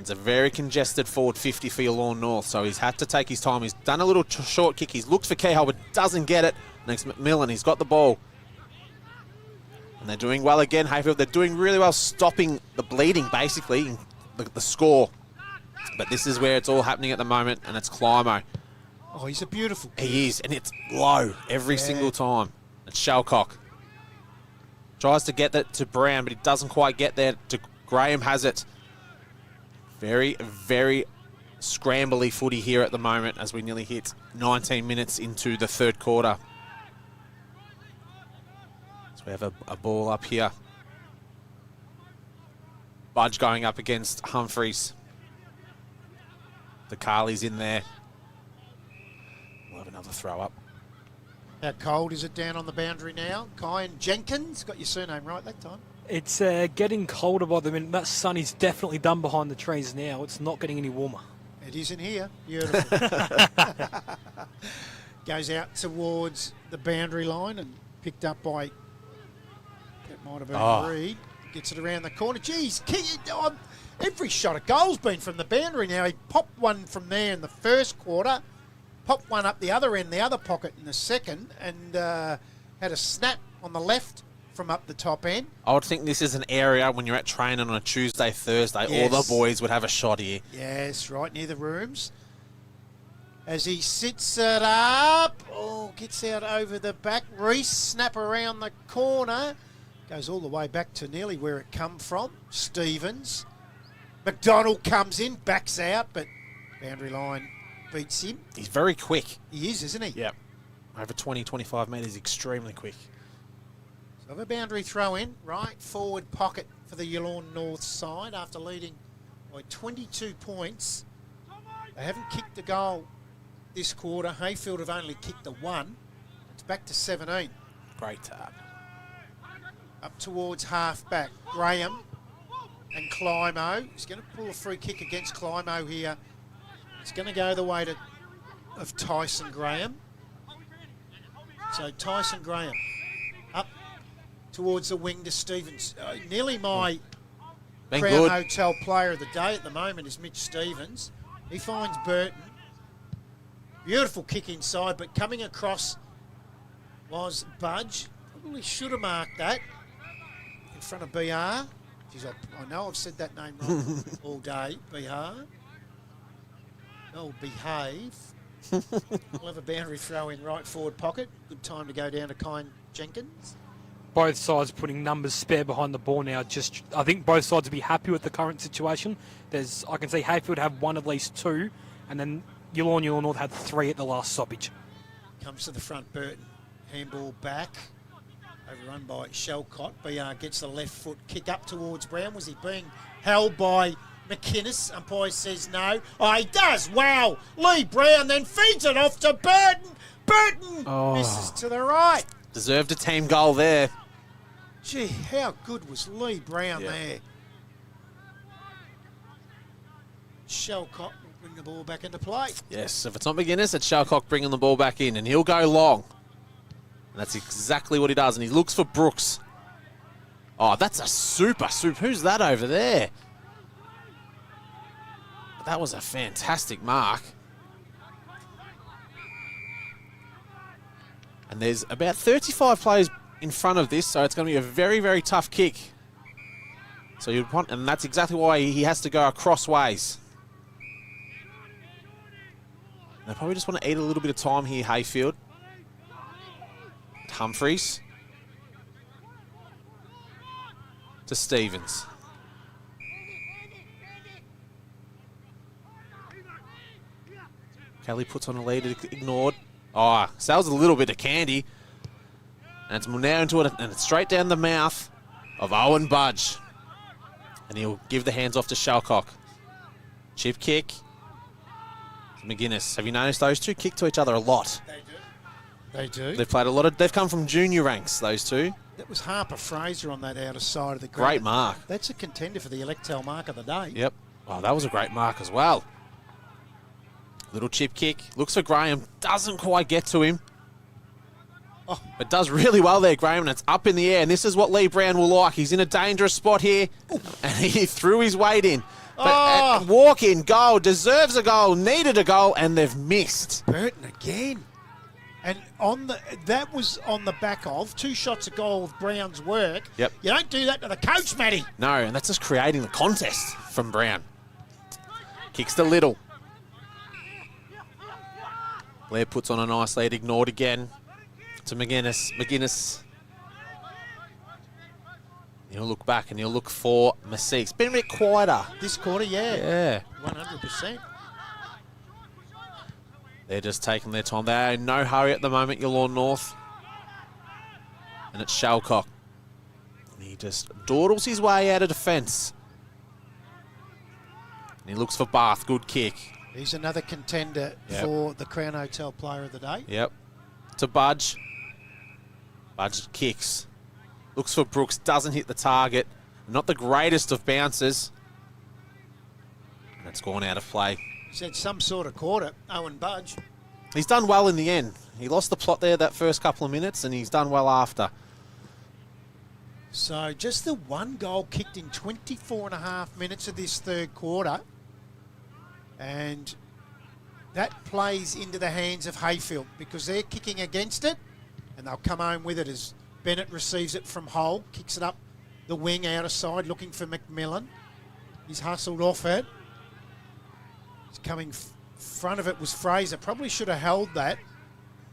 It's a very congested forward 50 for your Lawn North, so he's had to take his time. He's done a little short kick. He's looked for Kehoe, but doesn't get it. Next, McMillan, he's got the ball. And they're doing well again, Heyfield. They're doing really well stopping the bleeding, basically, the score. But this is where it's all happening at the moment, and it's Climo. Oh, he's a beautiful kid. He is, and it's low every single time. It's Shalcock. Tries to get that to Brown, but he doesn't quite get there. Graham has it. Very, very scrambly footy here at the moment as we nearly hit 19 minutes into the third quarter. So we have a ball up here. Budge going up against Humphreys. The Carly's in there. We'll have another throw up. How cold is it down on the boundary now? Kyan Jenkins, got your surname right that time. It's getting colder by the minute. That sun is definitely done behind the trees now. It's not getting any warmer. It isn't here. Beautiful. Goes out towards the boundary line and picked up by, that might have been Reed. Gets it around the corner. Geez, every shot at goal's been from the boundary now. He popped one from there in the first quarter, popped one up the other end, the other pocket in the second, and had a snap on the left from up the top end. I would think this is an area when you're at training on a Tuesday, Thursday, all the boys would have a shot here. Yes, right near the rooms. As he sits it up, gets out over the back. Reese, snap around the corner. Goes all the way back to nearly where it come from. Stevens. McDonald comes in, backs out, but boundary line beats him. He's very quick. He is, isn't he? Yep. Over 20, 25 metres, extremely quick. So a boundary throw in, right forward pocket for the Yallourn North side after leading by 22 points. They haven't kicked a goal this quarter. Heyfield have only kicked the one. It's back to 17. Great tap. Up towards half-back. Graham and Climo. He's going to pull a free kick against Climo here. It's going to go the way of Tyson Graham. So Tyson Graham up towards the wing to Stevens. Nearly my Crown Hotel player of the day at the moment is Mitch Stevens. He finds Burton. Beautiful kick inside, but coming across was Budge. Probably should have marked that in front of BR. Geez, I know I've said that name wrong all day. BR. Oh, behave. We'll have a boundary throw in right forward pocket. Good time to go down to Kyan Jenkins. Both sides putting numbers spare behind the ball now. I think both sides will be happy with the current situation. I can see Heyfield have won at least two, and then Yallourn North had three at the last stoppage. Comes to the front, Burton. Handball back. Overrun by Shalcott. BR gets the left foot kick up towards Brown. Was he being held by McInnes? Umpire says no. Oh, he does. Wow. Lee Brown then feeds it off to Burton. Burton misses to the right. Deserved a team goal there. Gee, how good was Lee Brown there? Shalcott will bring the ball back into play. Yes, if it's not McGuinness, it's Shalcock bringing the ball back in, and he'll go long. And that's exactly what he does, and he looks for Brooks. Oh, that's a super. Who's that over there? That was a fantastic mark. And there's about 35 players in front of this, so it's going to be a very, very tough kick. So you'd want, and that's exactly why he has to go across ways. They probably just want to eat a little bit of time here, Heyfield. Humphreys. To Stevens. Kelly puts on a lead, ignored. Oh, sells a little bit of candy. And it's now into it, and it's straight down the mouth of Owen Budge. And he'll give the hands off to Shalcock. Chip kick. To McGuinness. Have you noticed those two kick to each other a lot? They do. They've played a lot of. They've come from junior ranks, those two. That was Harper Fraser on that outer side of the ground. Great mark. That's a contender for the Electel mark of the day. Yep. Oh, that was a great mark as well. Little chip kick. Looks for Graham. Doesn't quite get to him. Oh, but does really well there, Graham, and it's up in the air. And this is what Lee Brown will like. He's in a dangerous spot here. And he threw his weight in. Oh. Walk-in goal, deserves a goal, needed a goal, and they've missed. Burton again. And that was on the back of 2 shots a goal of Brown's work. Yep. You don't do that to the coach, Matty. No, and that's just creating the contest from Brown. Kicks to Little. Blair puts on a nice lead, ignored again to McGuinness. He'll look back and he'll look for Masik. It's been a bit quieter. This quarter, Yeah. 100%. They're just taking their time. They're in no hurry at the moment, Yallourn North. And it's Shalcock. And he just dawdles his way out of defence. And he looks for Bath. Good kick. He's another contender Yep. for the Crown Hotel Player of the Day. Yep. To Budge. Budge kicks. Looks for Brooks. Doesn't hit the target. Not the greatest of bounces. And it's gone out of play. He's had some sort of quarter, Owen Budge. He's done well in the end. He lost the plot there that first couple of minutes, and he's done well after. So just the 1 goal kicked in 24.5 minutes of this third quarter. And that plays into the hands of Heyfield because they're kicking against it, and they'll come home with it as Bennett receives it from Hull, kicks it up the wing out of side, looking for McMillan. He's hustled off it. He's coming front of it was Fraser. Probably should have held that.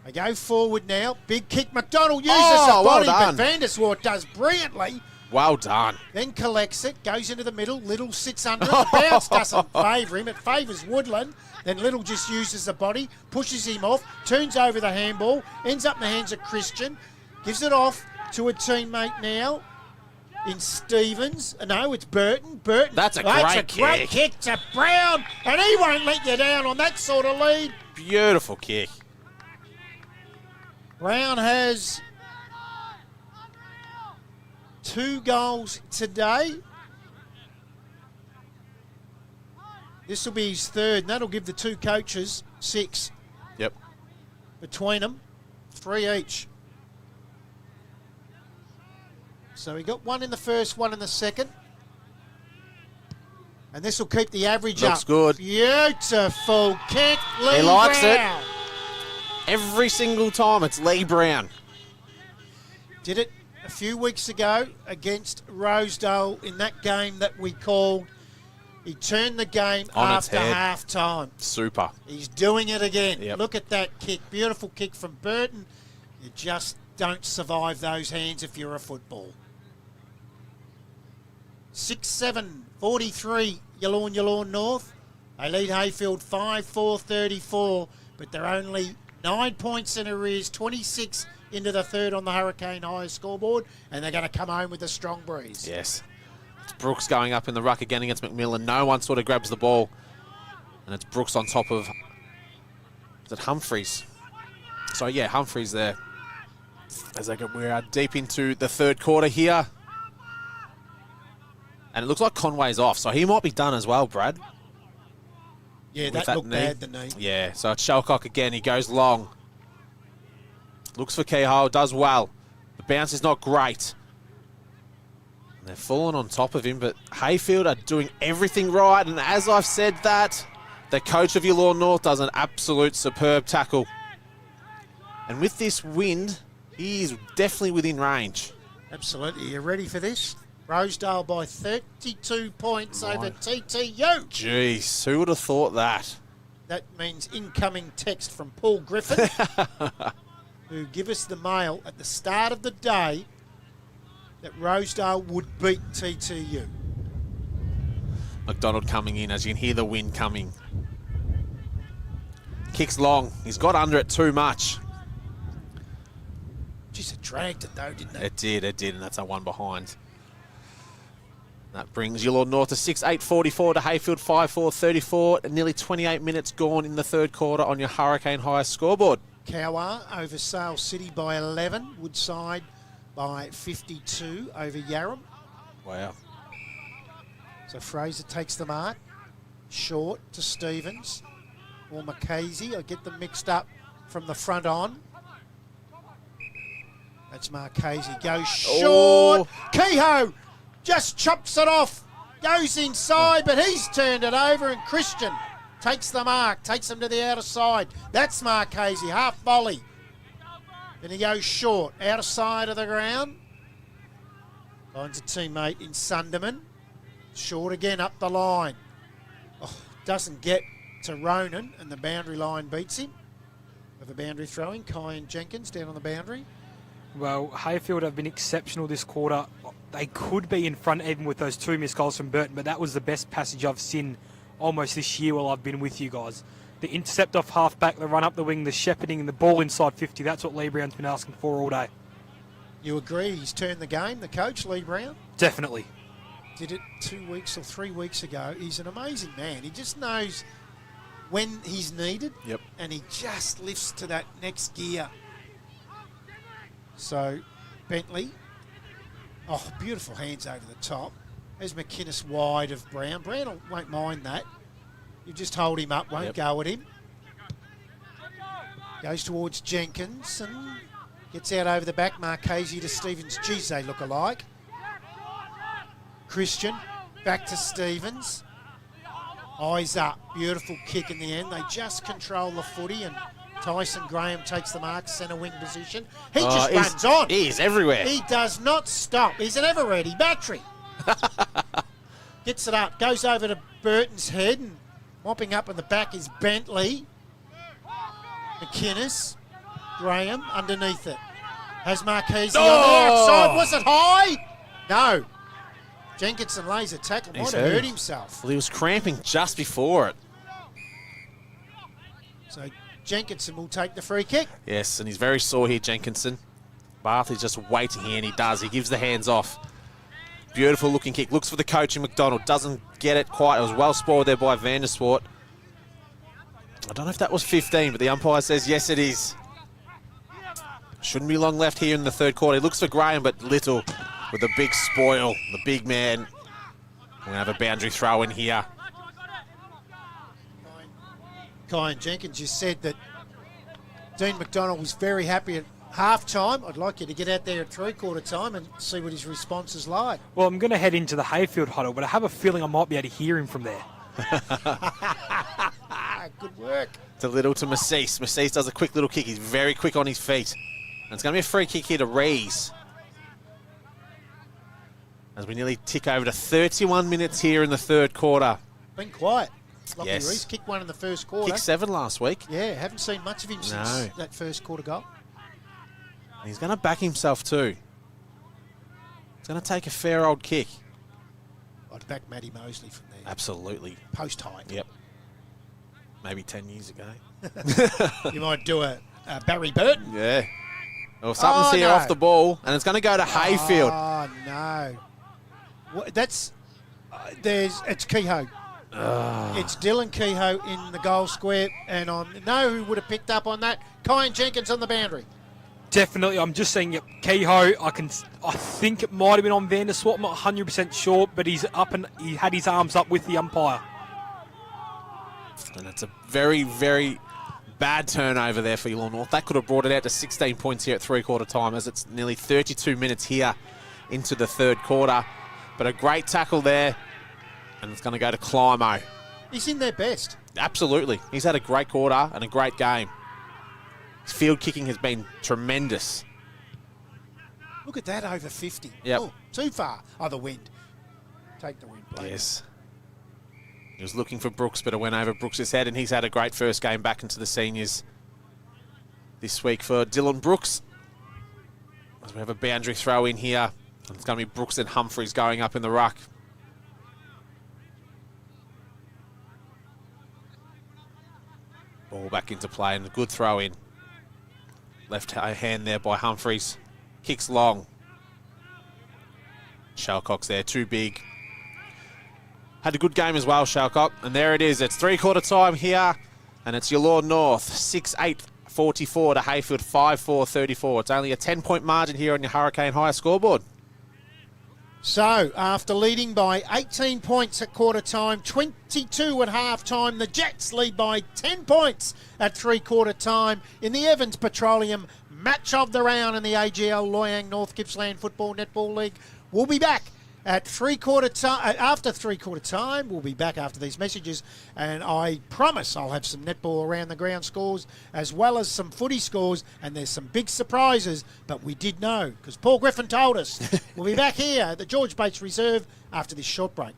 They go forward now. Big kick. McDonald uses the body, done. but Vanderswart does brilliantly. Well done. Then collects it, goes into the middle. Little sits under it. The bounce doesn't favour him. It favours Woodland. Then Little just uses the body, pushes him off, turns over the handball, ends up in the hands of Christian, gives it off to a teammate now in Stevens. No, it's Burton. Burton. That's a great kick. kick to Brown, and he won't let you down on that sort of lead. Beautiful kick. Brown has 2 goals today. This will be his 3rd, and that'll give the 2 coaches 6 Yep. between them, 3 each. So he got 1 in the first, 1 in the second. And this will keep the average up. Looks good. Beautiful kick, Lee He likes it. Brown. Every single time it's Lee Brown. Did it a few weeks ago against Rosedale in that game that we called. He turned the game On its after head. half-time. Super. He's doing it again. Yep. Look at that kick. Beautiful kick from Burton. You just don't survive those hands if you're a football. 6-7, 43, Yallourn North. They lead Heyfield 5-4, 34, but they're only 9 points in arrears, 26 into the third on the Hurricane High scoreboard, and they're going to come home with a strong breeze. Yes. It's Brooks going up in the ruck again against McMillan. No one sort of grabs the ball. And it's Brooks on top of... Is it Humphreys? So, yeah, Humphreys there. As we're deep into the third quarter here. And it looks like Conway's off, so he might be done as well, Brad. Yeah, With that looked knee. bad, the knee. Yeah, so it's Shalcock again. He goes long. Looks for Keyhole, does well. The bounce is not great. And they're falling on top of him, but Heyfield are doing everything right. And as I've said that, the coach of Yallourn North does an absolute superb tackle. And with this wind, he is definitely within range. Absolutely. You ready for this? Rosedale by 32 points over Right. TTU. Jeez, who would have thought that? That means incoming text from Paul Griffin, who give us the mail at the start of the day that Rosedale would beat TTU. McDonald coming in, as you can hear the wind coming. Kicks long. He's got under it too much. Jeez, it dragged it though, didn't it? It did, and that's a one behind. That brings Yallourn North to 6-8-44 to Heyfield 5-4 34. Nearly 28 minutes gone in the third quarter on your Hurricane High scoreboard. Cowar over Sale City by 11. Woodside by 52 over Yarram. Wow. So Fraser takes the mark. Short to Stevens. Or Macasey. I get them mixed up from the front on. That's Marchese. Goes short. Oh. Kehoe just chops it off. Goes inside, but he's turned it over, and Christian takes the mark, takes him to the outer side. That's Marchese, half volley. Then he goes short, outer side of the ground. Finds a teammate in Sunderman. Short again up the line. Oh, doesn't get to Ronan, and the boundary line beats him. With a boundary throwing, Kyan Jenkins down on the boundary. Well, Heyfield have been exceptional this quarter. They could be in front even with those 2 missed goals from Burton, but that was the best passage I've seen almost this year while I've been with you guys. The intercept off half-back, the run up the wing, the shepherding, and the ball inside 50. That's what Lee Brown's been asking for all day. You agree he's turned the game, the coach, Lee Brown? Definitely. Did it 2 weeks or 3 weeks ago. He's an amazing man. He just knows when he's needed. Yep. And he just lifts to that next gear. So, Bentley. Oh, beautiful hands over the top. There's McInnes wide of Brown. Brown won't mind that. You just hold him up, won't go at him. Goes towards Jenkins and gets out over the back. Marchese to Stevens. Geez, they look alike. Christian back to Stevens. Eyes up. Beautiful kick in the end. They just control the footy, and Tyson Graham takes the mark, centre wing position. He just runs on. He is everywhere. He does not stop. He's an ever-ready battery. Gets it up. Goes over to Burton's head, and mopping up in the back is Bentley. McInnes. Graham underneath it. Has Marchese on the outside. Was it high? No. Jenkinson lays a tackle. Might have hurt himself. Well, he was cramping just before it. So Jenkinson will take the free kick. Yes, and he's very sore here, Jenkinson. Bath is just waiting here, and he does. He gives the hands off. Beautiful looking kick. Looks for the coach in McDonald. Doesn't get it quite. It was well spoiled there by Vanderswart. I don't know if that was 15, but the umpire says yes, it is. Shouldn't be long left here in the third quarter. He looks for Graham, but little with the big spoil, the big man. We're going to have a boundary throw in here. Kyan Jenkins just said that Dean McDonald was very happy at half-time. I'd like you to get out there at three-quarter time and see what his response is like. Well, I'm going to head into the Heyfield huddle, but I have a feeling I might be able to hear him from there. Good work. It's a little to Massis. Massis does a quick little kick. He's very quick on his feet. And it's going to be a free kick here to Rees. As we nearly tick over to 31 minutes here in the third quarter. Been quiet. Lockie Yes. Rees kicked one in the first quarter. Kicked 7 last week. Yeah, haven't seen much of him since No. that first quarter goal. And he's going to back himself too. He's going to take a fair old kick. I'd back Matty Mosley from there. Absolutely. Post height. Yep. Maybe 10 years ago. You might do a Barry Burton. Yeah. Well, something's here no. off the ball, and it's going to go to Heyfield. Oh, no. That's... it's Kehoe. It's Dylan Kehoe in the goal square, and I know who would have picked up on that. Kyan Jenkins on the boundary. Definitely, I'm just saying, Kehoe. I think it might have been on Vanderswart. I'm not 100% sure, but he's up and he had his arms up with the umpire. And it's a very, very bad turnover there for Yallourn North. That could have brought it out to 16 points here at three-quarter time, as it's nearly 32 minutes here into the third quarter. But a great tackle there, and it's going to go to Climo. He's in their best. Absolutely. He's had a great quarter and a great game. His field kicking has been tremendous. Look at that, over 50. Yep. Oh, too far. Oh, the wind. Take the wind, please. Yes. He was looking for Brooks, but it went over Brooks' head, and he's had a great first game back into the seniors this week for Dylan Brooks. As we have a boundary throw in here. It's going to be Brooks and Humphreys going up in the ruck. Ball back into play, and a good throw in. Left hand there by Humphreys. Kicks long. Shalcock's there, too big. Had a good game as well, Shalcock. And there it is. It's three-quarter time here. And it's Yallourn North, 6-8-44 to Heyfield, 5-4-34. It's only a 10-point margin here on your Hurricane High scoreboard. So, after leading by 18 points at quarter time, 22 at half time, the Jets lead by 10 points at three-quarter time in the Evans Petroleum match of the round in the AGL Loyang North Gippsland Football Netball League. We'll be back at three-quarter time. After three-quarter time, we'll be back after these messages, and I promise I'll have some netball around the ground scores as well as some footy scores, and there's some big surprises, but we did know because Paul Griffin told us. We'll be back here at the George Bates Reserve after this short break.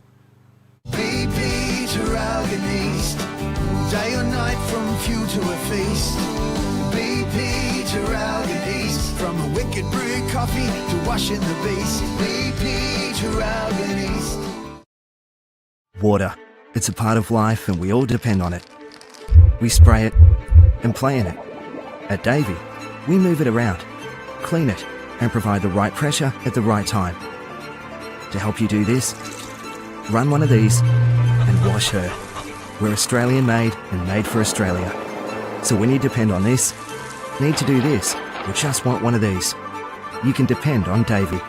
BP to Algan East, day or night from few to a feast. BP to Algan East, from a wicked brew coffee to washing the beast. BP to Algan East. Water. It's a part of life and we all depend on it. We spray it and play in it. At Davey, we move it around, clean it, and provide the right pressure at the right time. To help you do this, run one of these and wash her. We're Australian made and made for Australia. So when you depend on this, need to do this, or just want one of these, you can depend on Davey.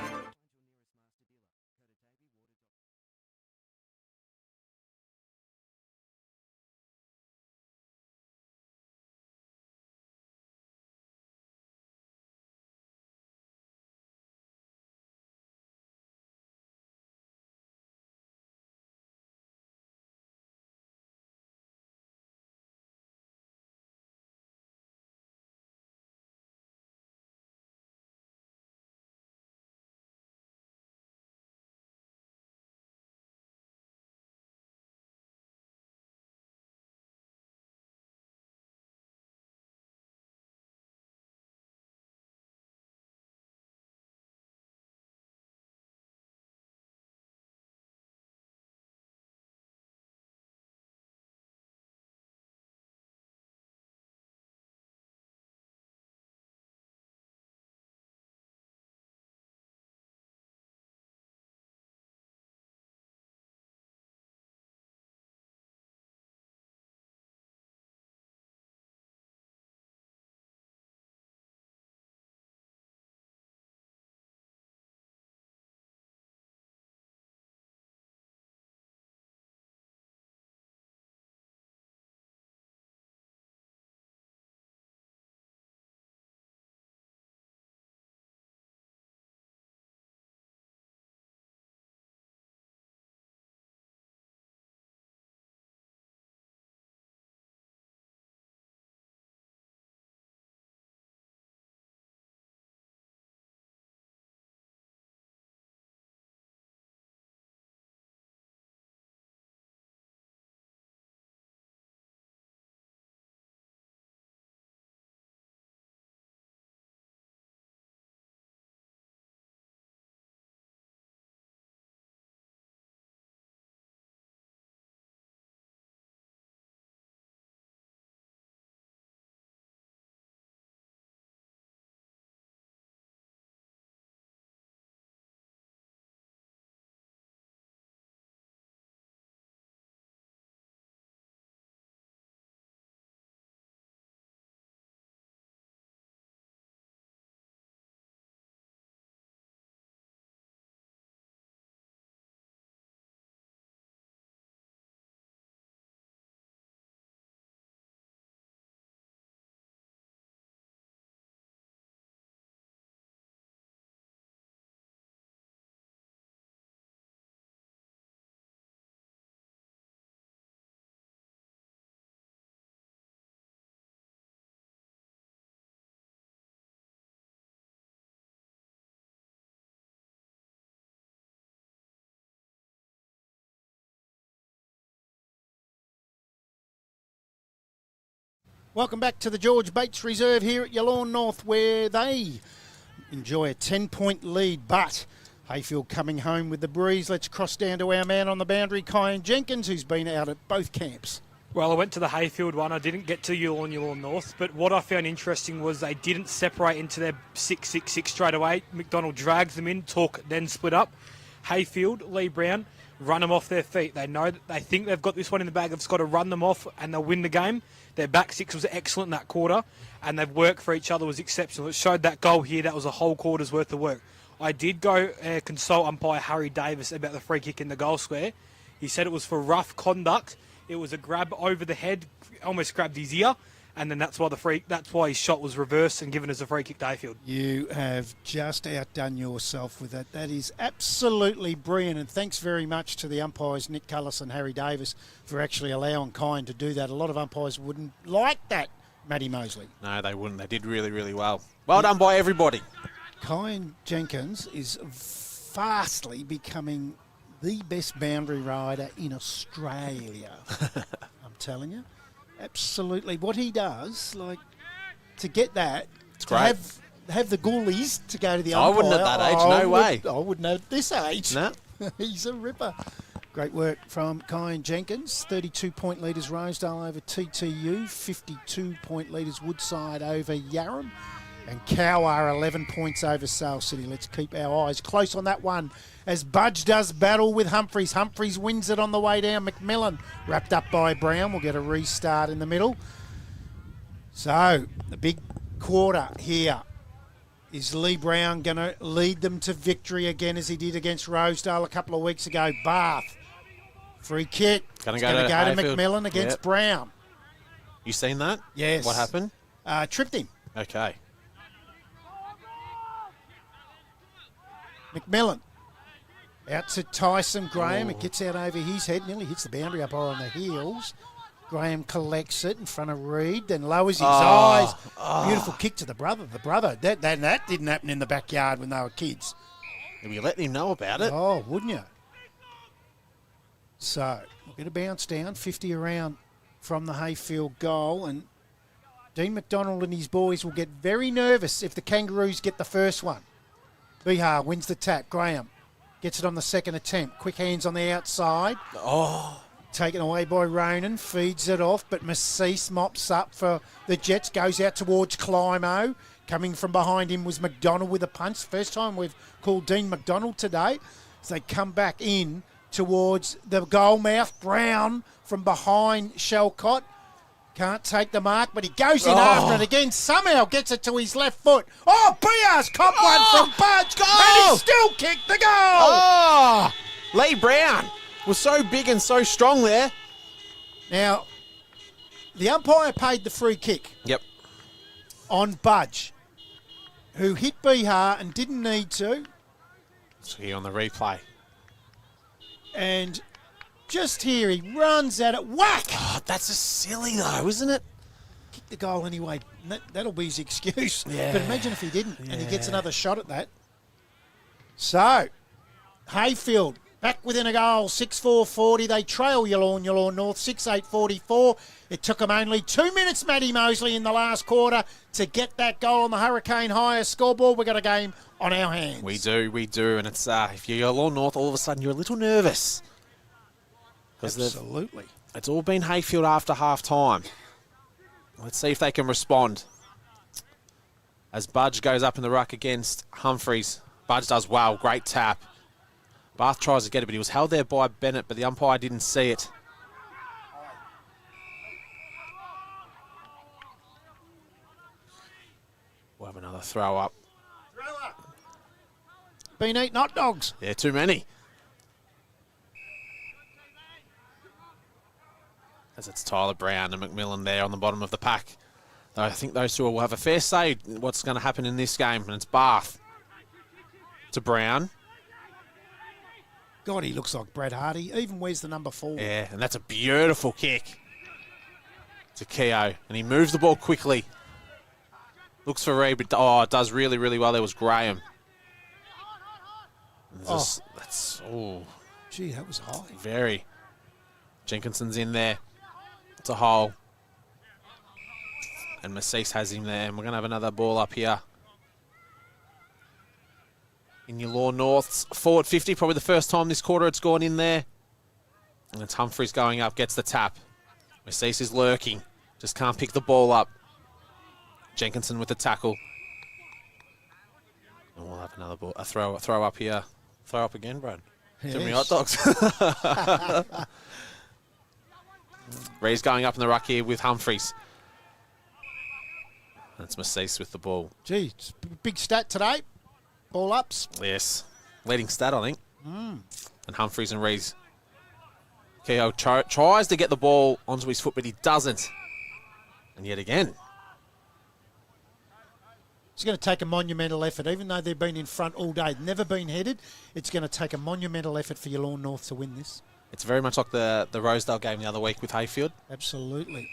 Welcome back to the George Bates Reserve here at Yallourn North, where they enjoy a 10-point lead, but Heyfield coming home with the breeze. Let's cross down to our man on the boundary, Kyan Jenkins, who's been out at both camps. Well, I went to the Heyfield one. I didn't get to Yallourn North, but what I found interesting was they didn't separate into their 6-6-6 straight away. McDonald drags them in, Talk then split up. Heyfield, Lee Brown, run them off their feet. They know that they think they've got this one in the bag. They've just got to run them off and they'll win the game. Their back six was excellent in that quarter, and their work for each other was exceptional. It showed that goal here. That was a whole quarter's worth of work. I did go consult umpire Harry Davis about the free kick in the goal square. He said it was for rough conduct. It was a grab over the head, almost grabbed his ear, and then that's why his shot was reversed and given as a free kick to Heyfield. You have just outdone yourself with that. That is absolutely brilliant, and thanks very much to the umpires, Nick Cullis and Harry Davis, for actually allowing Kine to do that. A lot of umpires wouldn't like that, Matty Mosley. No, they wouldn't. They did really, really well. Well done by everybody. Kine Jenkins is fastly becoming the best boundary rider in Australia. I'm telling you. Absolutely. What he does, like, to get that, It's to great. have the goalies to go to the I umpire. wouldn't at that age, no way. I wouldn't at this age. No. He's a ripper. Great work from Kine Jenkins. 32-point leaders Rosedale over TTU. 52-point leaders Woodside over Yarram. And Cowar 11 points over Sale City. Let's keep our eyes close on that one as Budge does battle with Humphreys. Humphreys wins it on the way down. McMillan wrapped up by Brown. We'll get a restart in the middle. So the big quarter here. Is Lee Brown going to lead them to victory again as he did against Rosedale a couple of weeks ago? Bath. Free kick. Gonna It's go going to to Heyfield. McMillan against Yep. Brown. You seen that? Yes. What happened? Tripped him. Okay. McMillan. Out to Tyson Graham. It gets out over his head. Nearly hits the boundary up on the heels. Graham collects it in front of Reed, then lowers his eyes. Beautiful kick to the brother. The brother. That didn't happen in the backyard when they were kids. Have you letting him know about it? Oh, wouldn't you? So, we'll get a bounce down, 50 around from the Heyfield goal, and Dean McDonald and his boys will get very nervous if the Kangaroos get the first one. Bihar wins the tap. Graham gets it on the second attempt. Quick hands on the outside. Oh. Taken away by Ronan, feeds it off, but Massis mops up for the Jets, goes out towards Climo. Coming from behind him was McDonald with a punch. First time we've called Dean McDonald today. As they come back in towards the goal mouth. Brown from behind Shalcott. Can't take the mark, but he goes in after it again. Somehow gets it to his left foot. Oh, Bia's caught one from Budge. Goal! And he still kicked the goal. Oh! Lee Brown was so big and so strong there. Now, the umpire paid the free kick Yep. on Budge, who hit Bihar and didn't need to. So here on the replay. And just here, he runs at it. Whack! Oh, that's a silly though, isn't it? Kick the goal anyway. That'll be his excuse. Yeah. But imagine if he didn't and he gets another shot at that. So, Heyfield back within a goal, 6-4-40. They trail Yallourn North, 6-8-44. It took them only 2 minutes, Matty Mosley, in the last quarter to get that goal on the Hurricane Hire scoreboard. We've got a game on our hands. We do. And it's if you're Yallourn North, all of a sudden you're a little nervous. Absolutely. It's all been Heyfield after half time. Let's see if they can respond. As Budge goes up in the ruck against Humphreys. Budge does well, great tap. Bath tries to get it, but he was held there by Bennett, but the umpire didn't see it. We'll have another throw up. Been eating hot dogs. Yeah, too many. As it's Tyler Brown and McMillan there on the bottom of the pack. I think those two will have a fair say what's going to happen in this game, and it's Bath to Brown. God, he looks like Brad Hardy. Even wears the number 4. Yeah, and that's a beautiful kick to Keogh, and he moves the ball quickly. Looks for Reed, but it does really, really well. There was Graham. Gee, that was high. Very. Jenkinson's in there. It's a hole. And Massis has him there, and we're going to have another ball up here. In Yallourn North's forward 50, probably the first time this quarter it's gone in there. And it's Humphreys going up, gets the tap. Massis is lurking, just can't pick the ball up. Jenkinson with the tackle. And we'll have another ball, a throw up here. Throw up again, Brad. Too many hot dogs. Ree's going up in the ruck here with Humphreys. That's Massis with the ball. Gee, it's a big stat today. Ball ups. Yes. Leading stat, I think. And Humphreys and Rees. Keogh tries to get the ball onto his foot, but he doesn't. And yet again. It's going to take a monumental effort, even though they've been in front all day, never been headed. It's going to take a monumental effort for Yallourn North to win this. It's very much like the Rosedale game the other week with Heyfield. Absolutely.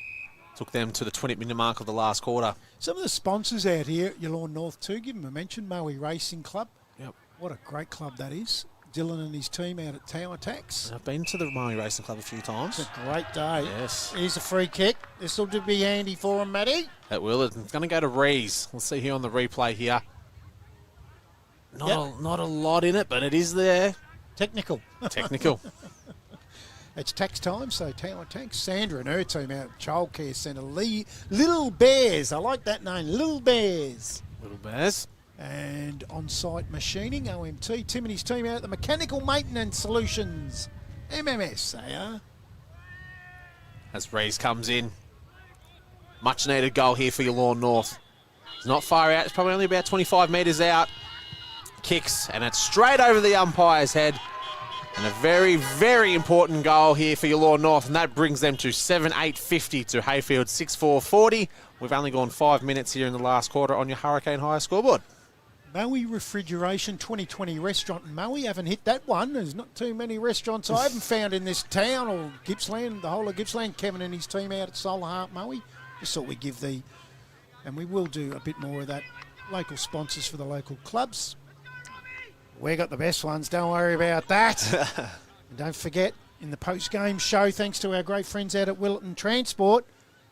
Took them to the 20-minute mark of the last quarter. Some of the sponsors out here at Yallourn North too, give them a mention. Moe Racing Club. Yep. What a great club that is. Dylan and his team out at Tower Tax. I've been to the Moe Racing Club a few times. It's a great day. Yes. Here's a free kick. This will be handy for him, Matty. It will. It's going to go to Rees. We'll see here on the replay here. Not a lot in it, but it is there. Technical. Technical. It's tax time, so Tower Tax. Sandra and her team out at Childcare Centre. Little Bears. I like that name. Little Bears. Little Bears. And on-site machining, OMT. Tim and his team out at the Mechanical Maintenance Solutions. MMS, they are. As Rees comes in. Much needed goal here for Yallourn North. It's not far out. It's probably only about 25 metres out. Kicks, and it's straight over the umpire's head. And a very, very important goal here for Yallourn North, and that brings them to 7-8-50 to Heyfield 6-4-40. We've only gone 5 minutes here in the last quarter on your Hurricane Hire scoreboard. Moe Refrigeration 2020 restaurant in Moe. Haven't hit that one. There's not too many restaurants I haven't found in this town or Gippsland, the whole of Gippsland. Kevin and his team out at Solar Heart Moe. Just thought we'd give and we will do a bit more of that. Local sponsors for the local clubs. We got the best ones, don't worry about that. And don't forget, in the post-game show, thanks to our great friends out at Willetton Transport,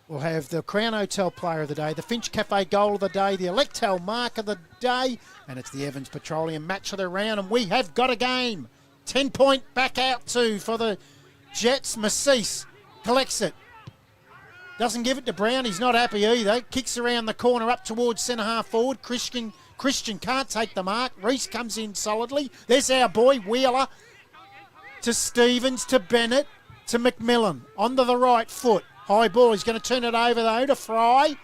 we'll have the Crown Hotel Player of the Day, the Finch Cafe Goal of the Day, the Electel Mark of the Day, and it's the Evans Petroleum Match of the Round, and we have got a game. 10-point back out two for the Jets. Massis collects it. Doesn't give it to Brown. He's not happy either. Kicks around the corner up towards centre-half forward. Christian can't take the mark. Reese comes in solidly. There's our boy, Wheeler. To Stevens, to Bennett, to McMillan. Onto the right foot. High ball. He's going to turn it over, though, to Fry.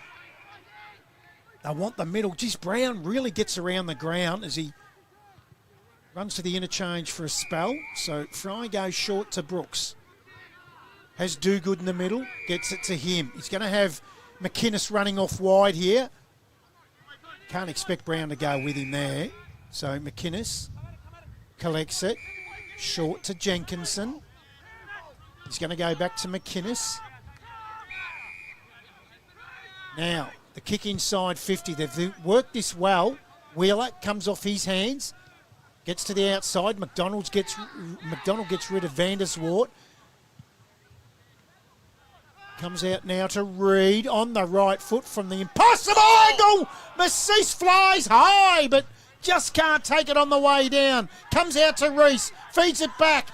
They want the middle. Geez, Brown really gets around the ground as he runs to the interchange for a spell. So Fry goes short to Brooks. Has Dogood in the middle. Gets it to him. He's going to have McInnes running off wide here. Can't expect Brown to go with him there. So McInnes collects it. Short to Jenkinson. He's going to go back to McInnes. Now, the kick inside 50. They've worked this well. Wheeler comes off his hands. Gets to the outside. McDonald gets rid of Vanderswart. Comes out now to Reed on the right foot from the impossible angle. Massis flies high, but just can't take it on the way down. Comes out to Reese, feeds it back.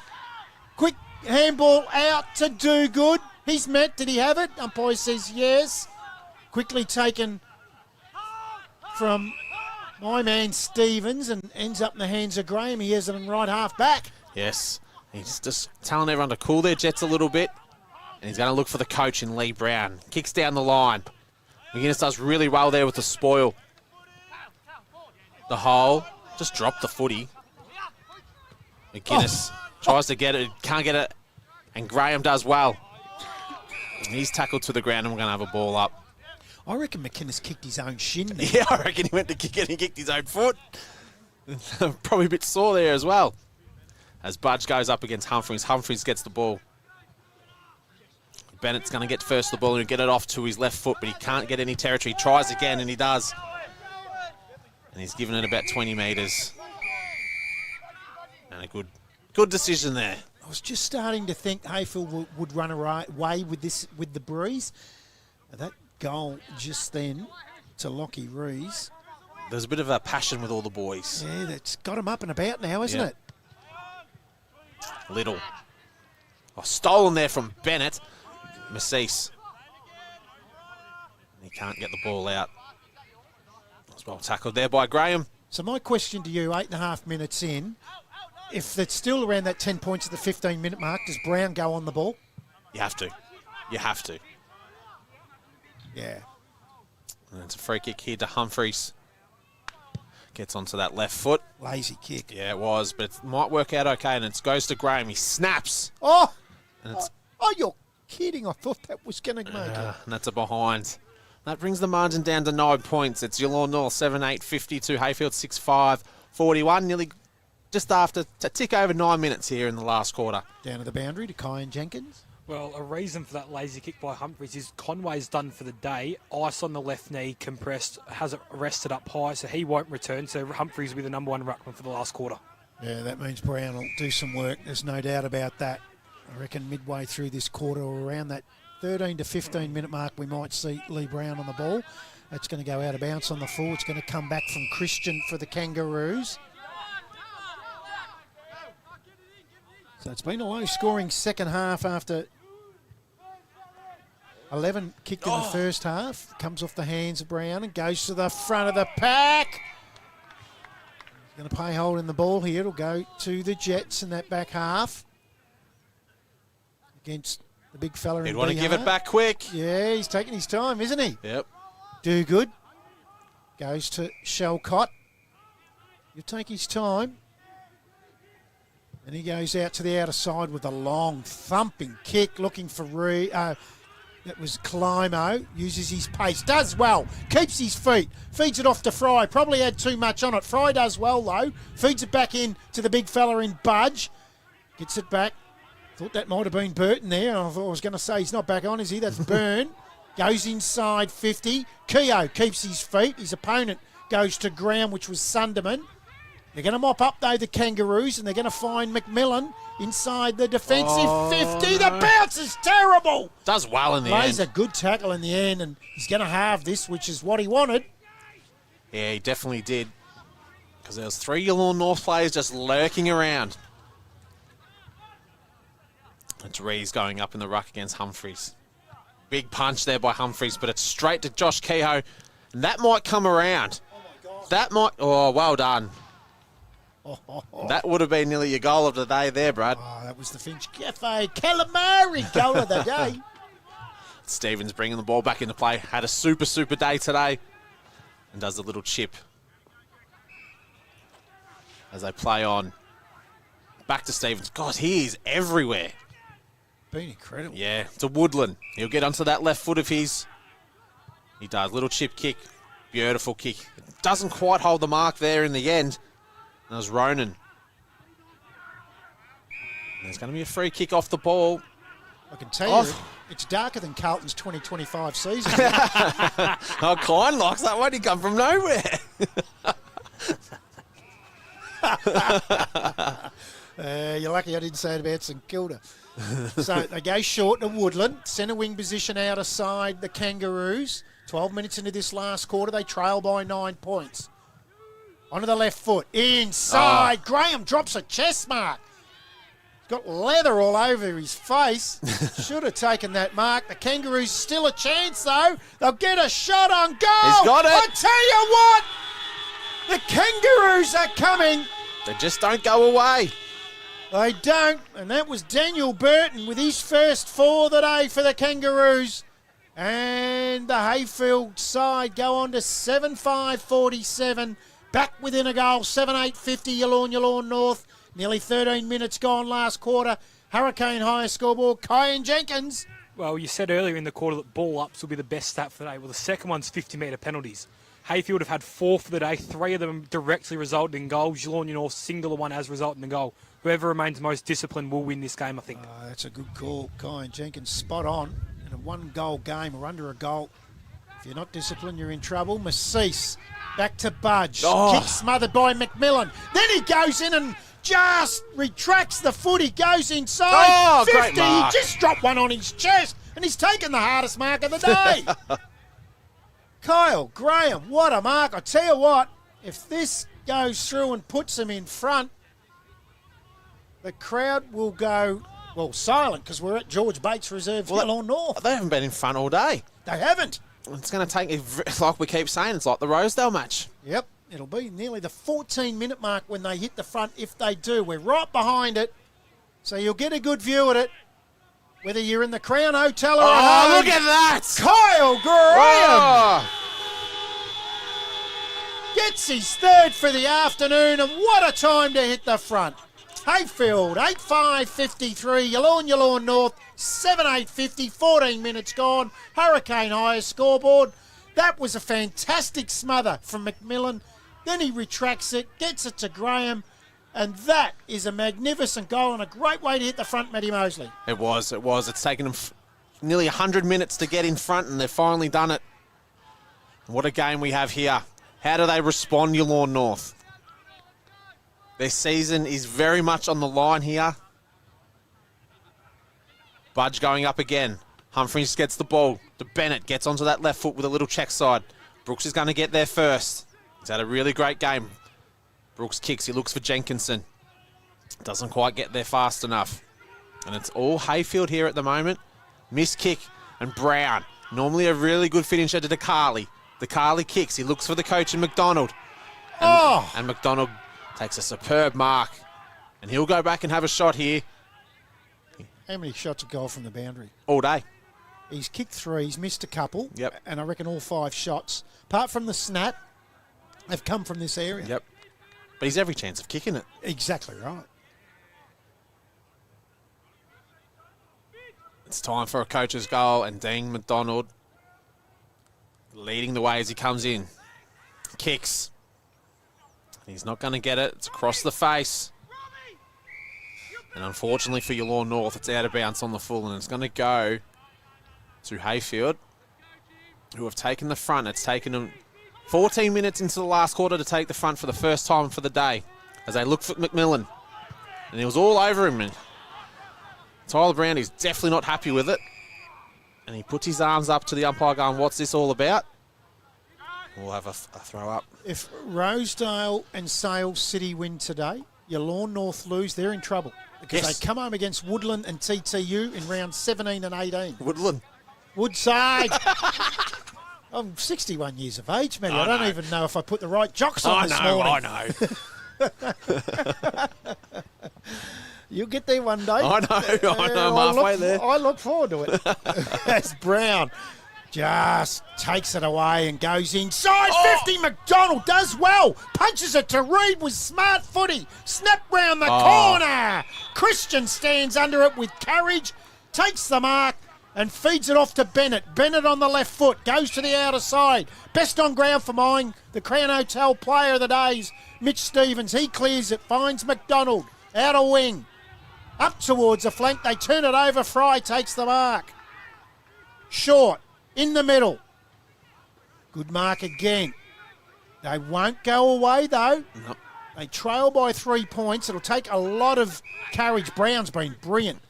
Quick handball out to Dogood. He's met. Did he have it? Umpire says yes. Quickly taken from my man Stevens and ends up in the hands of Graham. He has it in right half back. Yes. He's just telling everyone to cool their jets a little bit. And he's going to look for the coach in Lee Brown. Kicks down the line. McInnes does really well there with the spoil. The hole. Just dropped the footy. McInnes tries to get it. Can't get it. And Graham does well. And he's tackled to the ground and we're going to have a ball up. I reckon McInnes kicked his own shin there. Yeah, I reckon he went to kick it and he kicked his own foot. Probably a bit sore there as well. As Budge goes up against Humphreys. Humphreys gets the ball. Bennett's going to get first the ball and get it off to his left foot, but he can't get any territory. He tries again, and he does. And he's given it about 20 metres. And a good decision there. I was just starting to think Heyfield would run away with the breeze. That goal just then to Lockie Rees. There's a bit of a passion with all the boys. Yeah, that's got him up and about now, isn't it? Little. Oh, stolen there from Bennett. Massis. He can't get the ball out. That's well tackled there by Graham. So my question to you, 8.5 minutes in, if it's still around that 10 points at the 15-minute mark, does Brown go on the ball? You have to. You have to. Yeah. And it's a free kick here to Humphreys. Gets onto that left foot. Lazy kick. Yeah, it was, but it might work out okay, and it goes to Graham. He snaps. Oh! And it's kidding? I thought that was going to make it. And that's a behind. That brings the margin down to 9 points. It's Geelong North 7-8, 52. Heyfield 6-5, 41. Nearly just after a tick over 9 minutes here in the last quarter. Down to the boundary to Kyan Jenkins. Well, a reason for that lazy kick by Humphries is Conway's done for the day. Ice on the left knee, compressed, has it rested up high, so he won't return. So Humphries will be the number one ruckman for the last quarter. Yeah, that means Brown will do some work. There's no doubt about that. I reckon midway through this quarter or around that 13 to 15 minute mark, we might see Lee Brown on the ball. That's going to go out of bounds on the full. It's going to come back from Christian for the Kangaroos. So it's been a low-scoring second half after 11 kicked in the first half. Comes off the hands of Brown and goes to the front of the pack. He's going to play hold in the ball here. It'll go to the Jets in that back half. Against the big fella in He'd want to give BR. it back quick. Yeah, he's taking his time, isn't he? Yep. Do good. Goes to Shelcott. You take his time. And he goes out to the outer side with a long thumping kick, looking for that was Climo. Uses his pace. Does well. Keeps his feet. Feeds it off to Fry. Probably had too much on it. Fry does well, though. Feeds it back in to the big fella in Budge. Gets it back. Thought that might have been Burton there. I thought I was going to say he's not back on, is he? That's Byrne. Goes inside 50. Keogh keeps his feet. His opponent goes to ground, which was Sunderman. They're going to mop up, though, the Kangaroos, and they're going to find McMillan inside the defensive 50. The bounce is terrible. Does well in the Plays end. a good tackle in the end, and he's going to halve this, which is what he wanted. Yeah, he definitely did. Because there was 3 Geelong North players just lurking around. It's Rees going up in the ruck against Humphries. Big punch there by Humphries, but it's straight to Josh Kehoe. And that might come around. That might... Oh, well done. That would have been nearly your goal of the day there, Brad. Oh, that was the Finch Cafe Calamari goal of the day. Stevens bringing the ball back into play. Had a super day today. And does a little chip. As they play on. Back to Stevens. God, he is everywhere. Been incredible. Yeah, to Woodland. He'll get onto that left foot of his. He does. Little chip kick. Beautiful kick. Doesn't quite hold the mark there in the end. And there's Ronan. There's going to be a free kick off the ball. I can tell you, it's darker than Carlton's 2025 season. Oh, Klein likes that one. He come from nowhere. You're lucky I didn't say it about St Kilda. So they go short to Woodland. Centre wing position out aside the Kangaroos. 12 minutes into this last quarter, they trail by 9 points. Onto the left foot. Inside. Graham drops a chest mark. He's got leather all over his face. Should have taken that mark. The Kangaroos still a chance, though. They'll get a shot on goal. He's got it. I tell you what, the Kangaroos are coming. They just don't go away. They don't, and that was Daniel Burton with his first 4 of the day for the Kangaroos. And the Heyfield side go on to 7-5-47. Back within a goal, 7-8-50, Yallourn North. Nearly 13 minutes gone last quarter. Hurricane higher scoreboard, Kyan Jenkins. Well, you said earlier in the quarter that ball ups will be the best stat for the day. Well, the second one's 50-metre penalties. Heyfield have had 4 for the day. 3 of them directly resulted in goals. Yallourn North, singular one has resulted in a goal. Whoever remains most disciplined will win this game, I think. That's a good call, Kyan Jenkins. Spot on. In a 1-goal game or under a goal, if you're not disciplined, you're in trouble. Masseese back to Budge. Kick smothered by McMillan. Then he goes in and just retracts the foot. He goes inside 50. Great mark. He just dropped one on his chest, and he's taken the hardest mark of the day. Kyle Graham, what a mark. I tell you what, if this goes through and puts him in front, the crowd will go, well, silent, because we're at George Bates Reserve, Yallourn North. They haven't been in front all day. They haven't. It's going to take, like we keep saying, it's like the Rosedale match. Yep, it'll be nearly the 14-minute mark when they hit the front, if they do. We're right behind it, so you'll get a good view at it, whether you're in the Crown Hotel or at home. Look at that! Kyle Graham gets his 3rd for the afternoon, and what a time to hit the front. Heyfield, 8-5-53. Yallourn North, 7-8-50. 14 minutes gone. Hurricane highest scoreboard. That was a fantastic smother from McMillan. Then he retracts it, gets it to Graham. And that is a magnificent goal and a great way to hit the front, Matty Mosley. It was. It's taken them nearly 100 minutes to get in front, and they've finally done it. What a game we have here. How do they respond, Yallourn North? Their season is very much on the line here. Budge going up again. Humphries gets the ball. To Bennett, gets onto that left foot with a little check side. Brooks is going to get there first. He's had a really great game. Brooks kicks, he looks for Jenkinson. Doesn't quite get there fast enough. And it's all Heyfield here at the moment. Missed kick and Brown. Normally a really good finisher to DeCarley. DeCarley kicks, he looks for the coach in McDonald. And McDonald takes a superb mark. And he'll go back and have a shot here. How many shots a goal from the boundary? All day. He's kicked 3, he's missed a couple. Yep. And I reckon all 5 shots, apart from the snap, have come from this area. Yep. But he's every chance of kicking it. Exactly right. It's time for a coach's goal, and Dean McDonald leading the way as he comes in. Kicks. He's not going to get it. It's across the face. And unfortunately for Yallourn North, it's out of bounds on the full, and it's going to go to Heyfield, who have taken the front. It's taken them 14 minutes into the last quarter to take the front for the first time for the day as they look for McMillan. And he was all over him. And Tyler Brown is definitely not happy with it. And he puts his arms up to the umpire going, what's this all about? We'll have a throw up. If Rosedale and Sale City win today, Yallourn North lose, they're in trouble. Because Yes. they come home against Woodland and TTU in rounds 17 and 18. Woodland. Woodside. I'm 61 years of age, Matty. I don't even know if I put the right jocks on this morning. I know. You'll get there one day. I know, I'm halfway there. I look forward to it. That's Brown. Just takes it away and goes inside. 50, McDonald does well. Punches it to Reed with smart footy. Snap round the corner. Christian stands under it with courage. Takes the mark and feeds it off to Bennett. Bennett on the left foot. Goes to the outer side. Best on ground for mine. The Crown Hotel player of the days, Mitch Stevens. He clears it. Finds McDonald. Outer wing. Up towards the flank. They turn it over. Fry takes the mark. Short. In the middle. Good mark again. They won't go away, though. No. They trail by 3 points. It'll take a lot of courage. Brown's been brilliant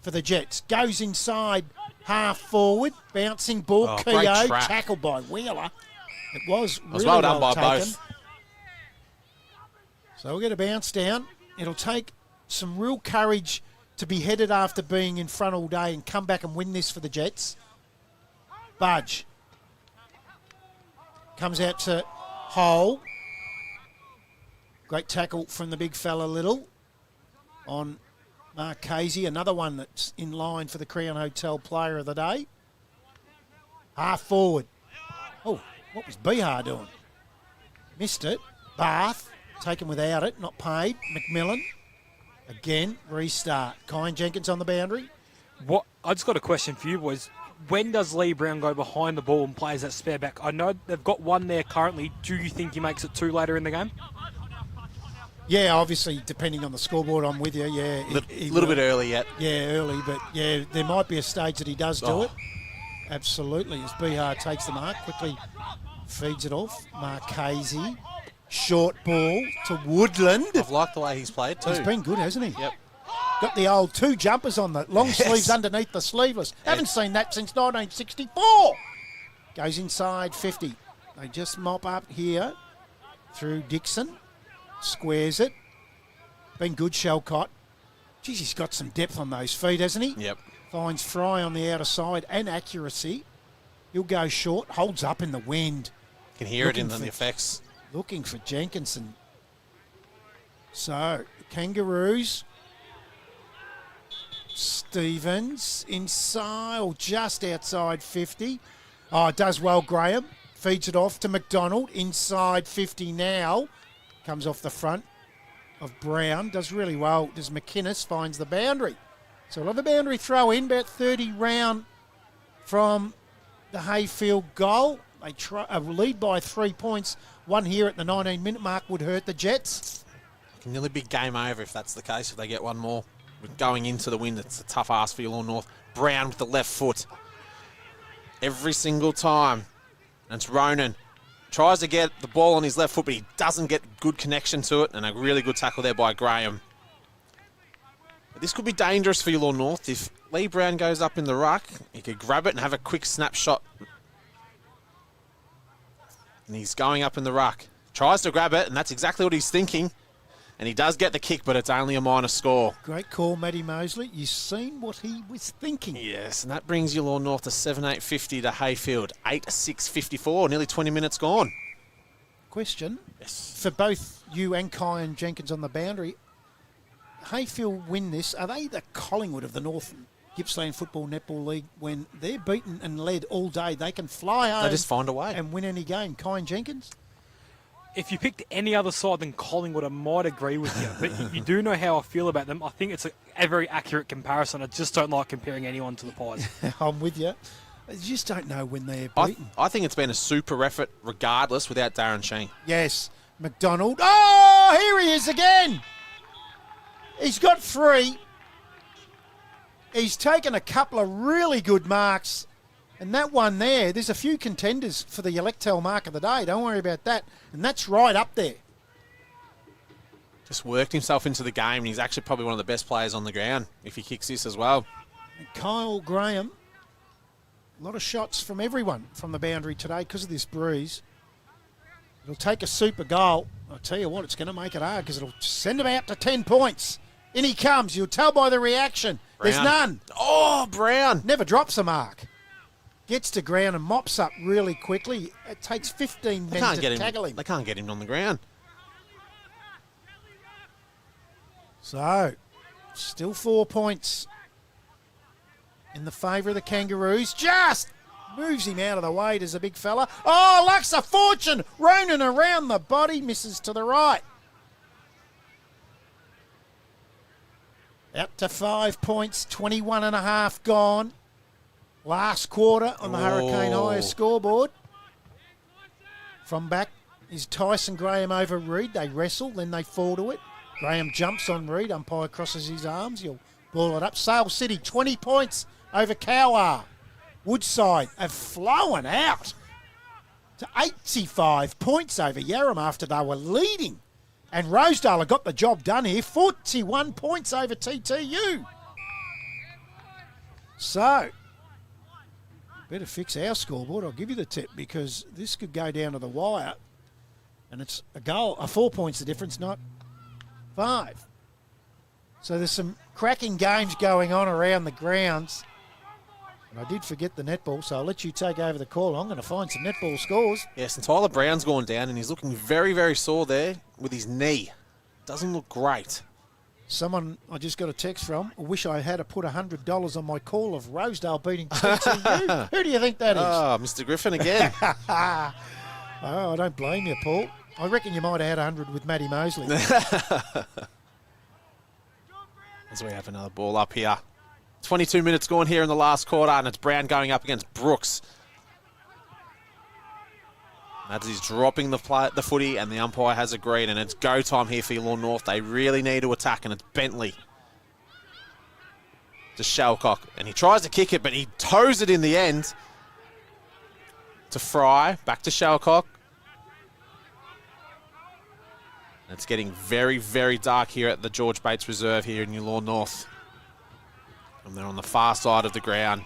for the Jets. Goes inside, half forward. Bouncing ball. Great Keogh. trap. Tackled by Wheeler. It was really well done by taken. both. So we'll get a bounce down. It'll take some real courage to be headed after being in front all day and come back and win this for the Jets. Budge comes out to Hole. Great tackle from the big fella Little on Marchese. Another one that's in line for the Crown Hotel player of the day. Half forward. Oh, what was Bihar doing? Missed it. Bath taken without it, not paid. McMillan again, restart. Kyan Jenkins on the boundary. What I just got a question for you, boys. When does Lee Brown go behind the ball and plays that spare back? I know they've got one there currently. Do you think he makes it 2 later in the game? Yeah, obviously, depending on the scoreboard, I'm with you. Yeah, A little bit early yet. Yeah, early, but yeah, there might be a stage that he does do it. Absolutely, as Bihar takes the mark, quickly feeds it off. Marchese, short ball to Woodland. I've liked the way he's played too. He's been good, hasn't he? Yep. Got the old 2 jumpers on the long sleeves underneath the sleeveless. Haven't seen that since 1964. Goes inside 50. They just mop up here through Dixon. Squares it. Been good, Shelcott. Geez, he's got some depth on those feet, hasn't he? Yep. Finds Fry on the outer side and accuracy. He'll go short. Holds up in the wind. Can hear it Looking in for- the effects. Looking for Jenkinson. So, the Kangaroos. Stevens inside, or just outside 50. Oh, it does well, Graham. Feeds it off to McDonald. Inside 50 now. Comes off the front. of Brown. Does really well. Does McInnes finds the boundary. So we'll have a boundary throw in, about 30 round from the Heyfield goal. They lead by 3 points. One here at the 19-minute mark would hurt the Jets. It can nearly be game over if that's the case, if they get one more. With going into the wind, it's a tough ask for Yallourn North. Brown with the left foot. Every single time. And it's Ronan. Tries to get the ball on his left foot, but he doesn't get good connection to it. And a really good tackle there by Graham. But this could be dangerous for Yallourn North. If Lee Brown goes up in the ruck, he could grab it and have a quick snapshot. And he's going up in the ruck. Tries to grab it, and that's exactly what he's thinking. And he does get the kick, but it's only a minor score. Great call, Matty Mosley. You've seen what he was thinking. Yes, and that brings Yallourn North to 7-8-50 to Heyfield. 8-6-54, nearly 20 minutes gone. Question. Yes. For both you and Kai and Jenkins on the boundary, Heyfield win this. Are they the Collingwood of the North Gippsland Football Netball League? When they're beaten and led all day, they can fly home. They just find a way. And win any game. Kai and Jenkins? If you picked any other side than Collingwood, I might agree with you. But you do know how I feel about them. I think it's a very accurate comparison. I just don't like comparing anyone to the Pies. I'm with you. You just don't know when they're I beaten. think it's been a super effort regardless without Darren Sheen. Yes. McDonald. Oh, here he is again. He's got 3. He's taken a couple of really good marks. And that one there, there's a few contenders for the Electel mark of the day. Don't worry about that. And that's right up there. Just worked himself into the game, and he's actually probably one of the best players on the ground if he kicks this as well. And Kyle Graham, a lot of shots from everyone from the boundary today because of this breeze. It'll take a super goal. I'll tell you what, it's going to make it hard because it'll send him out to 10 points. In he comes. You'll tell by the reaction. Brown. There's none. Oh, Brown. Never drops a mark. Gets to ground and mops up really quickly. It takes 15 men to tackle him. They can't get him on the ground. So, still 4 points in the favour of the Kangaroos. Just moves him out of the way. Does a big fella. Oh, Lux a fortune. Ronan around the body. Misses to the right. Out to 5 points. 21 and a half gone. Last quarter on the Hurricane Hire scoreboard. From back is Tyson Graham over Reed. They wrestle, then they fall to it. Graham jumps on Reed. Umpire crosses his arms. He'll ball it up. Sale City, 20 points over Cowar. Woodside have flown out to 85 points over Yarram after they were leading. And Rosedale have got the job done here. 41 points over TTU. So, better fix our scoreboard. I'll give you the tip because this could go down to the wire. And it's a goal, 4 points the difference, not 5. So there's some cracking games going on around the grounds. And I did forget the netball, so I'll let you take over the call. I'm going to find some netball scores. Yes, and Tyler Brown's gone down, and he's looking very, very sore there with his knee. Doesn't look great. Someone I just got a text from, I wish I had put $100 on my call of Rosedale beating TTU. Who do you think that is? Oh, Mr. Griffin again. Oh, I don't blame you, Paul. I reckon you might have had 100 with Matty Mosley. As we have another ball up here. 22 minutes gone here in the last quarter, and it's Brown going up against Brooks. As he's dropping the footy, and the umpire has agreed, and it's go time here for Yallourn North. They really need to attack, and it's Bentley to Shalcock. And he tries to kick it, but he toes it in the end to Fry. Back to Shalcock. It's getting very, very dark here at the George Bates Reserve here in Yallourn North. And they're on the far side of the ground.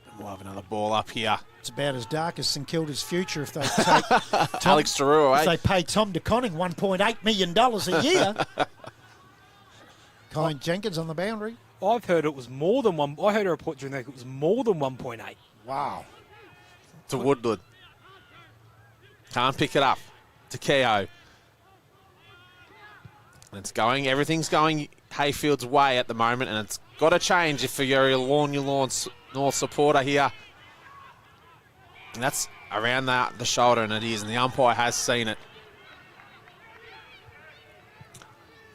And we'll have another ball up here. It's about as dark as St Kilda's future if they take Alex Tarua, if they pay Tom DeConning $1.8 million a year. Kyle Jenkins on the boundary. I've heard it was more than one. I heard a report during the week it was more than 1.8. Wow. To Woodland. Can't pick it up. To Keogh. And it's going, everything's going Heyfield's way at the moment, and it's got to change if you're a Yallourn North supporter here. And that's around the shoulder, and it is, and the umpire has seen it.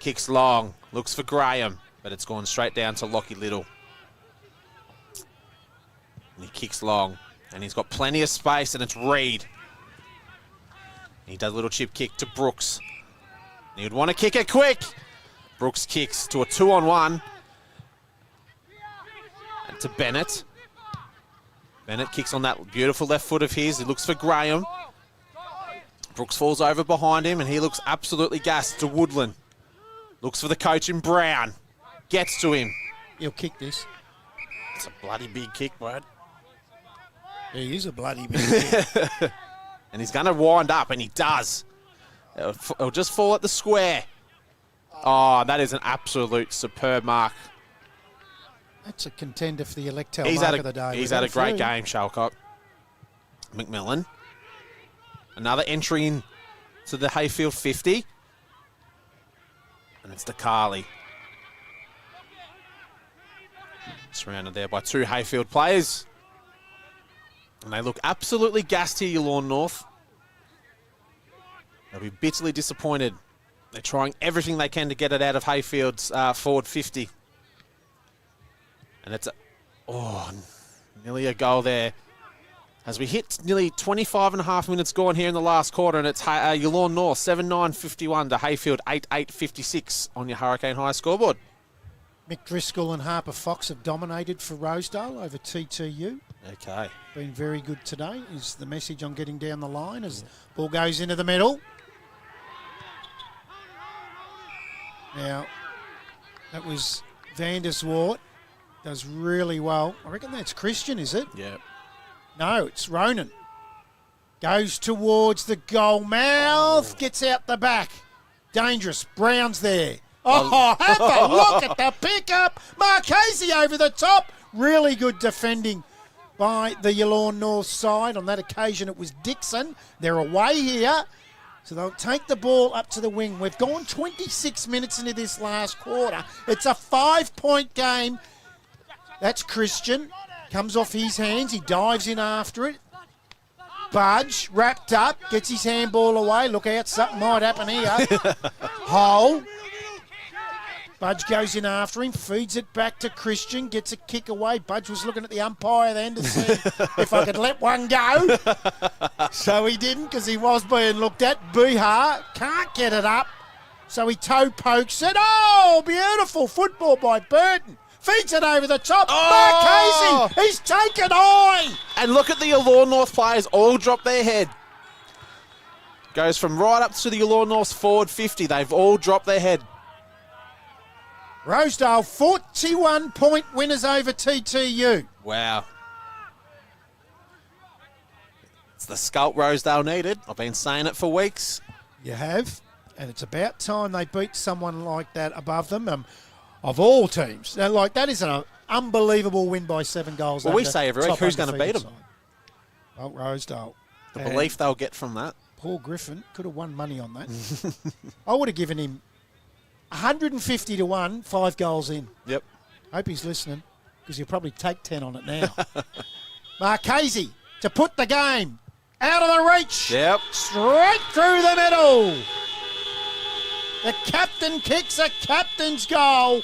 kicks long. Looks for Graham, but it's gone straight down to Lockie Little. And he kicks long, and he's got plenty of space, and it's Reed. He does a little chip kick to Brooks. He would want to kick it quick. Brooks kicks to a 2-on-1. And to Bennett. Bennett kicks on that beautiful left foot of his. He looks for Graham. Brooks falls over behind him, and he looks absolutely gassed to Woodland. Looks for the coach in Brown. Gets to him. He'll kick this. It's a bloody big kick, Brad. He is a bloody big kick. And he's going to wind up, and he does. It'll just fall at the square. Oh, that is an absolute superb mark. That's a contender for the Electel He's mark had of the day. He's had a great game, Shalcock. McMillan. Another entry in to the Heyfield 50. And it's to Carley. Surrounded there by two Heyfield players. And they look absolutely gassed here, Lawn North. They'll be bitterly disappointed. They're trying everything they can to get it out of Heyfield's forward 50. And it's nearly a goal there. As we hit nearly 25 and a half minutes gone here in the last quarter, and it's Lawn North 7-9-51 to Heyfield 8-8-56 on your Hurricane High scoreboard. Mick Driscoll and Harper Fox have dominated for Rosedale over TTU. Okay. Been very good today is the message I'm getting down the line as the ball goes into the middle. Now, that was Vanderswart. Does really well. I reckon that's Christian, is it? Yeah. No, it's Ronan. Goes towards the goal mouth. Gets out the back. Dangerous. Brown's there. Oh, have a look at the pickup. Marchese over the top. Really good defending by the Yallourn North side. On that occasion, it was Dixon. They're away here. So they'll take the ball up to the wing. We've gone 26 minutes into this last quarter. It's a 5-point game. That's Christian. Comes off his hands. He dives in after it. Budge, wrapped up, gets his handball away. Look out, something might happen here. Hole. Budge goes in after him, feeds it back to Christian, gets a kick away. Budge was looking at the umpire then to see if I could let one go. So he didn't because he was being looked at. Bihar can't get it up. So he toe pokes it. Oh, beautiful football by Burton. Feeds it over the top. Oh! Marchese, he's taken high. And look at the Yallourn North players all drop their head. Goes from right up to the Yallourn North forward 50. They've all dropped their head. Rosedale, 41-point winners over TTU. Wow. It's the sculpt Rosedale needed. I've been saying it for weeks. You have, and it's about time they beat someone like that above them. Of all teams. Now, like, that is an unbelievable win by 7 goals. Well, we say every week, who's going to beat them? Well, Rosedale. The And belief they'll get from that. Paul Griffin could have won money on that. I would have given him 150 to 1, 5 goals in. Yep. Hope he's listening, because he'll probably take 10 on it now. Marchese to put the game out of the reach. Yep. Straight through the middle. The captain kicks a captain's goal.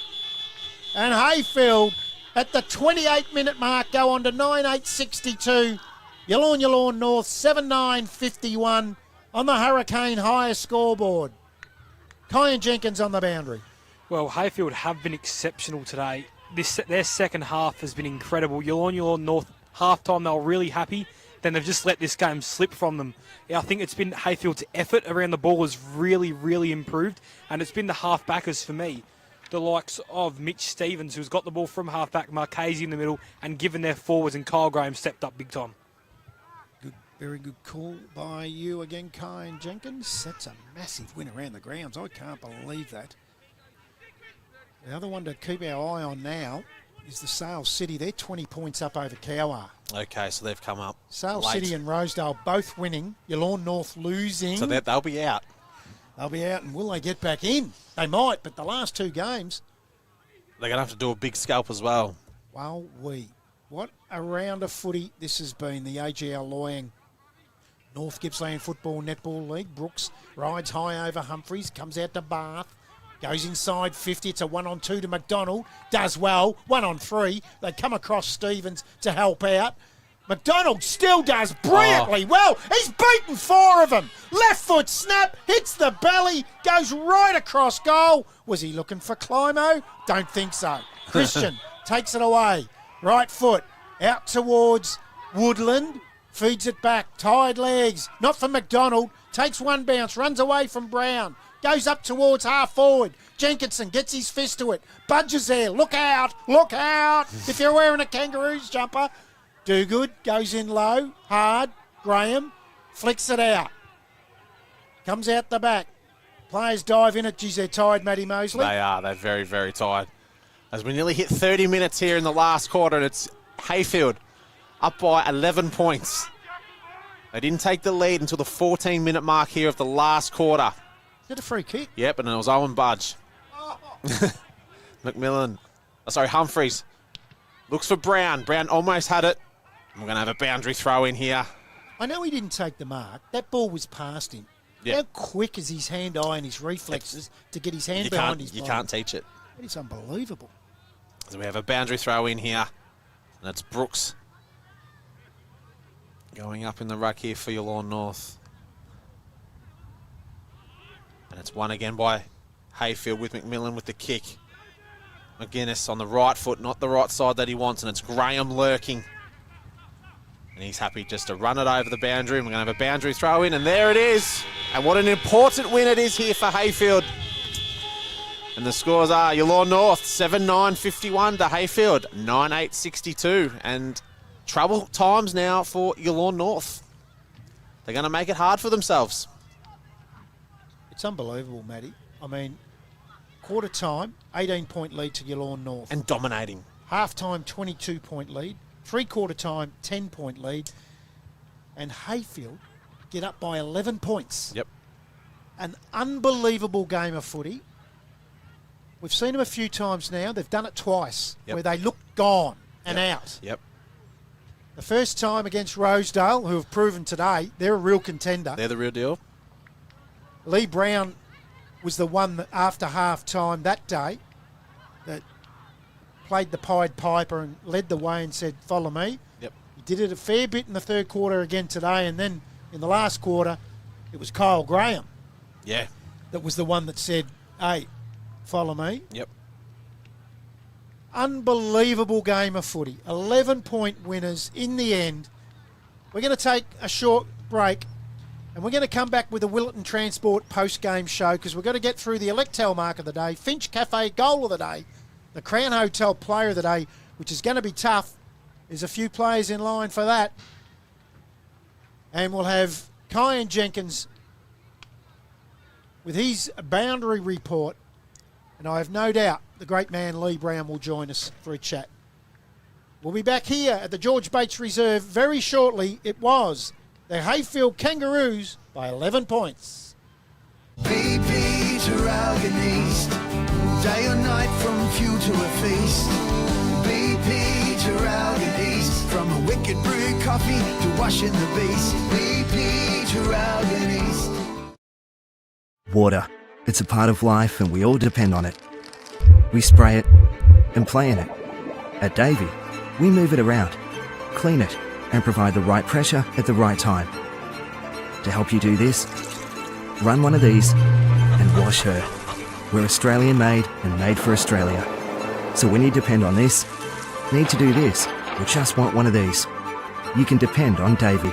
And Heyfield at the 28-minute mark go on to 9-8-62. Yallourn North 7-9-51 on the Hurricane High scoreboard. Kyan Jenkins on the boundary. Well, Heyfield have been exceptional today. Their second half has been incredible. Yallourn North, half-time, they were really happy. Then they've just let this game slip from them. Yeah, I think it's been Heyfield's effort around the ball has really, really improved. And it's been the half-backers for me. The likes of Mitch Stevens, who's got the ball from half-back, Marchese in the middle, and given their forwards, and Kyle Graham stepped up big time. Good, very good call by you again, Kyan Jenkins. That's a massive win around the grounds. I can't believe that. The other one to keep our eye on now is the Sale City. They're 20 points up over Cowar. Okay, so they've come up Sale late. City and Rosedale both winning. Yallourn North losing. So they'll be out. They'll be out, and will they get back in? They might, but the last 2 games, They're going to have to do a big scalp as well. well, what a round of footy this has been. The AGL Loyang North Gippsland Football Netball League. Brooks rides high over Humphreys, comes out to Bath, Goes inside 50. It's a 1-on-2 to McDonald. Does well. 1-on-3. They come across Stevens to help out. McDonald still does brilliantly well. He's beaten 4 of them. Left foot snap, hits the belly, goes right across goal. Was he looking for Climo? Don't think so. Christian takes it away. Right foot out towards Woodland. Feeds it back. Tied legs. Not for McDonald. Takes one bounce. Runs away from Brown. Goes up towards half forward. Jenkinson gets his fist to it. Budges there. Look out. Look out. If you're wearing a Kangaroos jumper. Do good. Goes in low. Hard. Graham flicks it out. Comes out the back. Players dive in it. Geez, they're tired, Matty Mosley. They are. They're very, very tired. As we nearly hit 30 minutes here in the last quarter, and it's Heyfield up by 11 points. They didn't take the lead until the 14-minute mark here of the last quarter. Is it a free kick? Yep, and it was Owen Budge. Humphreys looks for Brown. Brown almost had it. We're going to have a boundary throw in here. I know he didn't take the mark. That ball was past him. Yeah. How quick is his hand-eye and his reflexes to get his hand behind his body? You can't teach it. That is unbelievable. So we have a boundary throw in here, and it's Brooks going up in the ruck here for Yallourn North. And it's won again by Heyfield with McMillan with the kick. McGuinness on the right foot, not the right side that he wants, and it's Graham lurking. And he's happy just to run it over the boundary, and we're going to have a boundary throw in, and there it is. And what an important win it is here for Heyfield. And the scores are Yallourn North 7-9-51 to Heyfield 9-8-62. And trouble times now for Yallourn North. They're going to make it hard for themselves. It's unbelievable, Matty. I mean, quarter time, 18-point lead to Yallourn North. And dominating. Half time, 22-point lead. 3/4 time, 10-point lead. And Heyfield get up by 11 points. Yep. An unbelievable game of footy. We've seen them a few times now. They've done it twice, Yep. where they look gone and out. Yep. The first time against Rosedale, who have proven today they're a real contender. They're the real deal. Lee Brown was the one that after half time that day that played the Pied Piper and led the way and said, follow me. Yep. He did it a fair bit in the third quarter again today, and then in the last quarter, it was Kyle Graham Yeah. that was the one that said, hey, follow me. Yep. Unbelievable game of footy. 11-point winners in the end. We're going to take a short break, and we're going to come back with a Willetton Transport post-game show because we've got to get through the Electel mark of the day, Finch Cafe goal of the day, the Crown Hotel player of the day, which is going to be tough. There's a few players in line for that. And we'll have Kyan Jenkins with his boundary report. And I have no doubt the great man Lee Brown will join us for a chat. We'll be back here at the George Bates Reserve very shortly. It was the Heyfield Kangaroos by 11 points. BP to Ralgan East, day or night from few to a feast. BP to Ralgan East, from a wicked brew coffee to washing the beast. BP to Ralgan East. Water. It's a part of life and we all depend on it. We spray it and play in it. At Davey, we move it around, clean it, and provide the right pressure at the right time. To help you do this, run one of these and wash her. We're Australian made and made for Australia. So when you depend on this, need to do this, or just want one of these, you can depend on Davey.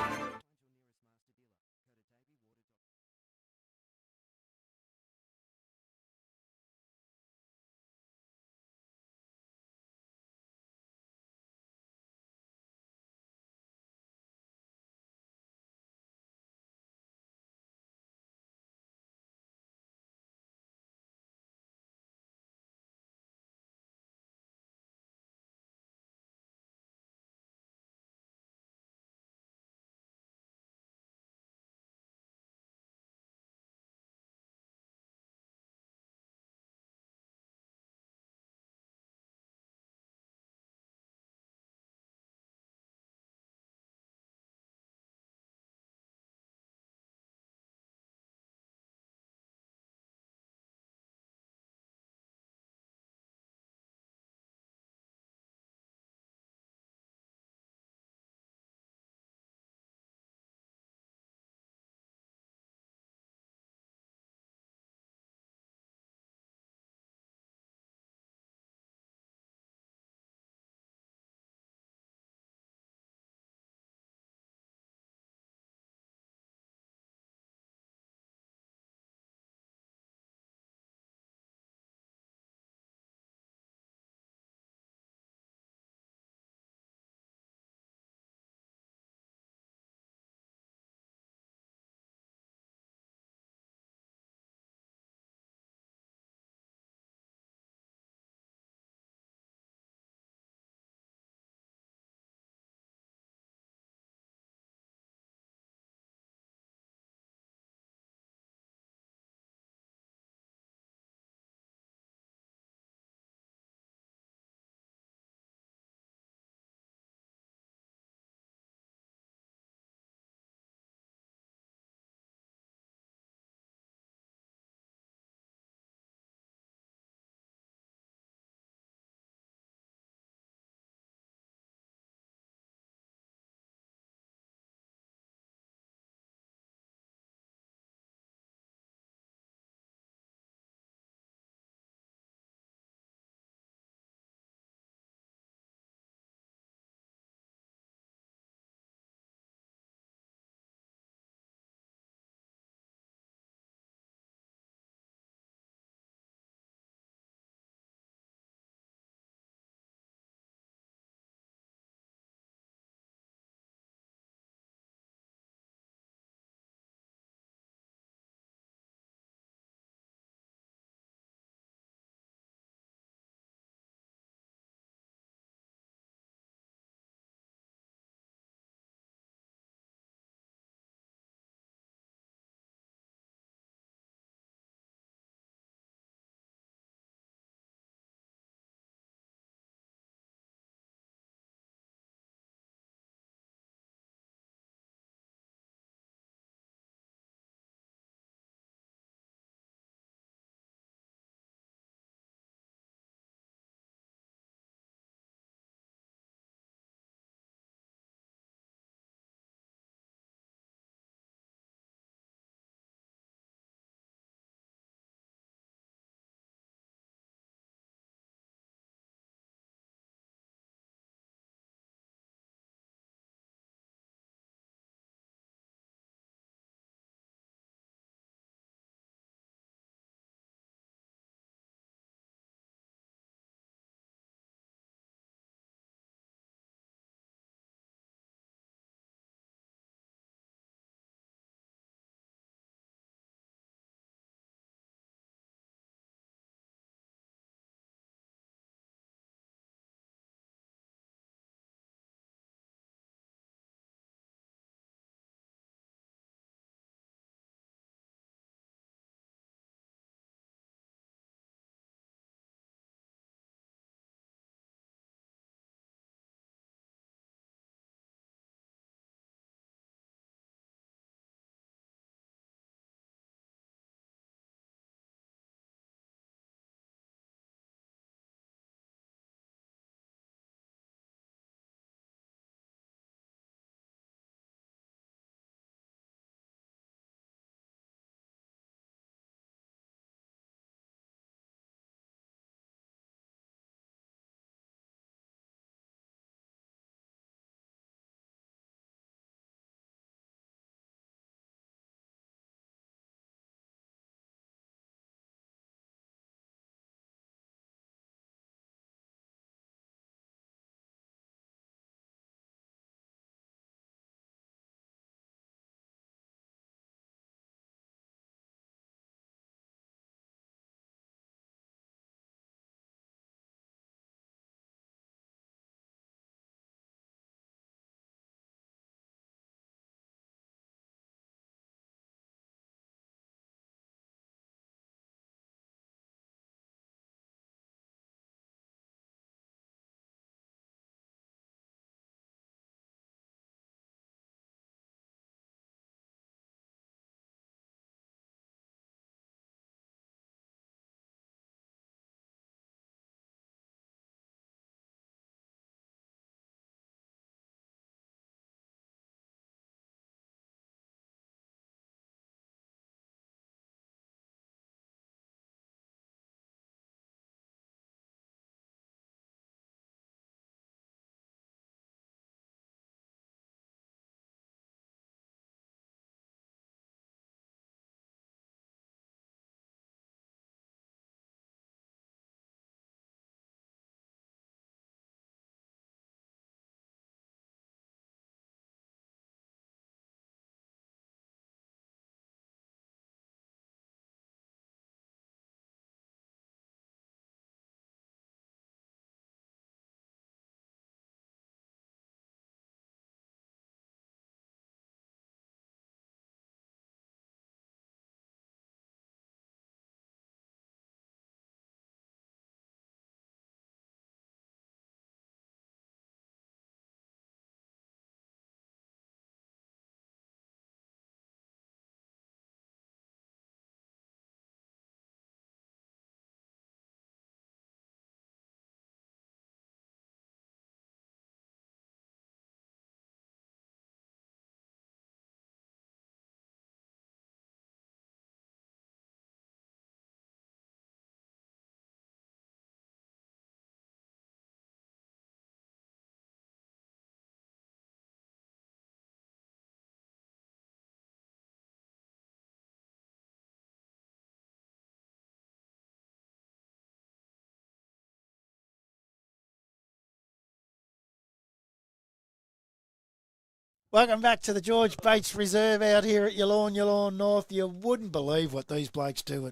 Welcome back to the George Bates Reserve out here at Yallourn North. You wouldn't believe what these blokes do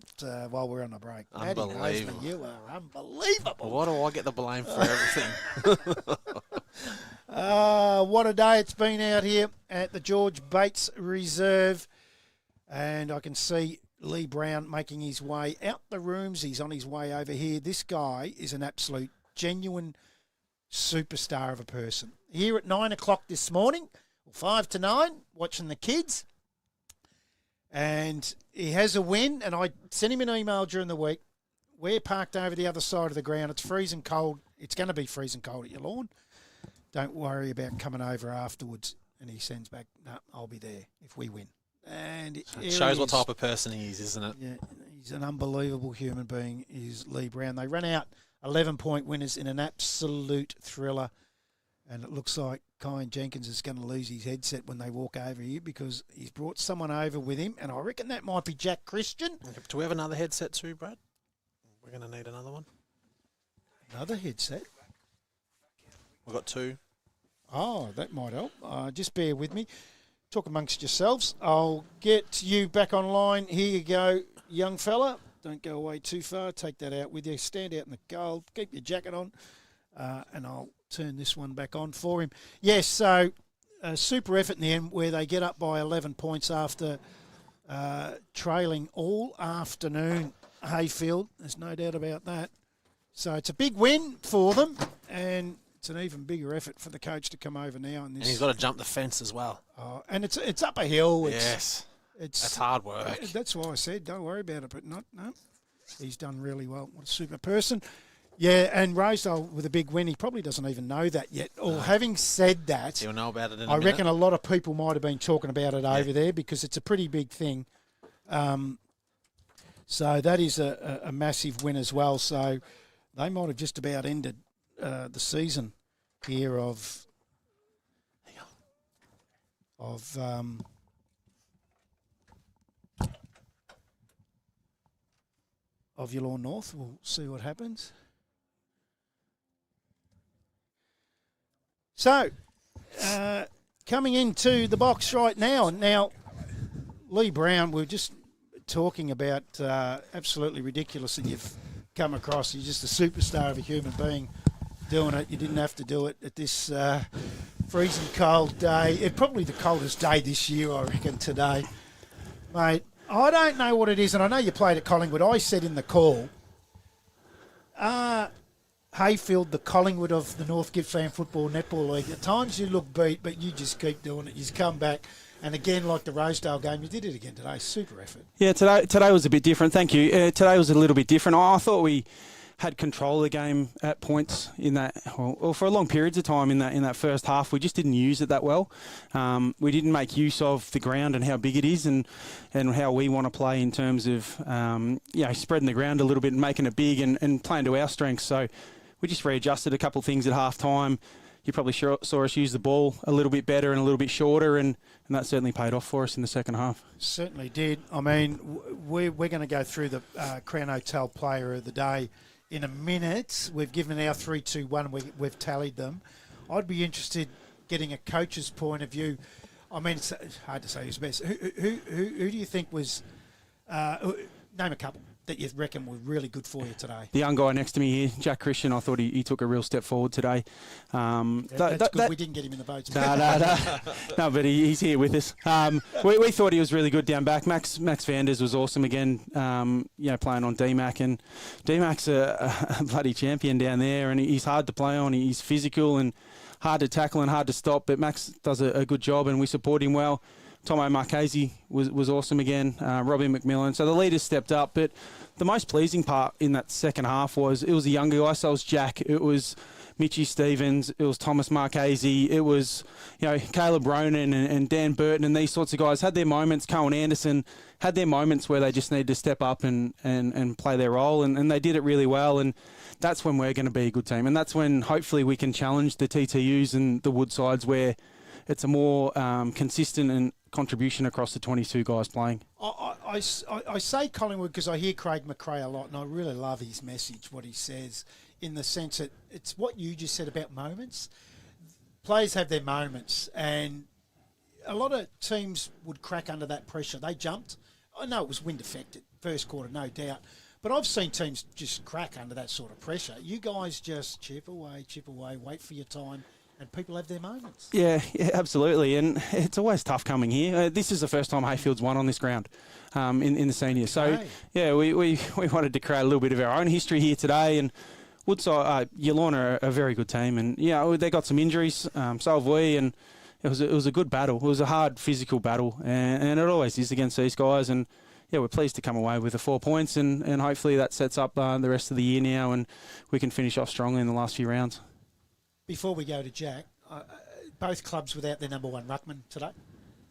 while we're on a break. Paddy knows me, Unbelievable. you are unbelievable. Why do I get the blame for everything? What a day it's been out here at the George Bates Reserve. And I can see Lee Brown making his way out the rooms. He's on his way over here. This guy is an absolute genuine superstar of a person. Here at 9 o'clock this morning, 5 to 9, watching the kids. And he has a win, and I sent him an email during the week. We're parked over the other side of the ground. It's freezing cold. It's going to be freezing cold at your lawn. Don't worry about coming over afterwards. And he sends back, no, I'll be there if we win. And It shows what type of person he is, isn't it? Yeah, he's an unbelievable human being, is Lee Brown. They ran out 11-point winners in an absolute thriller. And it looks like Kyan Jenkins is going to lose his headset when they walk over here because he's brought someone over with him. And I reckon that might be Jack Christian. Do we have another headset too, Brad? We're going to need another one. Another headset? We've got two. Oh, that might help. Just bear with me. Talk amongst yourselves. I'll get you back online. Here you go, young fella. Don't go away too far. Take that out with you. Stand out in the cold. Keep your jacket on. And I'll turn this one back on for him. Yes, so a super effort in the end where they get up by 11 points after trailing all afternoon. Heyfield, there's no doubt about that. So it's a big win for them, and it's an even bigger effort for the coach to come over now. And he's got to jump the fence as well. And it's up a hill. Yes. It's hard work. That's why I said don't worry about it, but no. He's done really well. What a super person. Yeah, and Rosedale with a big win, he probably doesn't even know that yet. Or having said that, He'll know about it in a I minute. reckon a lot of people might have been talking about it over there because it's a pretty big thing. So that is a massive win as well. So they might have just about ended the season here of Yallourn North. We'll see what happens. So, coming into the box right now. Now, Lee Brown, we're just talking about absolutely ridiculous that you've come across. You're just a superstar of a human being doing it. You didn't have to do it at this freezing cold day. It's probably the coldest day this year, I reckon, today. Mate, I don't know what it is, and I know you played at Collingwood. I said in the call, Heyfield, the Collingwood of the North Gippsland Football Netball League. At times you look beat, but you just keep doing it. You just come back. And again, like the Rosedale game, you did it again today. Super effort. Yeah, today was a bit different. Thank you. Today was a little bit different. I thought we had control of the game at points in that, or for a long periods of time in that first half. We just didn't use it that well. We didn't make use of the ground and how big it is, and how we want to play in terms of spreading the ground a little bit and making it big and playing to our strengths. So we just readjusted a couple of things at half time. You probably saw us use the ball a little bit better and a little bit shorter, and that certainly paid off for us in the second half. Certainly did. I mean, we're going to go through the Crown Hotel Player of the Day in a minute. We've given our 3, 2, 1. We've tallied them. I'd be interested getting a coach's point of view. I mean, it's hard to say who's best. Who do you think was? Name a couple that you reckon were really good for you today. The young guy next to me here, Jack Christian, I thought he took a real step forward today. That's good. We didn't get him in the boats. No, but he's here with us. We thought he was really good down back. Max Vanders was awesome again, playing on DMAC. And DMAC's a bloody champion down there, and he's hard to play on. He's physical and hard to tackle and hard to stop, but Max does a good job, and we support him well. Tomo Marchese was awesome again, Robbie McMillan. So the leaders stepped up, but the most pleasing part in that second half was it was a younger guy. So it was Jack, it was Mitchy Stevens, it was Thomas Marchese, it was Caleb Ronan and Dan Burton, and these sorts of guys had their moments. Cohen Anderson had their moments where they just needed to step up and play their role, and they did it really well. And that's when we're going to be a good team, and that's when hopefully we can challenge the TTUs and the Woodsides where it's a more consistent and contribution across the 22 guys playing. I say Collingwood because I hear Craig McRae a lot, and I really love his message, what he says, in the sense that it's what you just said about moments. Players have their moments, and a lot of teams would crack under that pressure. They jumped. I know it was wind affected, first quarter, no doubt. But I've seen teams just crack under that sort of pressure. You guys just chip away, wait for your time, and people have their moments. Yeah, absolutely. And it's always tough coming here. This is the first time Heyfield's won on this ground in the seniors. So, Okay. yeah, we wanted to create a little bit of our own history here today. And Woodside, YYN are a very good team. And, they got some injuries, so have we. And it was a good battle. It was a hard physical battle. And it always is against these guys. And, yeah, we're pleased to come away with the 4 points. And hopefully that sets up the rest of the year now. And we can finish off strongly in the last few rounds. Before we go to Jack, both clubs without their number one ruckman today.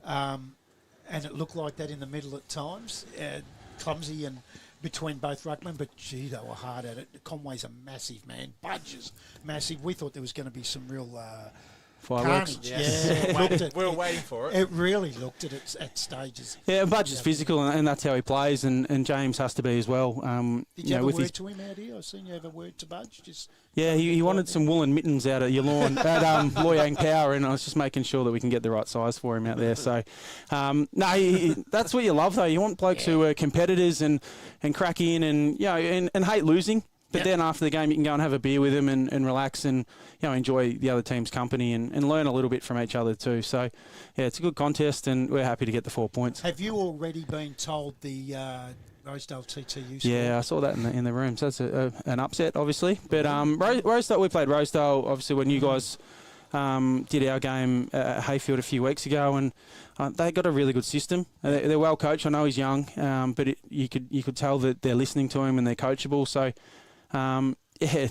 And it looked like that in the middle at times. Clumsy and between both ruckmen, but gee, they were hard at it. Conway's a massive man. Budge is massive. We thought there was going to be some real Fireworks. carnage. Yes. Yeah, looked at, We were waiting for it. It really looked at stages. Yeah, Budge is physical, and that's how he plays, and James has to be as well. Did you have a with word his, to him out here? I've seen you have a word to Budge. he wanted some woolen mittens out at your lawn at YYN Power, and I was just making sure that we can get the right size for him out there. So, that's what you love, though. You want blokes who are competitors and crack in and hate losing. But then after the game, you can go and have a beer with them and relax and enjoy the other team's company and learn a little bit from each other too. So, yeah, it's a good contest and we're happy to get the 4 points. Have you already been told the Rosedale TTU score? Yeah, I saw that in the room. So that's an upset, obviously. But Rosedale, we played Rosedale, obviously, when you guys did our game at Heyfield a few weeks ago, and they got a really good system. They're well coached. I know he's young, but you could tell that they're listening to him and they're coachable. So,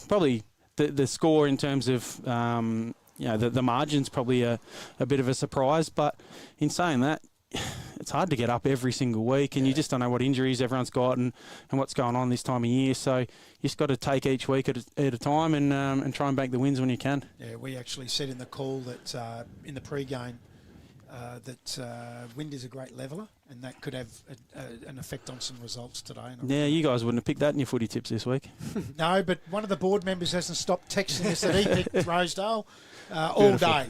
probably the score in terms of the margin's probably a bit of a surprise. But in saying that, it's hard to get up every single week, and you just don't know what injuries everyone's got and what's going on this time of year. So you just got to take each week at a time and try and bank the wins when you can. Yeah, we actually said in the call that in the pre-game that wind is a great leveller, and that could have an effect on some results today. Yeah, you guys wouldn't have picked that in your footy tips this week. No, but one of the board members hasn't stopped texting us that he picked Rosedale all day.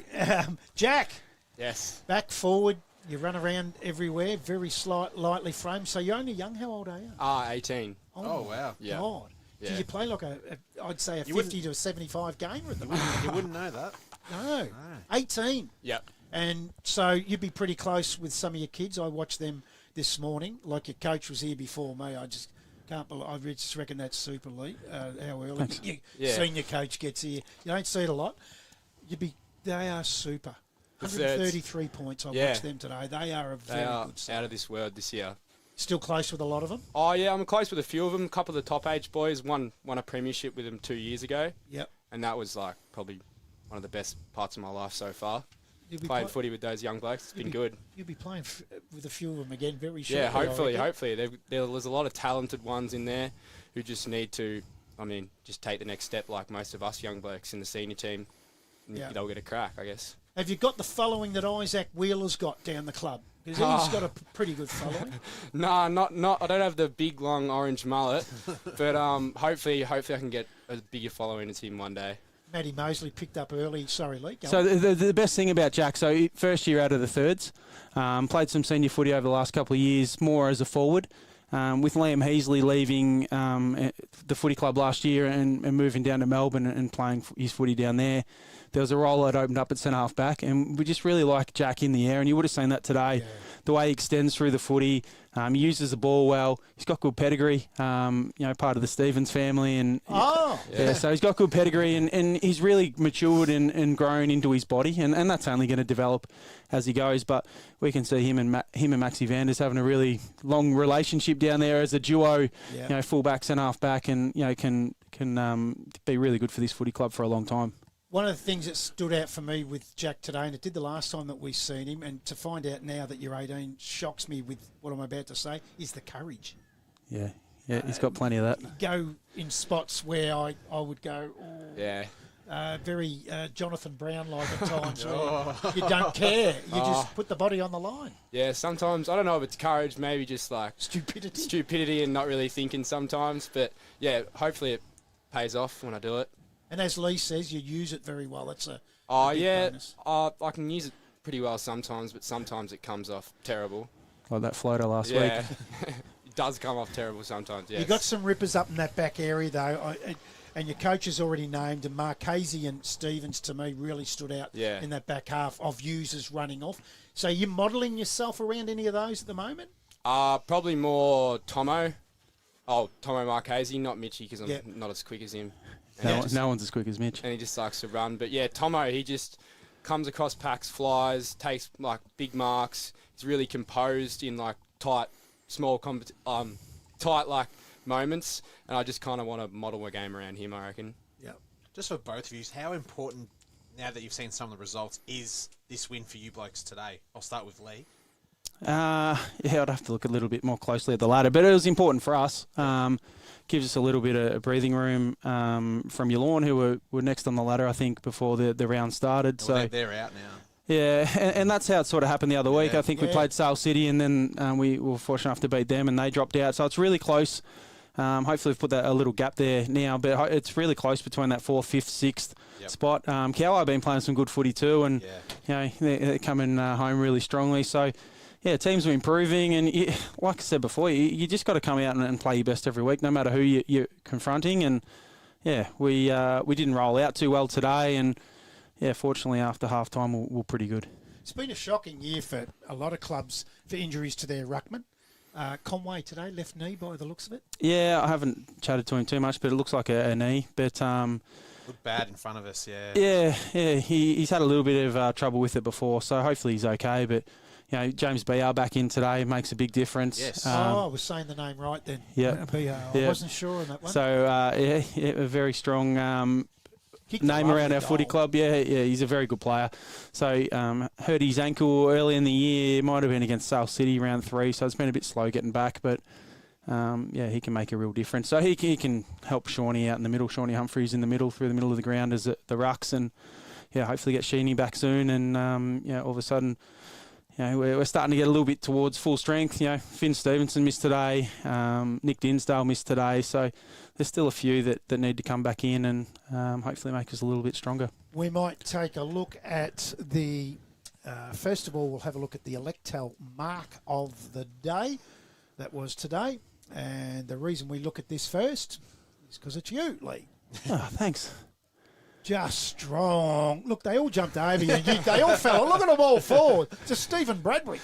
Jack. Yes. Back, forward, you run around everywhere, very lightly framed. So you're only young. How old are you? 18. Oh, wow. Yeah. God. Yeah. Do you play like I'd say a You 50 to a 75 gamer at the moment? You wouldn't know that. No. 18. Yep. And so you'd be pretty close with some of your kids. I watched them this morning. Like your coach was here before me. I just can't believe. I just reckon that's super elite. How early senior coach gets here. You don't see it a lot. They are super. 133 points. I watched them today. They are a very good side. Out of this world this year. Still close with a lot of them. Oh yeah, I'm close with a few of them. A couple of the top age boys won a premiership with them 2 years ago. Yep. And that was like probably one of the best parts of my life so far. You'll be Playing footy with those young blokes. It's been good. You'll be playing with a few of them again very shortly. Yeah, hopefully. There's a lot of talented ones in there who just need to, just take the next step like most of us young blokes in the senior team. Yeah. They'll get a crack, I guess. Have you got the following that Isaac Wheeler's got down the club? Because he's got a pretty good following. Nah, not. I don't have the big, long orange mullet, but hopefully I can get a bigger following as him one day. Matty Mosley picked up early. Sorry, Lee. So the best thing about Jack, so first year out of the thirds, played some senior footy over the last couple of years, more as a forward. With Liam Heasley leaving the footy club last year and moving down to Melbourne and playing his footy down there, there was a role that opened up at centre half back, and we just really like Jack in the air, and you would have seen that today. Yeah. The way he extends through the footy, he uses the ball well. He's got good pedigree, part of the Stevens family, and so he's got good pedigree, and he's really matured and grown into his body, and that's only going to develop as he goes. But we can see him and Maxi Vanders having a really long relationship down there as a duo, full back, centre half back, and can be really good for this footy club for a long time. One of the things that stood out for me with Jack today, and it did the last time that we seen him, and to find out now that you're 18 shocks me with what I'm about to say, is the courage. Yeah, he's got plenty of that. Go in spots where I would go, very Jonathan Brown-like at times. Where you don't care. You just put the body on the line. Yeah, sometimes, I don't know if it's courage, maybe just like stupidity and not really thinking sometimes. But yeah, hopefully it pays off when I do it. And as Lee says, you use it very well. It's a big bonus. I can use it pretty well sometimes, but sometimes it comes off terrible. Like that floater last week. Yeah, it does come off terrible sometimes. Yes. You got some rippers up in that back area, though, and your coach has already named, and Marchese and Stevens, to me, really stood out in that back half of users running off. So you're modelling yourself around any of those at the moment? Probably more Tomo. Oh, Tomo Marchese, not Mitchie, because I'm not as quick as him. No one's as quick as Mitch. And he just likes to run. But yeah, Tomo, he just comes across packs, flies, takes like big marks. He's really composed in like tight like moments. And I just kind of want to model a game around him, I reckon. Yeah. Just for both of you, how important, now that you've seen some of the results, is this win for you blokes today? I'll start with Lee. Yeah, I'd have to look a little bit more closely at the ladder, but it was important for us. Gives us a little bit of breathing room from YYN, who were next on the ladder, I think, before the round started. Well, so they're out now. Yeah, and that's how it sort of happened the other week. I think we played Sale City, and then we were fortunate enough to beat them, and they dropped out. So it's really close. Hopefully we've put a little gap there now, but it's really close between that 4th, 5th, 6th spot. Cowley have been playing some good footy too, and they're coming home really strongly. So, yeah, teams are improving, and like I said before, you just got to come out and play your best every week, no matter who you're confronting. And yeah, we didn't roll out too well today, and yeah, fortunately after half time we're pretty good. It's been a shocking year for a lot of clubs for injuries to their ruckman. Conway today, left knee by the looks of it. Yeah, I haven't chatted to him too much, but it looks like a knee. But looked bad in front of us, he's had a little bit of trouble with it before, so hopefully he's okay. But you know, James BR back in today makes a big difference. Yes. I was saying the name right then. Yeah, BR. I wasn't sure on that one. So a very strong name around our footy club. Yeah, he's a very good player. So hurt his ankle early in the year. Might have been against Sale City round 3, so it's been a bit slow getting back. But he can make a real difference. So he can help Shawnee out in the middle. Shawnee Humphreys in the middle, through the middle of the ground as the rucks, and hopefully get Sheeny back soon. And all of a sudden, we're starting to get a little bit towards full strength. Finn Stevenson missed today. Nick Dinsdale missed today. So there's still a few that need to come back in and hopefully make us a little bit stronger. We might take a look at the, first of all, we'll have a look at the Electel mark of the day. That was today. And the reason we look at this first is because it's you, Lee. Oh, thanks. Just strong. Look, they all jumped over you. They all fell. Look at them all fall. Just Stephen Bradbury.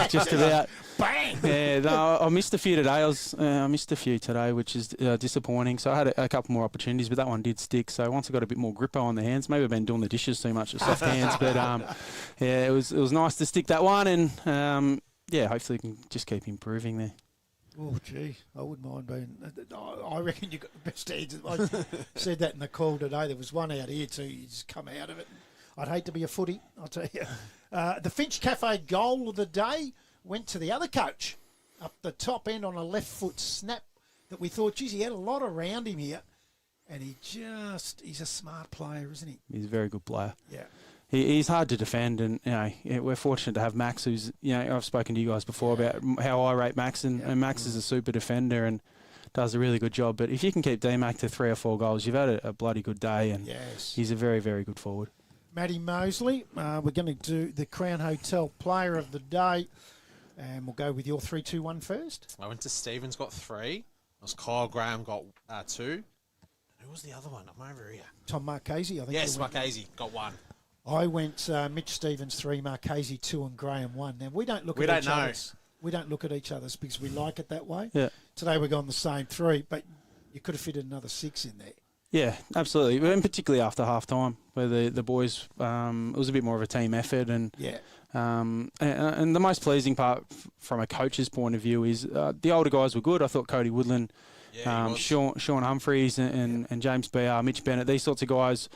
Just about. Bang. Yeah, no, I missed a few today. I missed a few today, which is disappointing. So I had a couple more opportunities, but that one did stick. So once I got a bit more grippo on the hands, maybe I've been doing the dishes too much with soft hands. But it was nice to stick that one, and hopefully we can just keep improving there. Oh, gee, I wouldn't mind being. I reckon you got the best hands. I said that in the call today. There was one out here too. You just come out of it. I'd hate to be a footy, I'll tell you. The Finch Cafe goal of the day went to the other coach up the top end on a left foot snap that we thought, geez, he had a lot around him here. And he's a smart player, isn't he? He's a very good player. Yeah. He's hard to defend, and we're fortunate to have Max, who's I've spoken to you guys before about how I rate Max, and Max is a super defender and does a really good job. But if you can keep D-Mac to 3 or 4 goals, you've had a bloody good day, and he's a very, very good forward. Matty Mosley, we're going to do the Crown Hotel Player of the Day, and we'll go with your 3, 2, 1 first. I went to Stevens, got 3. It was Kyle Graham, got 2. Who was the other one? I'm over here. Tom Marchese, I think. Yes, Marchese got 1. I went Mitch Stevens 3, Marchese 2, and Graham 1. Now we don't look at each other's. We don't look at each other's because we like it that way. Yeah. Today we're going the same 3, but you could have fitted another 6 in there. Yeah, absolutely, and particularly after half time, where the boys it was a bit more of a team effort, and and the most pleasing part from a coach's point of view is the older guys were good. I thought Cody Woodland, Sean Humphreys, and James BR, Mitch Bennett, these sorts of guys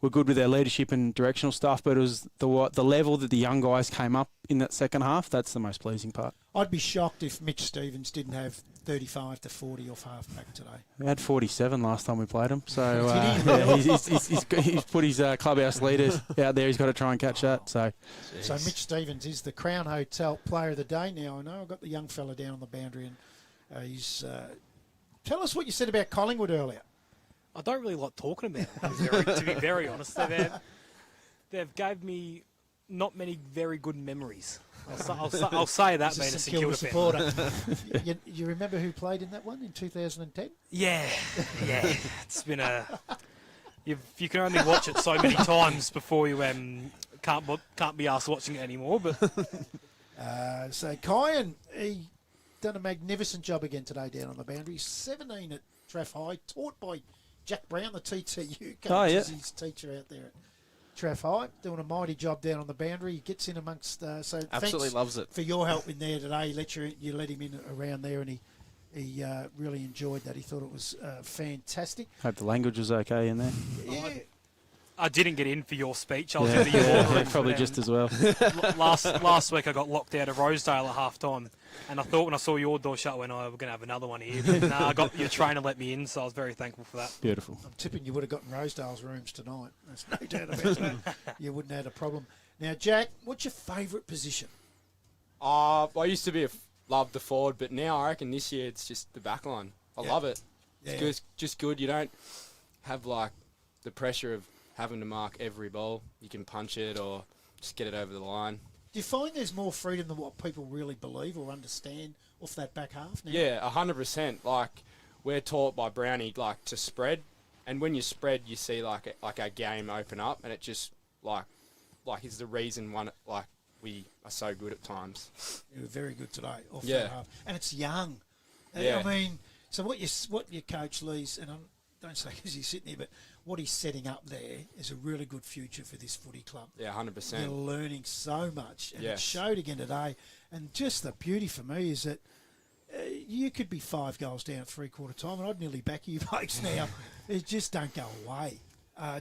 were good with their leadership and directional stuff, but it was the level that the young guys came up in that second half. That's the most pleasing part. I'd be shocked if Mitch Stevens didn't have 35 to 40 off half-back today. We had 47 last time we played him, so he's put his clubhouse leaders out there. He's got to try and catch that. So Mitch Stevens is the Crown Hotel Player of the Day. Now I know I've got the young fella down on the boundary, and he's. Tell us what you said about Collingwood earlier. I don't really like talking about it, to be very honest. They've gave me not many very good memories. I'll say that, He's being a St St Kilda Kilda fan. supporter. you remember who played in that one in 2010? Yeah. It's been you can only watch it so many times before you can't be asked watching it anymore. But So Kyan, he done a magnificent job again today down on the boundary. 17 at Traff High, taught by Jack Brown, the TTU coach. Oh, yeah. Is his teacher out there at Traff High, doing a mighty job down on the boundary. He gets in amongst. So Absolutely thanks loves it. for your help in there today. You let him in around there, and he really enjoyed that. He thought it was fantastic. Hope the language was okay in there. Yeah. I didn't get in for your speech. I was in the boardroom. Probably just as well. Last week I got locked out of Rosedale at half time, and I thought when I saw your door shut, we're going to have another one here. But I got your trainer let me in, so I was very thankful for that. Beautiful. I'm tipping you would have gotten Rosedale's rooms tonight. There's no doubt about that. You wouldn't have had a problem. Now, Jack, what's your favourite position? I used to love the forward, but now I reckon this year it's just the back line. I love it. It's just good. You don't have like the pressure of having to mark every ball. You can punch it or just get it over the line. Do you find there's more freedom than what people really believe or understand off that back half now? Yeah, 100%. Like, we're taught by Brownie, like, to spread. And when you spread, you see, like a game open up. And it just, like is the reason we are so good at times. You were very good today off Yeah. that half. And it's young. Yeah. I mean, so what your coach Lee's, and I don't say because he's sitting here, but what he's setting up there is a really good future for this footy club. Yeah, 100%. You're learning so much, and Yes. it showed again today. And just the beauty for me is that you could be 5 goals down at three-quarter time, and I'd nearly back you folks now. It just don't go away.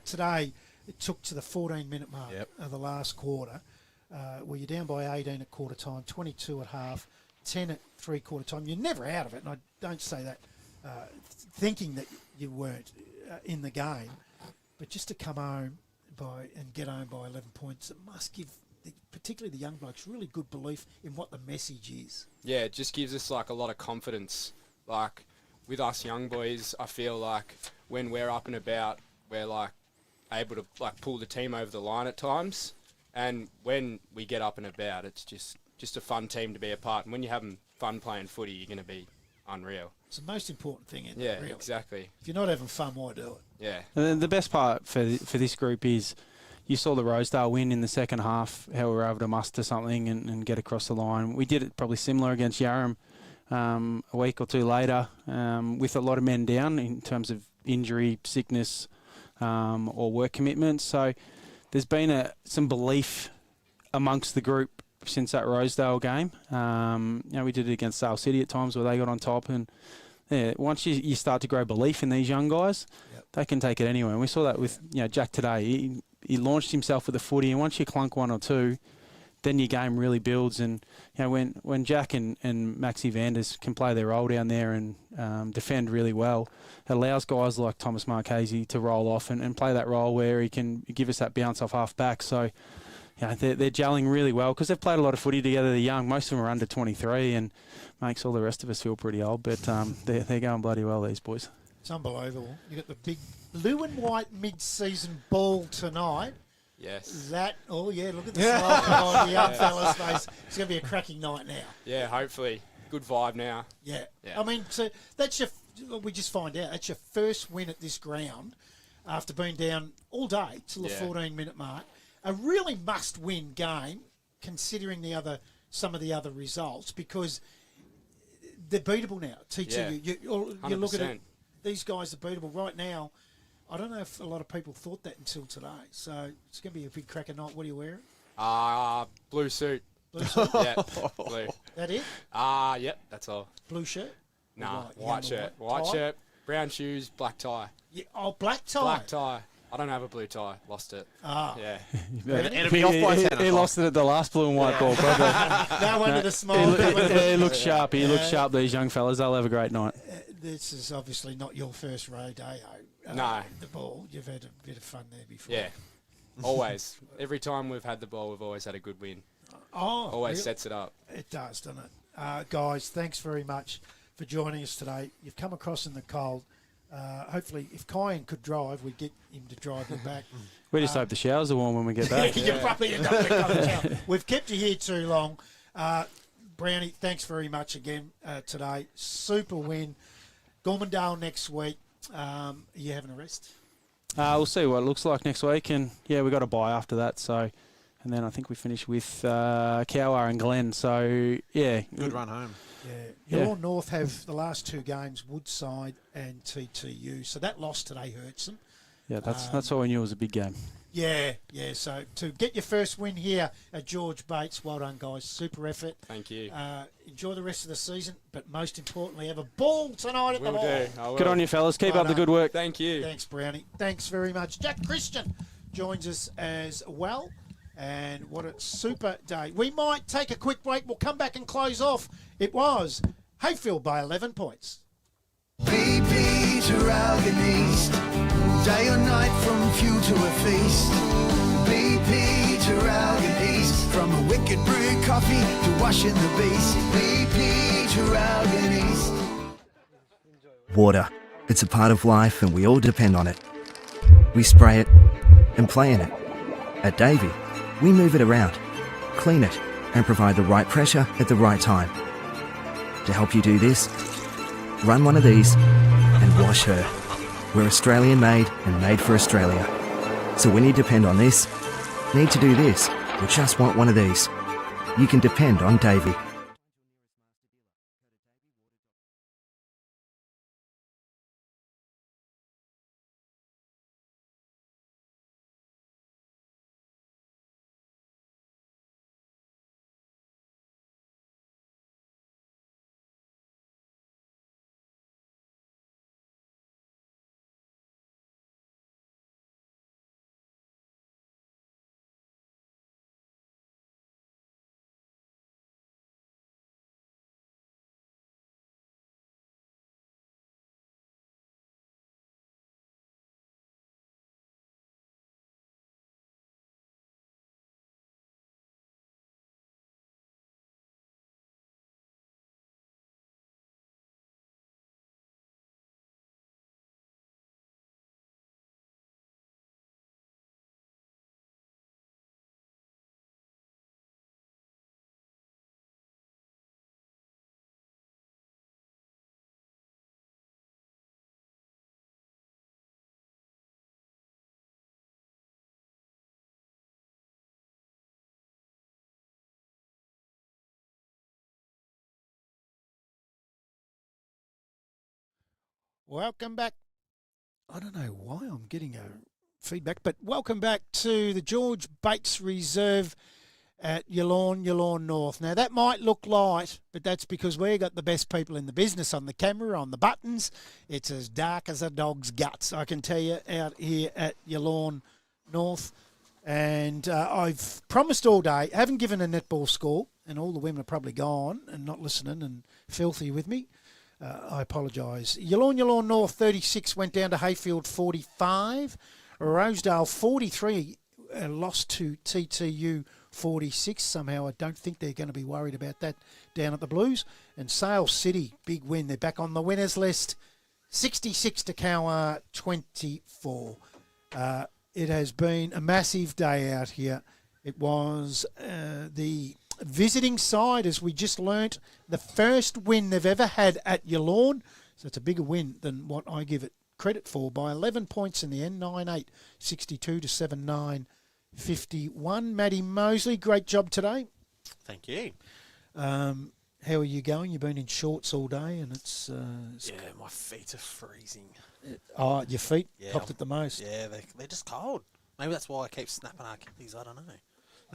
Today, it took to the 14-minute mark of the last quarter, where you're down by 18 at quarter time, 22 at half, 10 at three-quarter time. You're never out of it, and I don't say that thinking that you weren't in the game, but just to come home and get home by 11 points, it must give particularly the young blokes really good belief in what the message is. Yeah, it just gives us like a lot of confidence. Like with us young boys, I feel like when we're up and about, we're like able to like pull the team over the line at times. And when we get up and about, it's just a fun team to be a part. And when you're having fun playing footy, you're going to be unreal. It's the most important thing, isn't Yeah, it? Really? exactly. If you're not having fun, why do it? Yeah. And the best part for this group is you saw the Rosedale win in the second half, how we were able to muster something and get across the line. We did it probably similar against Yarram a week or two later with a lot of men down in terms of injury, sickness or work commitments. So there's been some belief amongst the group since that Rosedale game. We did it against Sale City at times where they got on top. And once you start to grow belief in these young guys, they can take it anywhere. And we saw that with Jack today. He launched himself with the footy, and once you clunk one or two, then your game really builds. And when Jack and Maxi Vanders can play their role down there and defend really well, it allows guys like Thomas Marchese to roll off and play that role where he can give us that bounce off half back. So they're gelling really well because they've played a lot of footy together. They're young. Most of them are under 23 and makes all the rest of us feel pretty old. But they're going bloody well, these boys. It's unbelievable. You got the big blue and white mid-season ball tonight. Yes. Look at the smile on the young fella's face. It's going to be a cracking night now. Yeah, hopefully. Good vibe now. Yeah. Yeah. I mean, so that's we just find out, that's your first win at this ground after being down all day till the 14-minute mark. A really must-win game, considering some of the other results, because they're beatable now. TTU, you look at it, these guys are beatable right now. I don't know if a lot of people thought that until today. So it's going to be a big cracker night. What are you wearing? Blue suit. Blue suit? Yeah, blue. That it? Yep, that's all. Blue shirt? Nah, Or white shirt. White tie? shirt, brown shoes, black tie. Yeah, black tie. Black tie. I don't have a blue tie. Lost it. Yeah. It'll be off by 10 He o'clock. lost it at the last blue and white ball, probably. No wonder the smile. He looks sharp. He looks sharp, these young fellas. They'll have a great night. This is obviously not your first rodeo. No. The ball. You've had a bit of fun there before. Yeah. Always. Every time we've had the ball, we've always had a good win. Oh, Always really? sets it up. It does, doesn't it? Guys, thanks very much for joining us today. You've come across in the cold. Hopefully, if Kyan could drive, we'd get him to drive you back. We just hope the showers are warm when we get back. You probably end up with a couple. We've kept you here too long. Brownie, thanks very much again today. Super win. Gormandale next week. Are you having a rest? We'll see what it looks like next week, and we got a bye after that. So, and then I think we finish with Cowar and Glen. So Good run home. Yeah. Your North have the last two games, Woodside and TTU. So that loss today hurts them. Yeah, that's all we knew was a big game. Yeah. So to get your first win here at George Bates, well done, guys. Super effort. Thank you. Enjoy the rest of the season, but most importantly, have a ball tonight at the Will ball. do. I will. Good on you, fellas. Keep Well up the done. good work. Thank you. Thanks, Brownie. Thanks very much. Jack Christian joins us as well. And what a super day. We might take a quick break. We'll come back and close off. It was Heyfield by 11 points. BP to Ralgan East, day or night from few to a feast. BP to Ralgan East, from a wicked brew coffee to washing the beast. BP to Ralgan East. Water. It's a part of life and we all depend on it. We spray it and play in it. At Davey, we move it around, clean it, and provide the right pressure at the right time. To help you do this, run one of these and wash her. We're Australian made and made for Australia. So when you depend on this, need to do this, or just want one of these, you can depend on Davey. Welcome back. I don't know why I'm getting a feedback, but welcome back to the George Bates Reserve at Yallourn North. Now, that might look light, but that's because we got the best people in the business on the camera, on the buttons. It's as dark as a dog's guts, I can tell you, out here at Yallourn North. And I've promised all day, haven't given a netball score, and all the women are probably gone and not listening and filthy with me. I apologise. Yallourn North 36 went down to Heyfield 45. Rosedale 43 lost to TTU 46. Somehow I don't think they're going to be worried about that down at the Blues. And Sale City, big win. They're back on the winners list. 66 to Cowar 24. It has been a massive day out here. It was the visiting side, as we just learnt, the first win they've ever had at Yallourn. So it's a bigger win than what I give it credit for, by 11 points in the end, 9-8, 62 to 7-9, 51. Maddie Mosley, great job today. Thank you. How are you going? You've been in shorts all day, and it's My feet are freezing. your feet Yeah, popped at the most. Yeah, they're just cold. Maybe that's why I keep snapping Achilles. I don't know.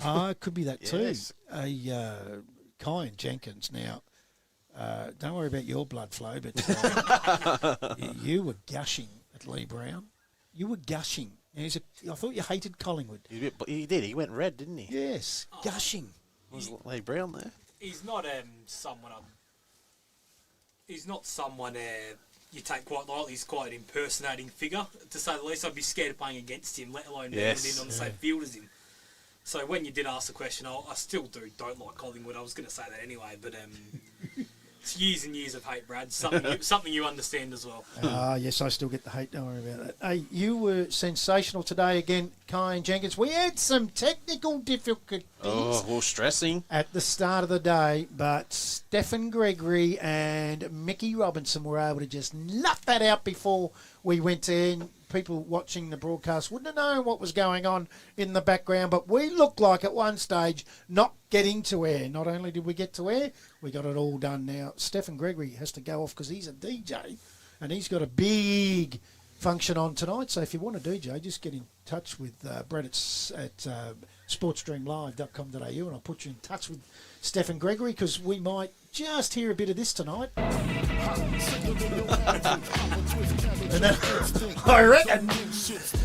It could be that too. Yes. Kyan Jenkins now. Don't worry about your blood flow, but you were gushing at Lee Brown. You were gushing. I thought you hated Collingwood. He did. He went red, didn't he? Yes, gushing. Was Lee Brown there? He's not someone. He's not someone you take quite lightly. He's quite an impersonating figure, to say the least. I'd be scared of playing against him, let alone being on the same field as him. So when you did ask the question, I still don't like Collingwood. I was going to say that anyway, but It's years and years of hate, Brad. Something you understand as well. Yes, I still get the hate. Don't worry about that. Hey, you were sensational today again, Kai and Jenkins. We had some technical difficulties we're stressing. at the start of the day, but Stephen Gregory and Mickey Robinson were able to just nut that out before we went in. People watching the broadcast wouldn't have known what was going on in the background, but we looked like at one stage not getting to air. Not only did we get to air, we got it all done now. Stephen Gregory has to go off because he's a DJ and he's got a big function on tonight. So if you want a DJ, just get in touch with Brett at sportstreamlive.com.au and I'll put you in touch with Stephen Gregory because we might just hear a bit of this tonight. And then, I reckon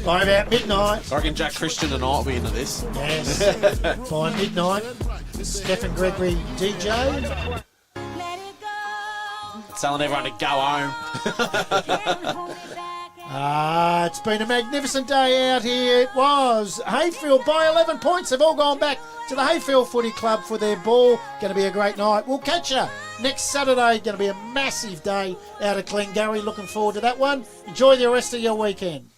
by about midnight. I reckon Jack Christian tonight will be into this. Yes, by midnight, Stephen Gregory DJ. Let it go. Telling everyone to go home. Can't hold it back. It's been a magnificent day out here. It was Heyfield by 11 points. They've all gone back to the Heyfield Footy Club for their ball. Going to be a great night. We'll catch you next Saturday. Going to be a massive day out of Glengarry. Looking forward to that one. Enjoy the rest of your weekend.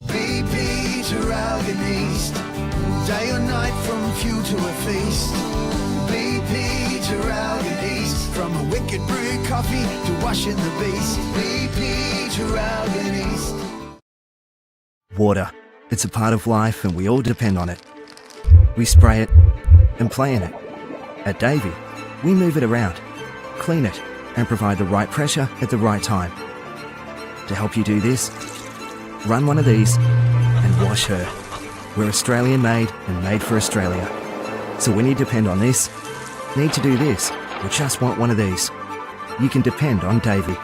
BP to Ralgan East, day or night from few to a feast. BP to Ralgan East, from a wicked brew coffee to washing the beast. BP to Ralgan East. Water. It's a part of life and we all depend on it. We spray it and play in it. At Davey, we move it around, clean it and provide the right pressure at the right time. To help you do this, run one of these and wash her. We're Australian made and made for Australia. So when you depend on this, need to do this, or just want one of these, you can depend on Davey.